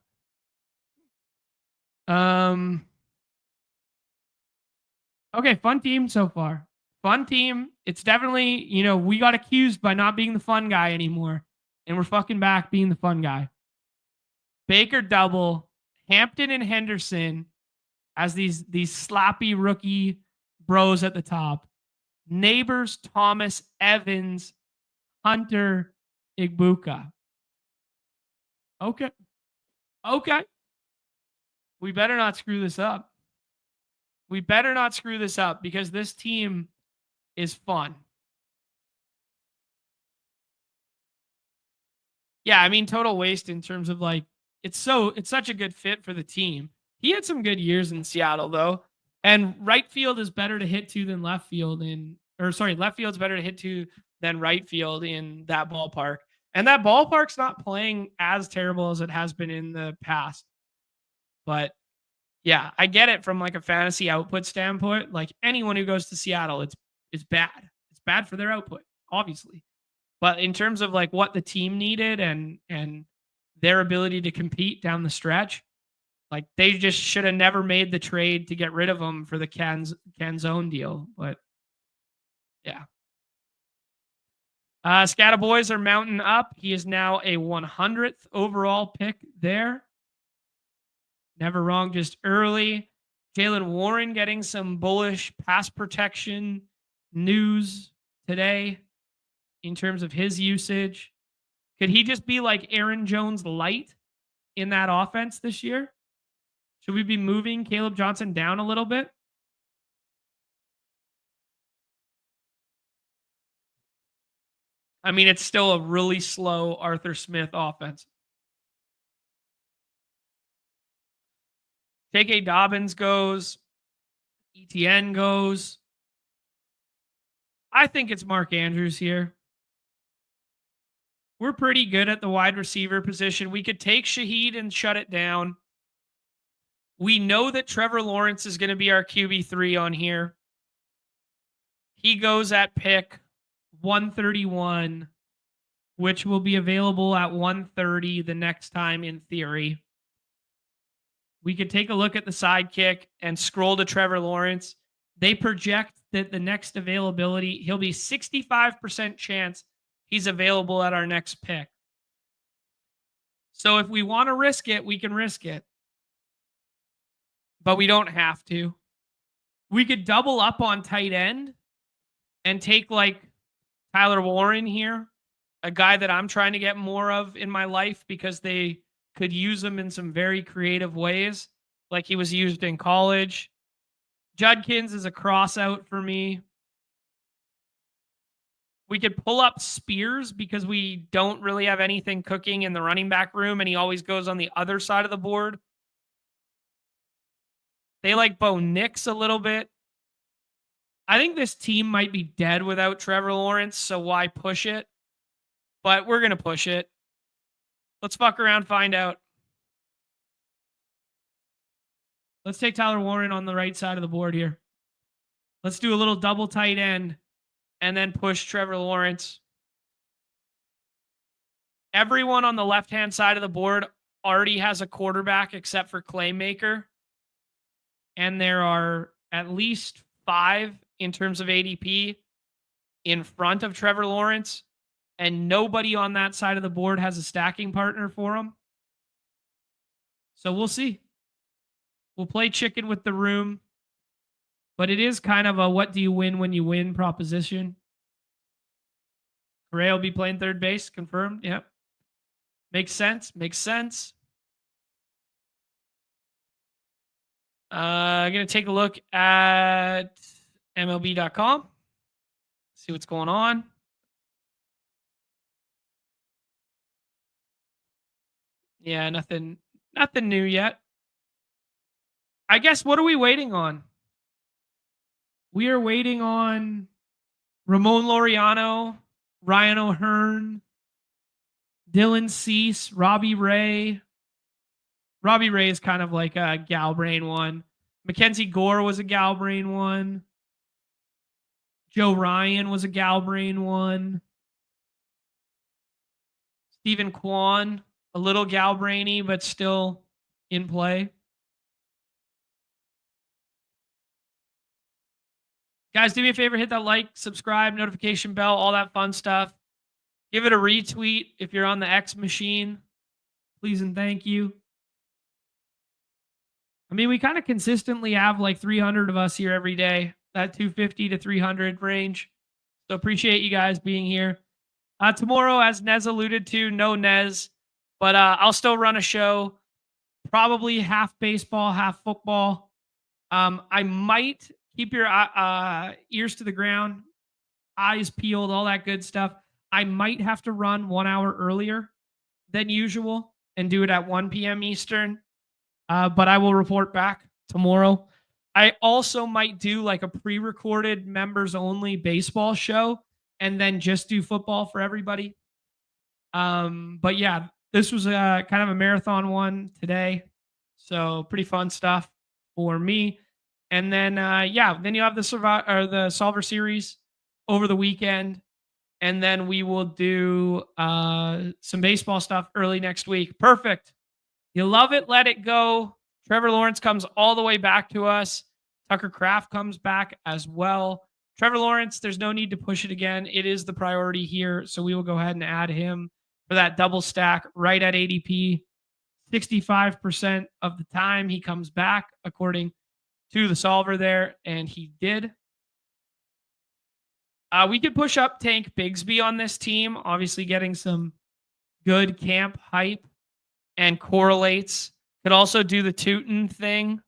Okay, fun team so far. Fun team. It's definitely, we got accused by not being the fun guy anymore. And we're fucking back being the fun guy. Baker double, Hampton and Henderson as these sloppy rookie bros at the top. Neighbors, Thomas, Evans, Hunter, Ibuka. Okay. We better not screw this up. Because this team is fun. Yeah, I mean, total waste in terms of like, it's such a good fit for the team. He had some good years in Seattle though. And right field is better to hit to than left field left field's better to hit to than right field in that ballpark. And that ballpark's not playing as terrible as it has been in the past. But yeah, I get it from like a fantasy output standpoint. Like anyone who goes to Seattle, it's bad. It's bad for their output, obviously. But in terms of like what the team needed and their ability to compete down the stretch, like they just should have never made the trade to get rid of him for the Canzone deal. But yeah. Scata boys are mounting up. He is now a 100th overall pick there. Never wrong, just early. Jalen Warren getting some bullish pass protection news today in terms of his usage. Could he just be like Aaron Jones light in that offense this year? Should we be moving Caleb Johnson down a little bit? I mean, it's still a really slow Arthur Smith offense. J.K. Dobbins goes. ETN goes. I think it's Mark Andrews here. We're pretty good at the wide receiver position. We could take Shaheed and shut it down. We know that Trevor Lawrence is going to be our QB3 on here. He goes at pick 131, which will be available at 130 the next time in theory. We could take a look at the Sidekick and scroll to Trevor Lawrence. They project that the next availability, he'll be 65% chance he's available at our next pick. So if we want to risk it, we can risk it. But we don't have to. We could double up on tight end and take like Tyler Warren here, a guy that I'm trying to get more of in my life because they could use him in some very creative ways, like he was used in college. Judkins is a cross out for me. We could pull up Spears because we don't really have anything cooking in the running back room, and he always goes on the other side of the board. They like Bo Nix a little bit. I think this team might be dead without Trevor Lawrence, so why push it? But we're going to push it. Let's fuck around, find out. Let's take Tyler Warren on the right side of the board here. Let's do a little double tight end and then push Trevor Lawrence. Everyone on the left-hand side of the board already has a quarterback except for Claymaker. And there are at least 5 in terms of ADP in front of Trevor Lawrence. And nobody on that side of the board has a stacking partner for him. So we'll see. We'll play chicken with the room. But it is kind of a what do you win when you win proposition. Correa will be playing third base. Confirmed. Yep. Makes sense. Makes sense. I'm going to take a look at MLB.com. See what's going on. Yeah, nothing new yet. I guess what are we waiting on? We are waiting on Ramon Laureano, Ryan O'Hearn, Dylan Cease, Robbie Ray. Robbie Ray is kind of like a Galbrain one. Mackenzie Gore was a Galbrain one. Joe Ryan was a Galbrain one. Stephen Kwan, a little Galbrainy, but still in play. Guys, do me a favor, hit that like, subscribe, notification bell, all that fun stuff. Give it a retweet if you're on the X machine. Please and thank you. I mean, we kind of consistently have like 300 of us here every day, that 250 to 300 range. So appreciate you guys being here. Tomorrow, as Nez alluded to, no Nez, but I'll still run a show, probably half baseball, half football. I might keep your ears to the ground, eyes peeled, all that good stuff. I might have to run 1 hour earlier than usual and do it at 1 p.m. Eastern. But I will report back tomorrow. I also might do like a pre-recorded members only baseball show and then just do football for everybody. But yeah, this was kind of a marathon one today. So pretty fun stuff for me. And then, then you have the Solver series over the weekend. And then we will do some baseball stuff early next week. Perfect. You love it, let it go. Trevor Lawrence comes all the way back to us. Tucker Kraft comes back as well. Trevor Lawrence, there's no need to push it again. It is the priority here. So we will go ahead and add him for that double stack right at ADP. 65% of the time he comes back, according to the solver there. And he did. We could push up Tank Bigsby on this team. Obviously getting some good camp hype and correlates. Could also do the Tootin thing.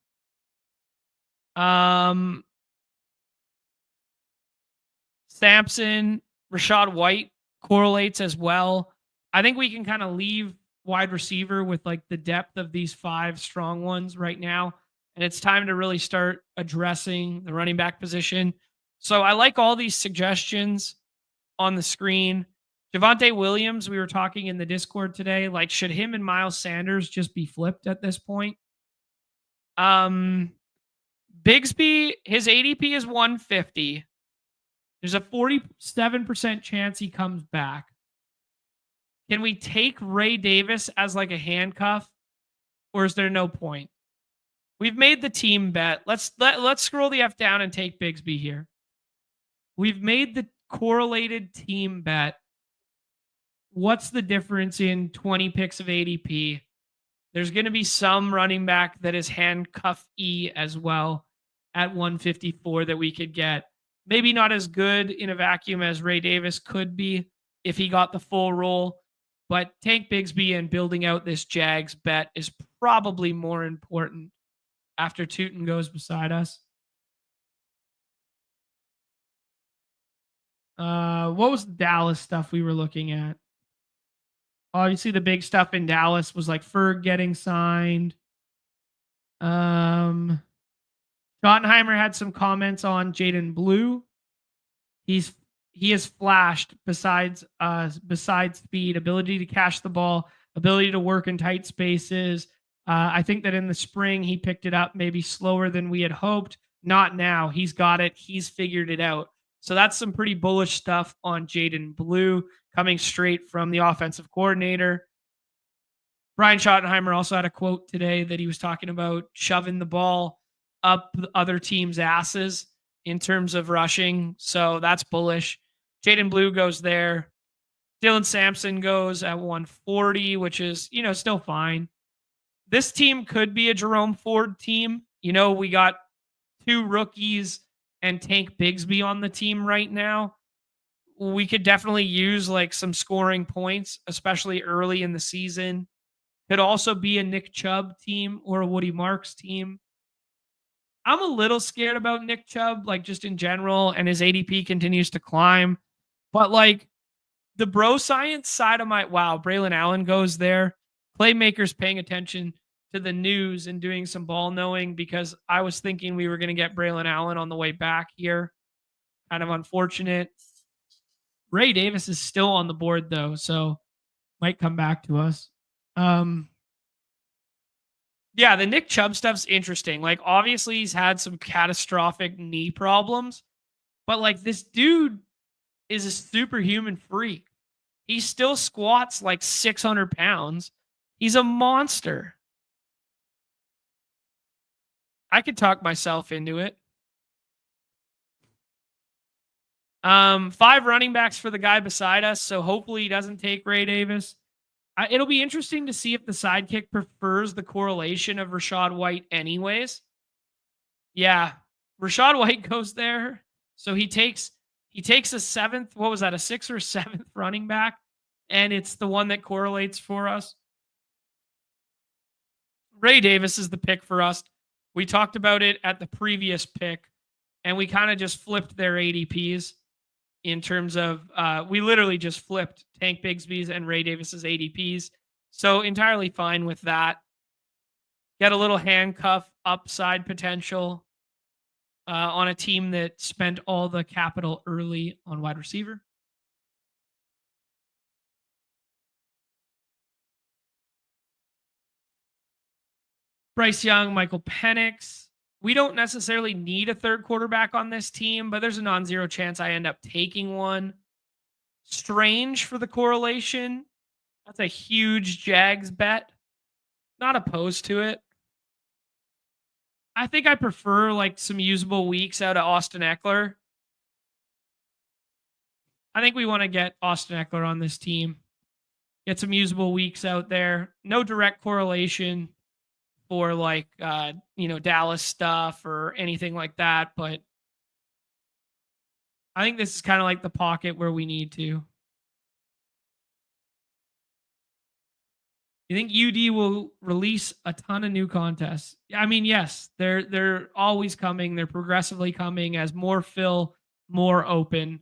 Sampson, Rashad White correlates as well. I think we can kind of leave wide receiver with like the depth of these 5 strong ones right now. and it's time to really start addressing the running back position. So I like all these suggestions on the screen. Javonte Williams, we were talking in the Discord today, like should him and Miles Sanders just be flipped at this point? Bigsby, his ADP is 150. There's a 47% chance he comes back. Can we take Ray Davis as like a handcuff, or is there no point? We've made the team bet. Let's scroll the F down and take Bigsby here. We've made the correlated team bet. What's the difference in 20 picks of ADP? There's going to be some running back that is handcuff-y as well at 154 that we could get. Maybe not as good in a vacuum as Ray Davis could be if he got the full role, but Tank Bigsby and building out this Jags bet is probably more important after Tootin goes beside us. What was the Dallas stuff we were looking at? Obviously, the big stuff in Dallas was like Ferg getting signed. Schottenheimer had some comments on Jaden Blue. He has flashed besides speed, ability to catch the ball, ability to work in tight spaces. I think that in the spring he picked it up maybe slower than we had hoped. Not now. He's got it. He's figured it out. So that's some pretty bullish stuff on Jaden Blue coming straight from the offensive coordinator. Brian Schottenheimer also had a quote today that he was talking about shoving the ball up other teams' asses in terms of rushing. So that's bullish. Jaden Blue goes there. Dylan Sampson goes at 140, which is, still fine. This team could be a Jerome Ford team. We got 2 rookies and Tank Bigsby on the team right now. We could definitely use like some scoring points, especially early in the season. Could also be a Nick Chubb team or a Woody Marks team. I'm a little scared about Nick Chubb, like just in general, and his ADP continues to climb. But like the bro science side of Braylon Allen goes there. Playmakers paying attention to the news and doing some ball knowing, because I was thinking we were going to get Braylon Allen on the way back here. Kind of unfortunate. Ray Davis is still on the board though, so might come back to us. Yeah, the Nick Chubb stuff's interesting. Like obviously he's had some catastrophic knee problems, but like this dude is a superhuman freak. He still squats like 600 pounds. He's a monster. I could talk myself into it. 5 running backs for the guy beside us, so hopefully he doesn't take Ray Davis. It'll be interesting to see if the sidekick prefers the correlation of Rachaad White anyways. Yeah, Rachaad White goes there. So he takes a 7th, what was that, a 6th or 7th running back, and it's the one that correlates for us. Ray Davis is the pick for us. We talked about it at the previous pick, and we kind of just flipped their ADPs in terms of we literally just flipped Tank Bigsby's and Ray Davis's ADPs. So entirely fine with that. Get a little handcuff upside potential on a team that spent all the capital early on wide receiver. Bryce Young, Michael Penix. We don't necessarily need a third quarterback on this team, but there's a non-zero chance I end up taking one. Strange for the correlation. That's a huge Jags bet. Not opposed to it. I think I prefer like some usable weeks out of Austin Eckler. I think we want to get Austin Eckler on this team. Get some usable weeks out there. No direct correlation for like, Dallas stuff or anything like that. But I think this is kind of like the pocket where we need to. You think UD will release a ton of new contests? I mean, yes, they're always coming. They're progressively coming as more fill, more open.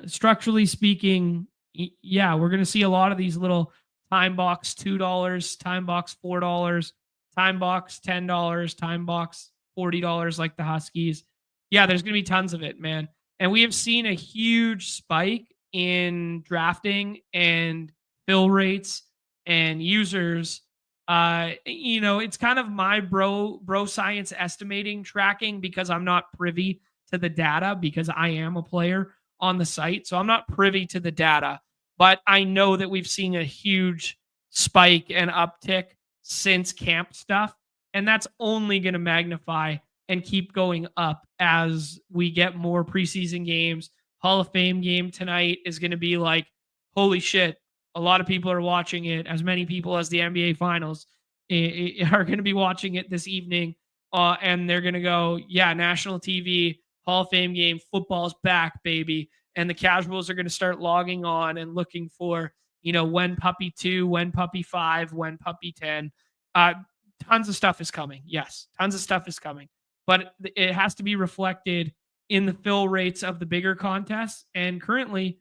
Structurally speaking, yeah, we're going to see a lot of these little time box $2, time box $4, Time box, $10. Time box, $40 like the Huskies. Yeah, there's going to be tons of it, man. And we have seen a huge spike in drafting and fill rates and users. It's kind of my bro science estimating tracking because I'm not privy to the data because I am a player on the site. So I'm not privy to the data, but I know that we've seen a huge spike and uptick since camp stuff. And that's only going to magnify and keep going up as we get more preseason games. Hall of Fame game tonight is going to be like, holy shit, a lot of people are watching it. As many people as the NBA Finals are going to be watching it this evening. And they're going to go, yeah, national TV, Hall of Fame game, football's back, baby. And the casuals are going to start logging on and looking for, when puppy 2, when puppy 5, when puppy 10. Tons of stuff is coming. Yes, tons of stuff is coming. But it has to be reflected in the fill rates of the bigger contests. And currently,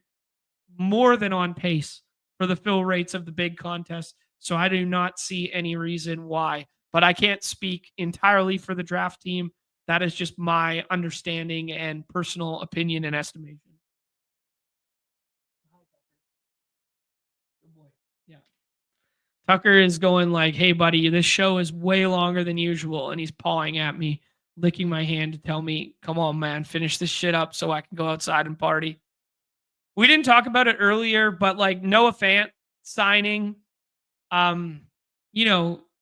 more than on pace for the fill rates of the big contests. So I do not see any reason why. But I can't speak entirely for the draft team. That is just my understanding and personal opinion and estimation. Yeah. Tucker is going like, hey, buddy, this show is way longer than usual. And he's pawing at me, licking my hand to tell me, come on, man, finish this shit up so I can go outside and party. We didn't talk about it earlier, but like Noah Fant signing,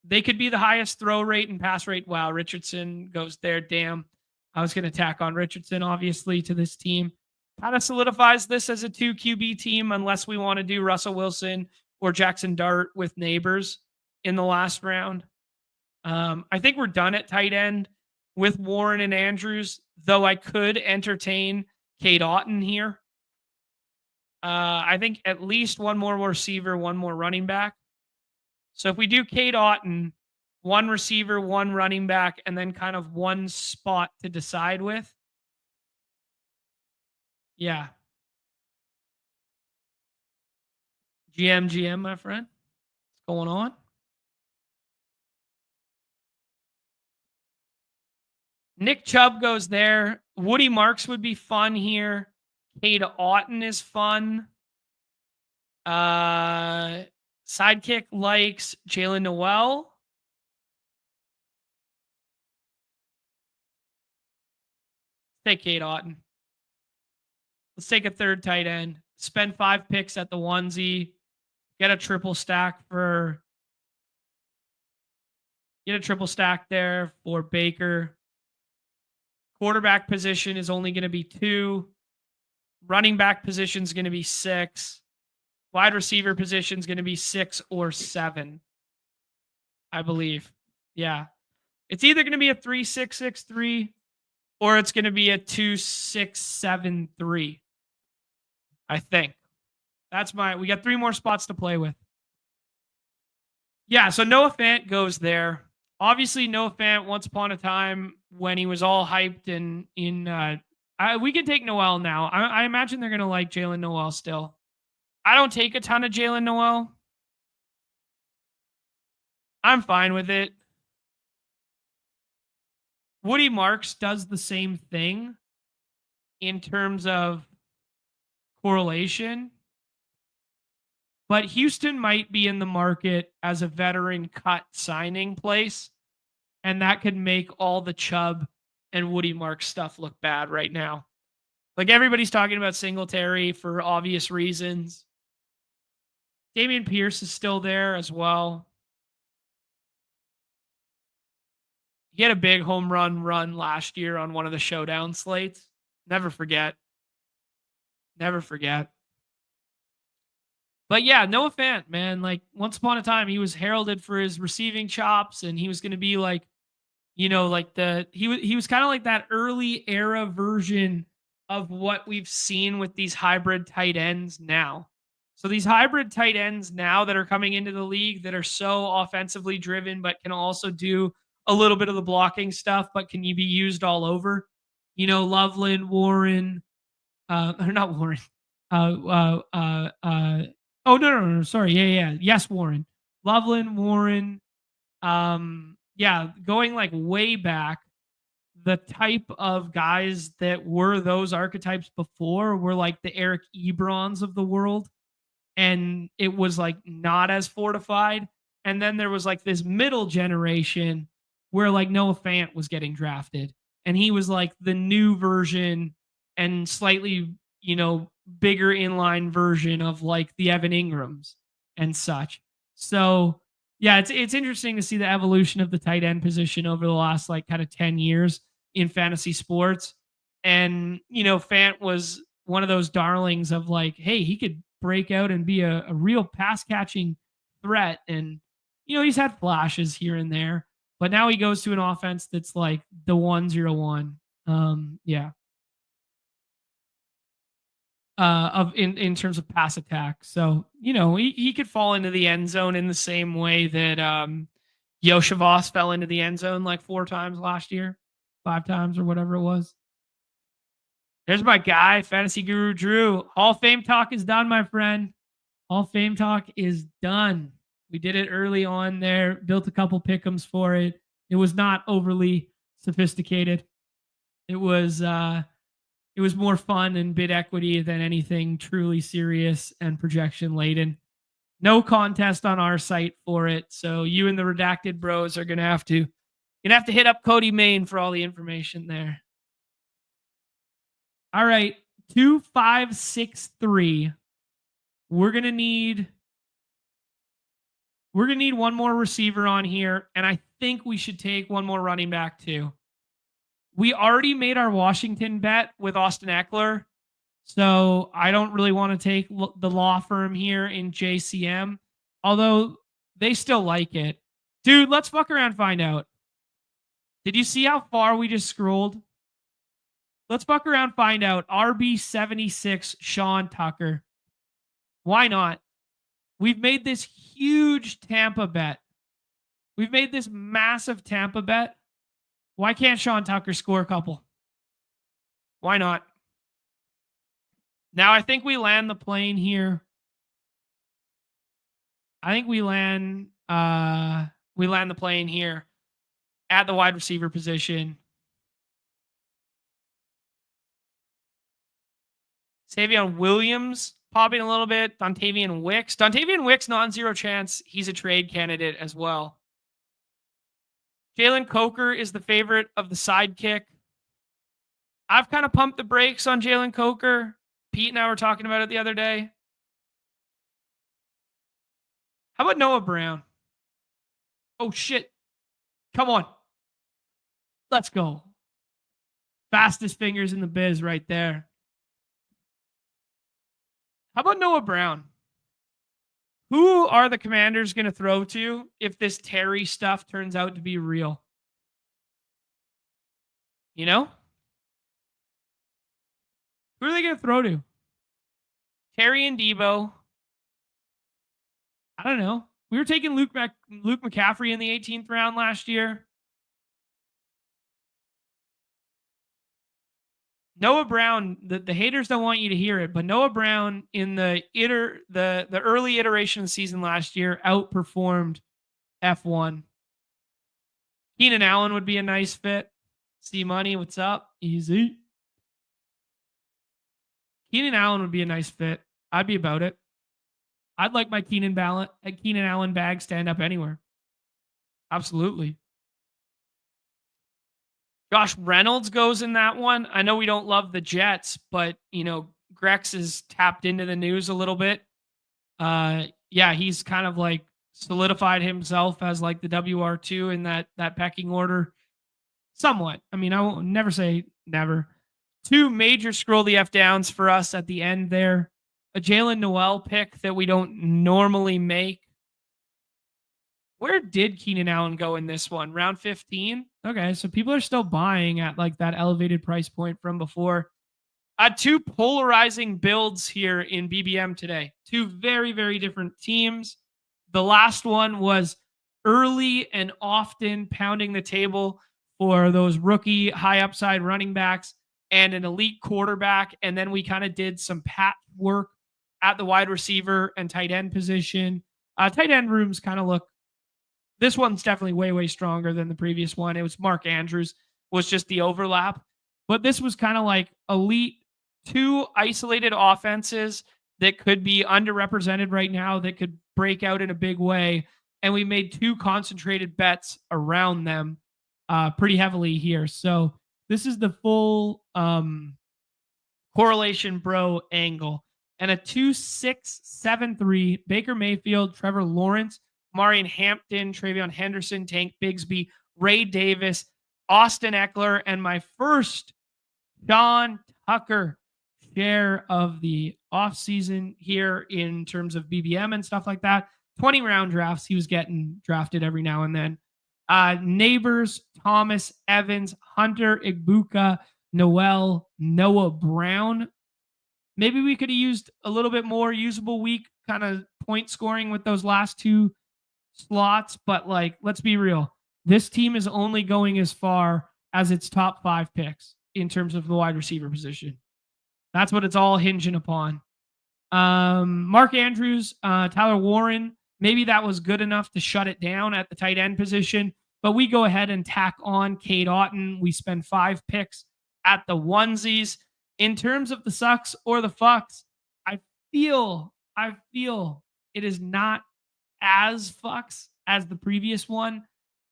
they could be the highest throw rate and pass rate. Wow, Richardson goes there. Damn. I was going to tack on Richardson, obviously, to this team. Kind of solidifies this as a 2 QB team unless we want to do Russell Wilson or Jackson Dart with Neighbors in the last round. I think we're done at tight end with Warren and Andrews, though I could entertain Cade Otton here. I think at least one more receiver, one more running back. So if we do Cade Otton, one receiver, one running back, and then kind of one spot to decide with. Yeah. GM, my friend. What's going on? Nick Chubb goes there. Woody Marks would be fun here. Cade Otton is fun. Sidekick likes Jalen Noel. Take Cade Otton. Let's take a third tight end. Spend 5 picks at the onesie. Get a triple stack there for Baker. Quarterback position is only going to be 2. Running back position is going to be 6. Wide receiver position is going to be 6 or 7, I believe. Yeah. It's either going to be a 3-6-6-3 or it's going to be a 2-6-7-3. I think. We got 3 more spots to play with. Yeah, so Noah Fant goes there. Obviously, Noah Fant, once upon a time, when he was all hyped and we can take Noel now. I imagine they're going to like Jalen Noel still. I don't take a ton of Jalen Noel. I'm fine with it. Woody Marks does the same thing in terms of correlation. But Houston might be in the market as a veteran cut signing place. And that could make all the Chubb and Woody Marks stuff look bad right now. Like everybody's talking about Singletary for obvious reasons. Dameon Pierce is still there as well. He had a big home run last year on one of the showdown slates. Never forget. But yeah, Noah Fant, man, like once upon a time, he was heralded for his receiving chops, and he was going to be like, he was kind of like that early era version of what we've seen with these hybrid tight ends now. So these hybrid tight ends now that are coming into the league that are so offensively driven, but can also do a little bit of the blocking stuff, but can you be used all over? Loveland, Warren, or not Warren. No. Sorry. Yeah. Yes, Warren. Loveland, Warren, yeah, going like way back, the type of guys that were those archetypes before were like the Eric Ebrons of the world. And it was like not as fortified. And then there was like this middle generation where like Noah Fant was getting drafted. And he was like the new version and slightly, bigger inline version of like the Evan Ingrams and such. So yeah, it's interesting to see the evolution of the tight end position over the last like kind of 10 years in fantasy sports. And, Fant was one of those darlings of like, hey, he could break out and be a real pass catching threat. And, he's had flashes here and there, but now he goes to an offense that's like the 1-0-1. Yeah. In terms of pass attack. So, he could fall into the end zone in the same way that Yoshi Voss fell into the end zone like 4 times last year, 5 times or whatever it was. There's my guy, Fantasy Guru Drew. Hall of Fame talk is done, my friend. Hall of Fame talk is done. We did it early on there, built a couple pick'ems for it. It was not overly sophisticated. It was more fun and bid equity than anything truly serious and projection laden. No contest on our site for it. So you and the Redacted Bros are gonna have to hit up Cody Main for all the information there. All right, 2563. We're gonna need one more receiver on here, and I think we should take one more running back too. We already made our Washington bet with Austin Eckler, so I don't really want to take the law firm here in JCM, although they still like it. Dude, let's fuck around and find out. Did you see how far we just scrolled? Let's fuck around and find out. RB76 Sean Tucker. Why not? We've made this huge Tampa bet. We've made this massive Tampa bet. Why can't Sean Tucker score a couple? Why not? Now I think we land the plane here. I think we land the plane here at the wide receiver position. Savion Williams popping a little bit. Dontavian Wicks. Dontavian Wicks, non-zero chance. He's a trade candidate as well. Jalen Coker is the favorite of the Sidekick. I've kind of pumped the brakes on Jalen Coker. Pete and I were talking about it the other day. How about Noah Brown? Oh, shit. Come on. Let's go. Fastest fingers in the biz right there. How about Noah Brown? Who are the Commanders going to throw to if this Terry stuff turns out to be real? Who are they going to throw to? Terry and Debo. I don't know. We were taking Luke McCaffrey in the 18th round last year. Noah Brown, the haters don't want you to hear it, but Noah Brown in the early iteration of the season last year outperformed F1. Keenan Allen would be a nice fit. C Money, what's up? Easy. Keenan Allen would be a nice fit. I'd be about it. I'd like my Keenan Allen bag stand up anywhere. Absolutely. Josh Reynolds goes in that one. I know we don't love the Jets, but, Grex is tapped into the news a little bit. He's kind of like solidified himself as like the WR2 in that pecking order. Somewhat. I mean, I won't never say never. 2 major scroll the F downs for us at the end there. A Jalen Noel pick that we don't normally make. Where did Keenan Allen go in this one? Round 15? Okay, so people are still buying at like that elevated price point from before. 2 polarizing builds here in BBM today. 2 very, very different teams. The last one was early and often pounding the table for those rookie high upside running backs and an elite quarterback. And then we kind of did some patchwork at the wide receiver and tight end position. Tight end rooms kind of look this one's definitely way, way stronger than the previous one. It was Mark Andrews was just the overlap. But this was kind of like elite 2 isolated offenses that could be underrepresented right now that could break out in a big way. And we made 2 concentrated bets around them pretty heavily here. So this is the full correlation bro angle. And a 2-6-7-3, Baker Mayfield, Trevor Lawrence, Marion Hampton, Travion Henderson, Tank Bigsby, Ray Davis, Austin Eckler, and my first Sean Tucker share of the offseason here in terms of BBM and stuff like that. 20 round drafts. He was getting drafted every now and then. Neighbors, Thomas, Evans, Hunter, Igbuka, Noel, Noah Brown. Maybe we could have used a little bit more usable week kind of point scoring with those last 2 slots. But like, let's be real. This team is only going as far as its top 5 picks in terms of the wide receiver position. That's what it's all hinging upon. Mark Andrews, Tyler Warren, maybe that was good enough to shut it down at the tight end position, but we go ahead and tack on Cade Otton. We spend 5 picks at the onesies. In terms of the sucks or the fucks, I feel it is not as fucks as the previous one,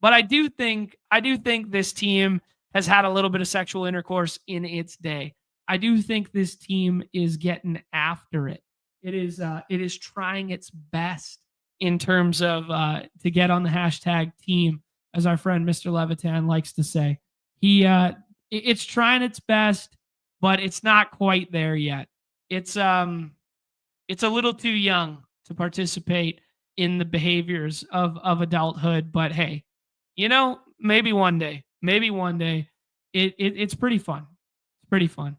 but I do think this team has had a little bit of sexual intercourse in its day. I do think this team is getting after it. It is trying its best in terms of to get on the hashtag team, as our friend Mr. Levitan likes to say. It's trying its best, but it's not quite there yet. It's a little too young to participate in the behaviors of adulthood. But hey, maybe one day. It's pretty fun. It's pretty fun.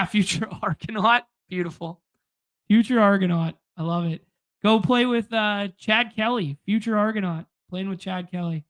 Future Argonaut. Beautiful. Future Argonaut. I love it. Go play with Chad Kelly. Future Argonaut. Playing with Chad Kelly.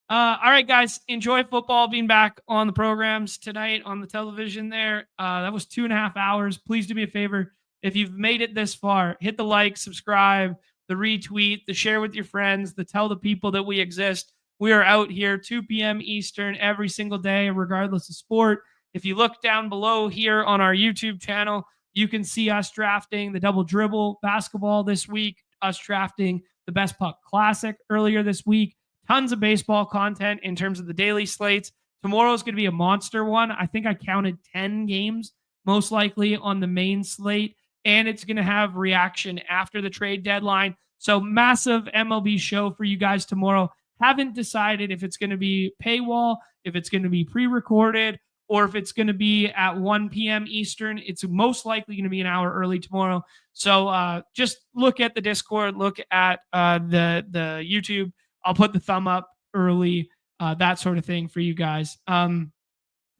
All right, guys. Enjoy football being back on the programs tonight on the television there. That was 2.5 hours. Please do me a favor. If you've made it this far, hit the like, subscribe, the retweet, the share with your friends, the tell the people that we exist. We are out here 2 p.m. Eastern every single day, regardless of sport. If you look down below here on our YouTube channel, you can see us drafting the double dribble basketball this week, us drafting the Best Puck Classic earlier this week. Tons of baseball content in terms of the daily slates. Tomorrow is going to be a monster one. I think I counted 10 games, most likely on the main slate, and it's going to have reaction after the trade deadline. So massive MLB show for you guys tomorrow. Haven't decided if it's going to be paywall, if it's going to be pre-recorded, or if it's going to be at 1 p.m. Eastern. It's most likely going to be an hour early tomorrow. So just look at the Discord, look at the YouTube. I'll put the thumb up early, that sort of thing for you guys. There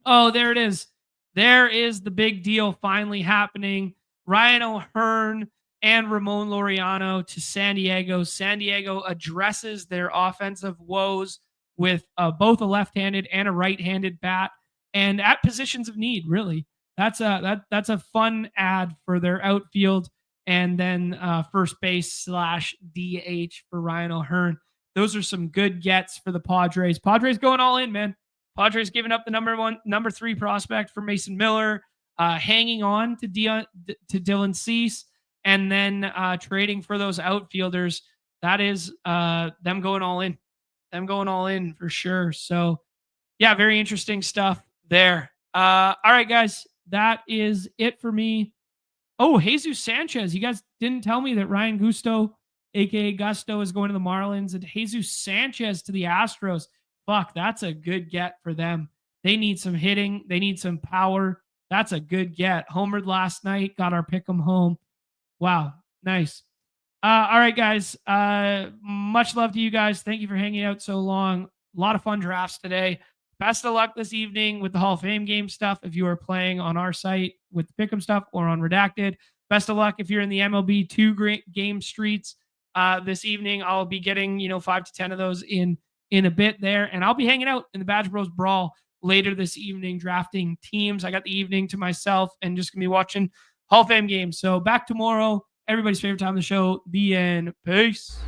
it is. There is the big deal finally happening. Ryan O'Hearn and Ramon Laureano to San Diego. San Diego addresses their offensive woes with both a left-handed and a right-handed bat, and at positions of need, really. That's a fun ad for their outfield, and then first base / DH for Ryan O'Hearn. Those are some good gets for the Padres. Padres going all in, man. Padres giving up the number 3 prospect for Mason Miller, hanging on to Dylan Cease, and then trading for those outfielders. That is them going all in. Them going all in for sure. So, yeah, very interesting stuff there. All right, guys. That is it for me. Oh, Jesus Sanchez. You guys didn't tell me that Ryan Gusto, a.k.a. Gusto, is going to the Marlins, and Jesus Sanchez to the Astros. Fuck, that's a good get for them. They need some hitting. They need some power. That's a good get. Homered last night. Got our pick 'em home. Wow, nice. All right, guys. Much love to you guys. Thank you for hanging out so long. A lot of fun drafts today. Best of luck this evening with the Hall of Fame game stuff if you are playing on our site with the Pick'em stuff or on Redacted. Best of luck if you're in the MLB 2 game streets this evening. I'll be getting 5 to 10 of those in a bit there, and I'll be hanging out in the Badge Bros Brawl later this evening drafting teams. I got the evening to myself and just gonna be watching Hall of Fame games. So back tomorrow. Everybody's favorite time of the show. The end. Peace.